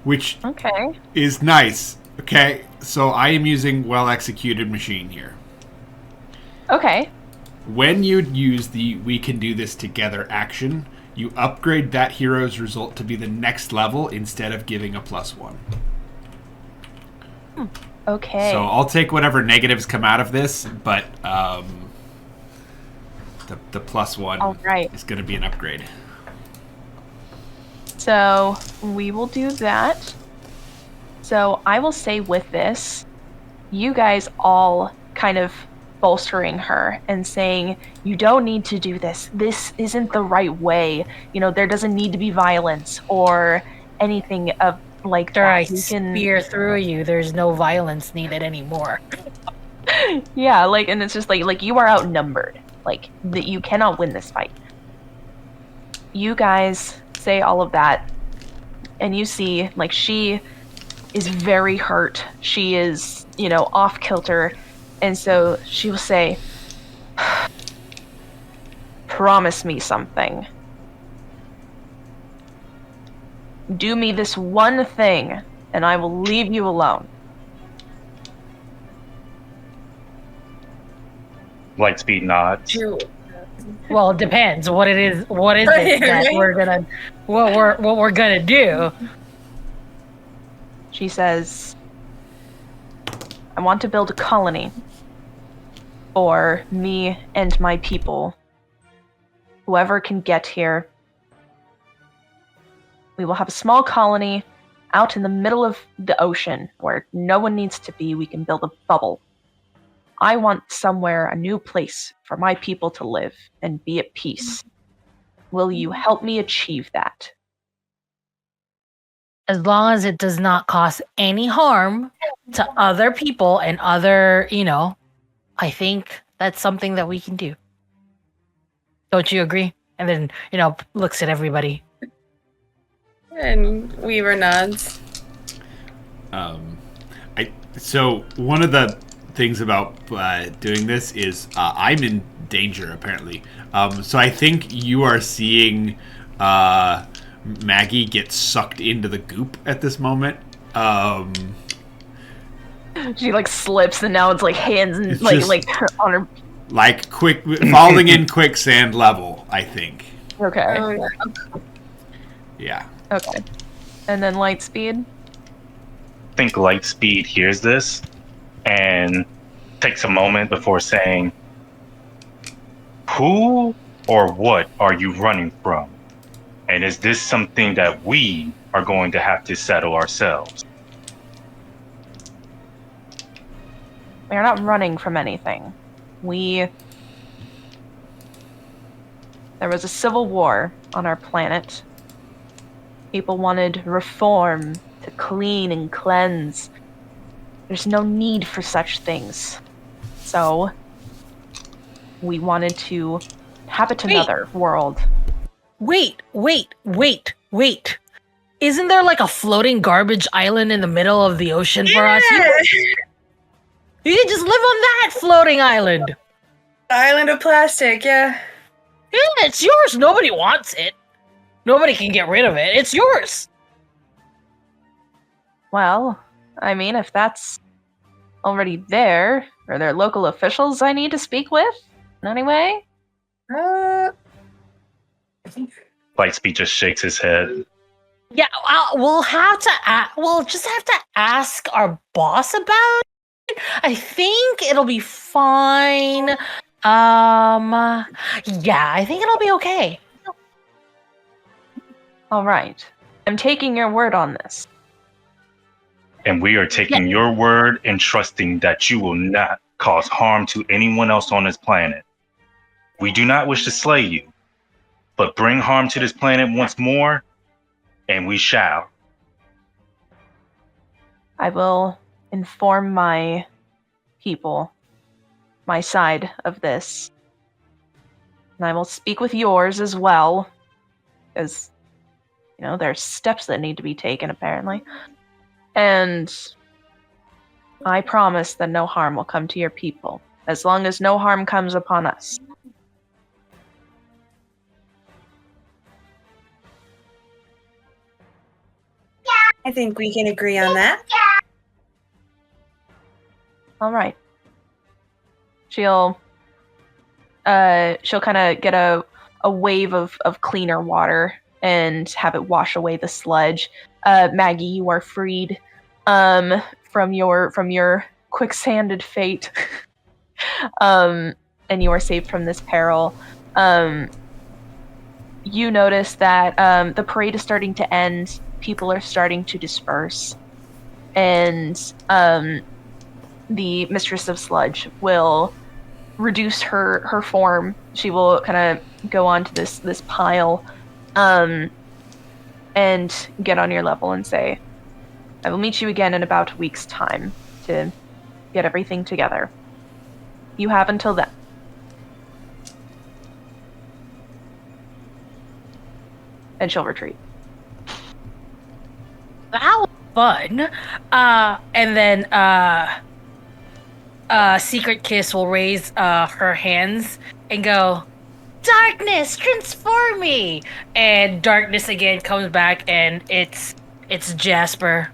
which Okay. is nice. Okay, so I am using well-executed machine here. Okay. When you use the "we can do this together" action, you upgrade that hero's result to be the next level instead of giving a +1. Okay. So I'll take whatever negatives come out of this, but the +1 All right. is going to be an upgrade. So we will do that. So I will say with this, you guys all kind of bolstering her and saying, you don't need to do this. This isn't the right way. You know, there doesn't need to be violence or anything of like After that. I You can, spear through you, there's no violence needed anymore. yeah, like, and it's just like you are outnumbered. Like that, you cannot win this fight. You guys say all of that, and you see, like, she is very hurt. She is, you know, off kilter, and so she will say, "Promise me something. Do me this one thing, and I will leave you alone." Lightspeed nods. Well, it depends what it is. What is it that what we're gonna do? She says, "I want to build a colony for me and my people. Whoever can get here. We will have a small colony out in the middle of the ocean where no one needs to be. We can build a bubble. I want somewhere, a new place for my people to live and be at peace. Will you help me achieve that?" As long as it does not cause any harm to other people and other, I think that's something that we can do. Don't you agree? And then, looks at everybody. And Weaver nods. So one of the things about doing this is I'm in danger apparently. So I think you are seeing Maggie get sucked into the goop at this moment. She like slips, and now it's like hands and like on her. Like quick falling in quicksand level, I think. Okay. Oh, yeah. Yeah. Okay. And then Lightspeed. I think Lightspeed hears this and takes a moment before saying, "Who or what are you running from? And is this something that we are going to have to settle ourselves?" we're not running from anything. There was a civil war on our planet. People wanted reform to clean and cleanse. There's no need for such things. So, we wanted to inhabit another world. Wait. Isn't there like a floating garbage island in the middle of the ocean for us? You can just live on that floating island. Island of plastic, yeah. Yeah, it's yours. Nobody wants it. Nobody can get rid of it. It's yours. Well, I mean, if that's already there, are there local officials I need to speak with? Anyway? Lightspeed just shakes his head. Yeah, we'll just have to ask our boss about it. I think it'll be fine. Yeah, I think it'll be okay. All right. I'm taking your word on this. And we are taking your word and trusting that you will not cause harm to anyone else on this planet. We do not wish to slay you, but bring harm to this planet once more, and we shall. I will inform my people, my side of this. And I will speak with yours as well, because, there's steps that need to be taken, apparently. And I promise that no harm will come to your people, as long as no harm comes upon us. I think we can agree on that. All right. She'll kind of get a wave of cleaner water and have it wash away the sludge. Maggie, you are freed from your quicksanded fate, and you are saved from this peril. You notice that the parade is starting to end. People are starting to disperse, and the Mistress of Sludge will reduce her form. She will kind of go onto this pile, and get on your level and say, I will meet you again in about a week's time to get everything together. You have until then. And she'll retreat. That was fun. And then Secret Kiss will raise her hands and go, Darkness, transform me! And darkness again comes back, and it's Jasper.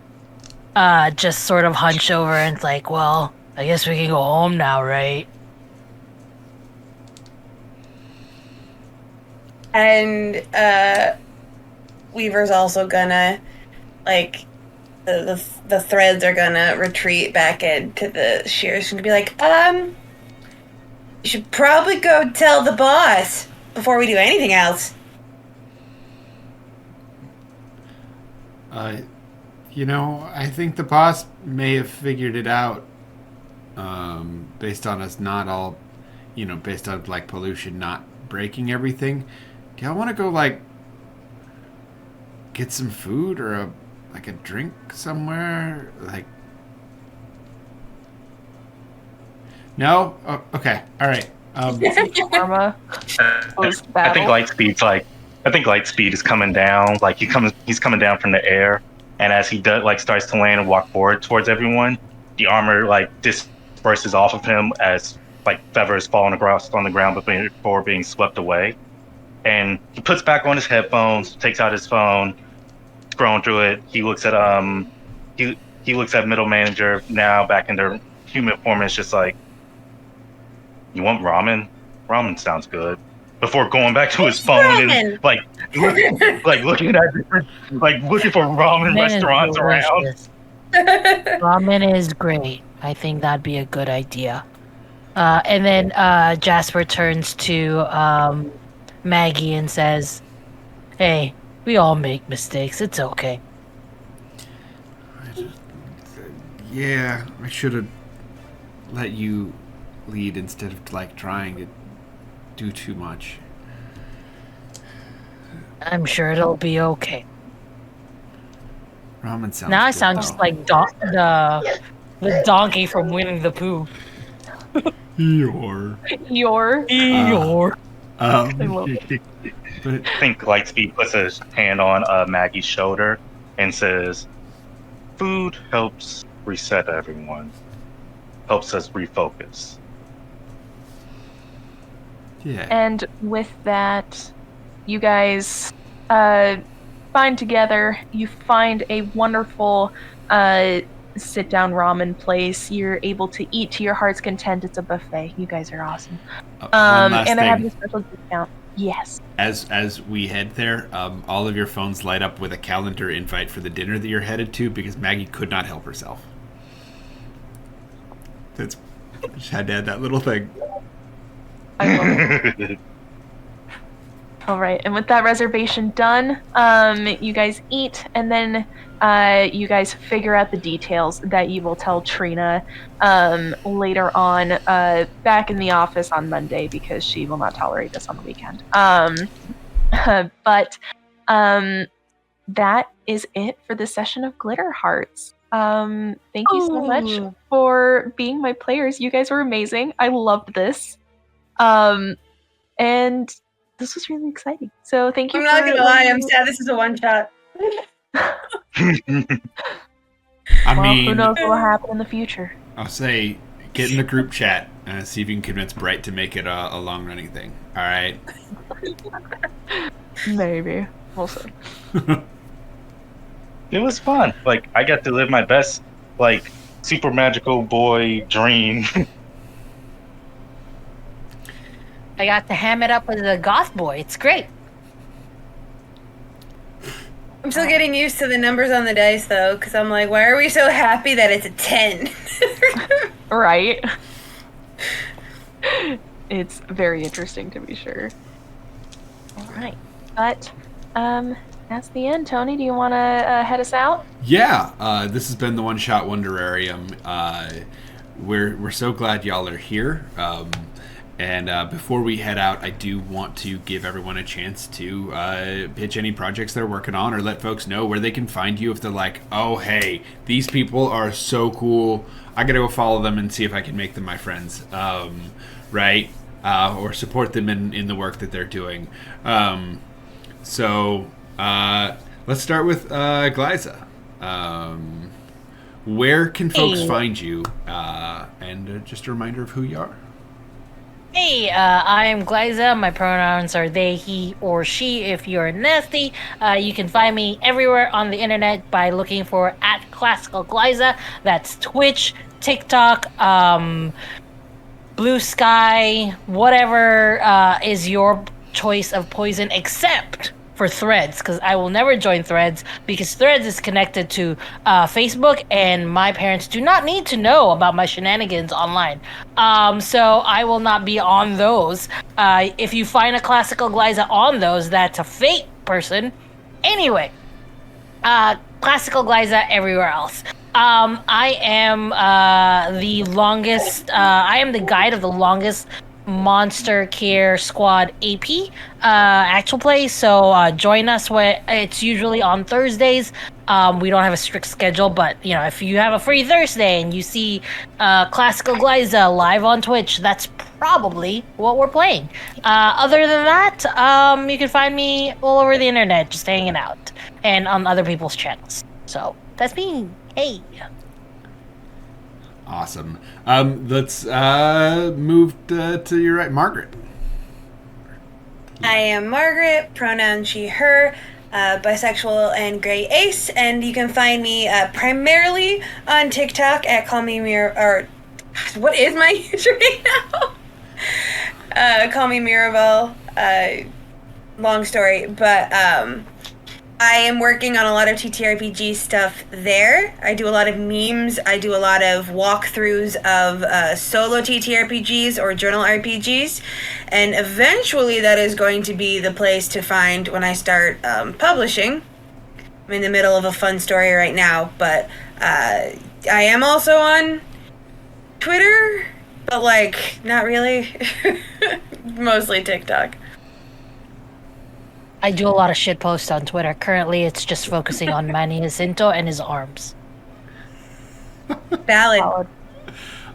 Just sort of hunch over and it's like, well, I guess we can go home now, right? And Weaver's also gonna, like, the threads are gonna retreat back into the shears and be like, you should probably go tell the boss before we do anything else. I think the boss may have figured it out, based on us not all, based on, like, pollution not breaking everything. Do y'all want to go, like, get some food or a drink somewhere? Like, no? Oh, okay. All right. Karma. I think Lightspeed is coming down. Like, he's coming down from the air, and as he starts to land and walk forward towards everyone, the armor disperses off of him as feathers falling across on the ground before being swept away. And he puts back on his headphones, takes out his phone, scrolling through it. He looks at he looks at middle manager now back in their human form, and it's just like, you want ramen? Ramen sounds good. Before going back to his phone and looking for ramen restaurants around. Ramen is great. I think that'd be a good idea. And then Jasper turns to Maggie and says, hey, we all make mistakes. It's okay. Yeah, I should have let you lead instead of like trying to do too much. I'm sure it'll be okay. Ramen sounds Now I good, sound though. just like the donkey from Winnie the Pooh. Eeyore. Eeyore. I love But I think Lightspeed puts his hand on Maggie's shoulder and says, "Food helps reset everyone, helps us refocus." yeah. And with that, you guys find together. You find a wonderful sit-down ramen place. You're able to eat to your heart's content. It's a buffet. You guys are awesome. One last And I have thing. a special discount. Yes. As we head there, all of your phones light up with a calendar invite for the dinner that you're headed to because Maggie could not help herself. That's just had to add that little thing. I love it. All right, and with that reservation done, you guys eat, and then you guys figure out the details that you will tell Trina later on back in the office on Monday because she will not tolerate this on the weekend. But that is it for this session of Glitterhearts. Thank you so much for being my players. You guys were amazing. I loved this. And this was really exciting. So thank you. I'm not gonna lie, I'm sad this is a one shot. I Well, mean, who knows what will happen in the future? I'll say, get in the group chat and see if you can convince Bright to make it a long running thing. All right. Maybe. We'll see. It was fun. Like, I got to live my best, like, super magical boy dream. I got to ham it up with a goth boy. It's great. I'm still getting used to the numbers on the dice, though, because I'm like, why are we so happy that it's a 10? Right. It's very interesting to be sure. All right. But that's the end. Tony, do you want to head us out? Yeah, this has been the One Shot Wonderarium. We're so glad y'all are here. And before we head out, I do want to give everyone a chance to pitch any projects they're working on or let folks know where they can find you if they're like, oh, hey, these people are so cool. I got to go follow them and see if I can make them my friends, right? Or support them in the work that they're doing. So let's start with Glaiza. Where can folks find you? And just a reminder of who you are. Hey, I am Glaiza. My pronouns are they, he, or she if you're nasty. You can find me everywhere on the internet by looking for @ClassicalGlaiza. That's Twitch, TikTok, Blue Sky, whatever is your choice of poison except for Threads, because I will never join Threads because Threads is connected to Facebook, and my parents do not need to know about my shenanigans online. So I will not be on those. If you find a Classical Glaiza on those, that's a fake person. Anyway, Classical Glaiza everywhere else. I am the longest. I am the guide of the longest Monster Care Squad AP actual play, so join us where it's usually on Thursdays. We don't have a strict schedule, but you know, if you have a free Thursday and you see Classical Glaiza live on Twitch, that's probably what we're playing. Other than that, you can find me all over the internet just hanging out and on other people's channels. So that's me. Hey. Awesome. Let's move to your right, Margaret. I am Margaret, pronoun she, her, bisexual and gray ace, and you can find me primarily on TikTok at Call Me or what is my username now? Call Me Mirabelle. Long story, but I am working on a lot of TTRPG stuff there. I do a lot of memes. I do a lot of walkthroughs of solo TTRPGs or journal RPGs. And eventually that is going to be the place to find when I start publishing. I'm in the middle of a fun story right now, but I am also on Twitter, but like not really. Mostly TikTok. I do a lot of shit posts on Twitter. Currently, it's just focusing on Manny Jacinto and his arms. Valid. Solid.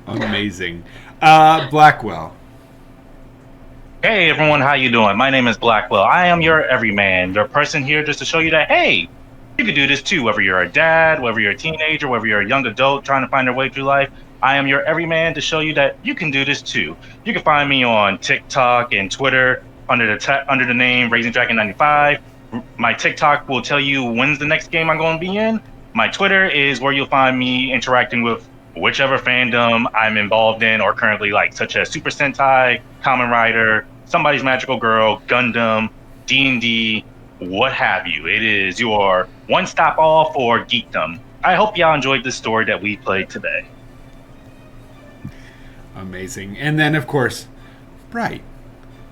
Amazing. Blackwell. Hey everyone, how you doing? My name is Blackwell. I am your everyman, your person here just to show you that, hey, you can do this too, whether you're a dad, whether you're a teenager, whether you're a young adult trying to find their way through life. I am your everyman to show you that you can do this too. You can find me on TikTok and Twitter under the name Raising Dragon 95. My TikTok will tell you when's the next game I'm going to be in. My Twitter is where you'll find me interacting with whichever fandom I'm involved in or currently like, such as Super Sentai, Kamen Rider, Somebody's Magical Girl, Gundam, D&D, what have you. It is your one-stop all for geekdom. I hope y'all enjoyed the story that we played today. Amazing. And then, of course, Bright.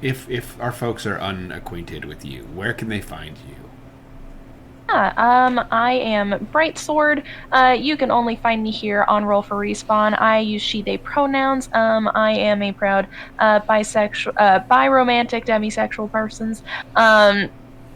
If our folks are unacquainted with you, where can they find you? I am Bright Sword. You can only find me here on Roll for Respawn. I use she, they pronouns. I am a proud bisexual, bi-romantic, demisexual persons.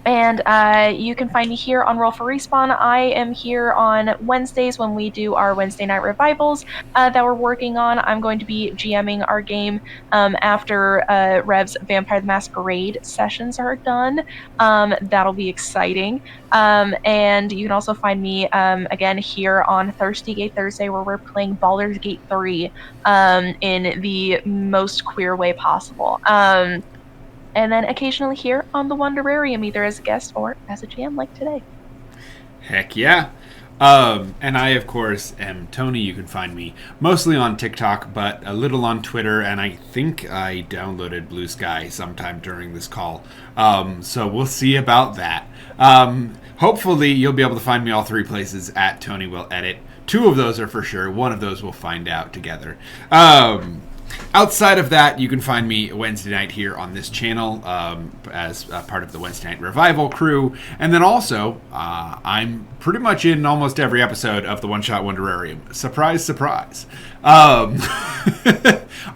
And you can find me here on Roll for Respawn. I am here on Wednesdays when we do our Wednesday night revivals that we're working on. I'm going to be GMing our game after Rev's Vampire the Masquerade sessions are done. That'll be exciting. And you can also find me again here on Thirsty Gate Thursday, where we're playing Baldur's Gate 3 in the most queer way possible. And then occasionally here on the Wonderarium, either as a guest or as a GM like today. Heck yeah. And I, of course, am Tony. You can find me mostly on TikTok, but a little on Twitter, and I think I downloaded Blue Sky sometime during this call. So we'll see about that. Hopefully, you'll be able to find me all three places at TonyWillEdit. 2 of those are for sure. 1 of those we'll find out together. Outside of that, you can find me Wednesday night here on this channel as part of the Wednesday Night Revival crew. And then also, I'm pretty much in almost every episode of the One Shot Wonderarium. Surprise, surprise.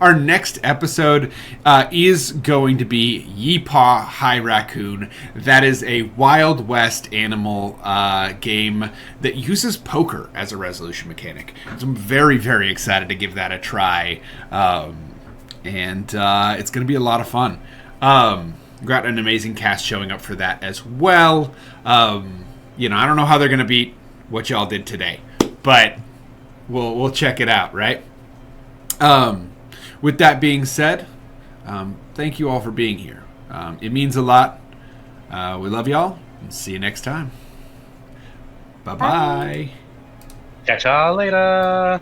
Our next episode is going to be Yeepaw High Raccoon. That is a Wild West animal game that uses poker as a resolution mechanic. So I'm very, very excited to give that a try. And it's going to be a lot of fun. Got an amazing cast showing up for that as well. I don't know how they're going to beat what y'all did today, but we'll check it out, right? With that being said, thank you all for being here. It means a lot. We love y'all, and see you next time. Bye-bye. Catch y'all later.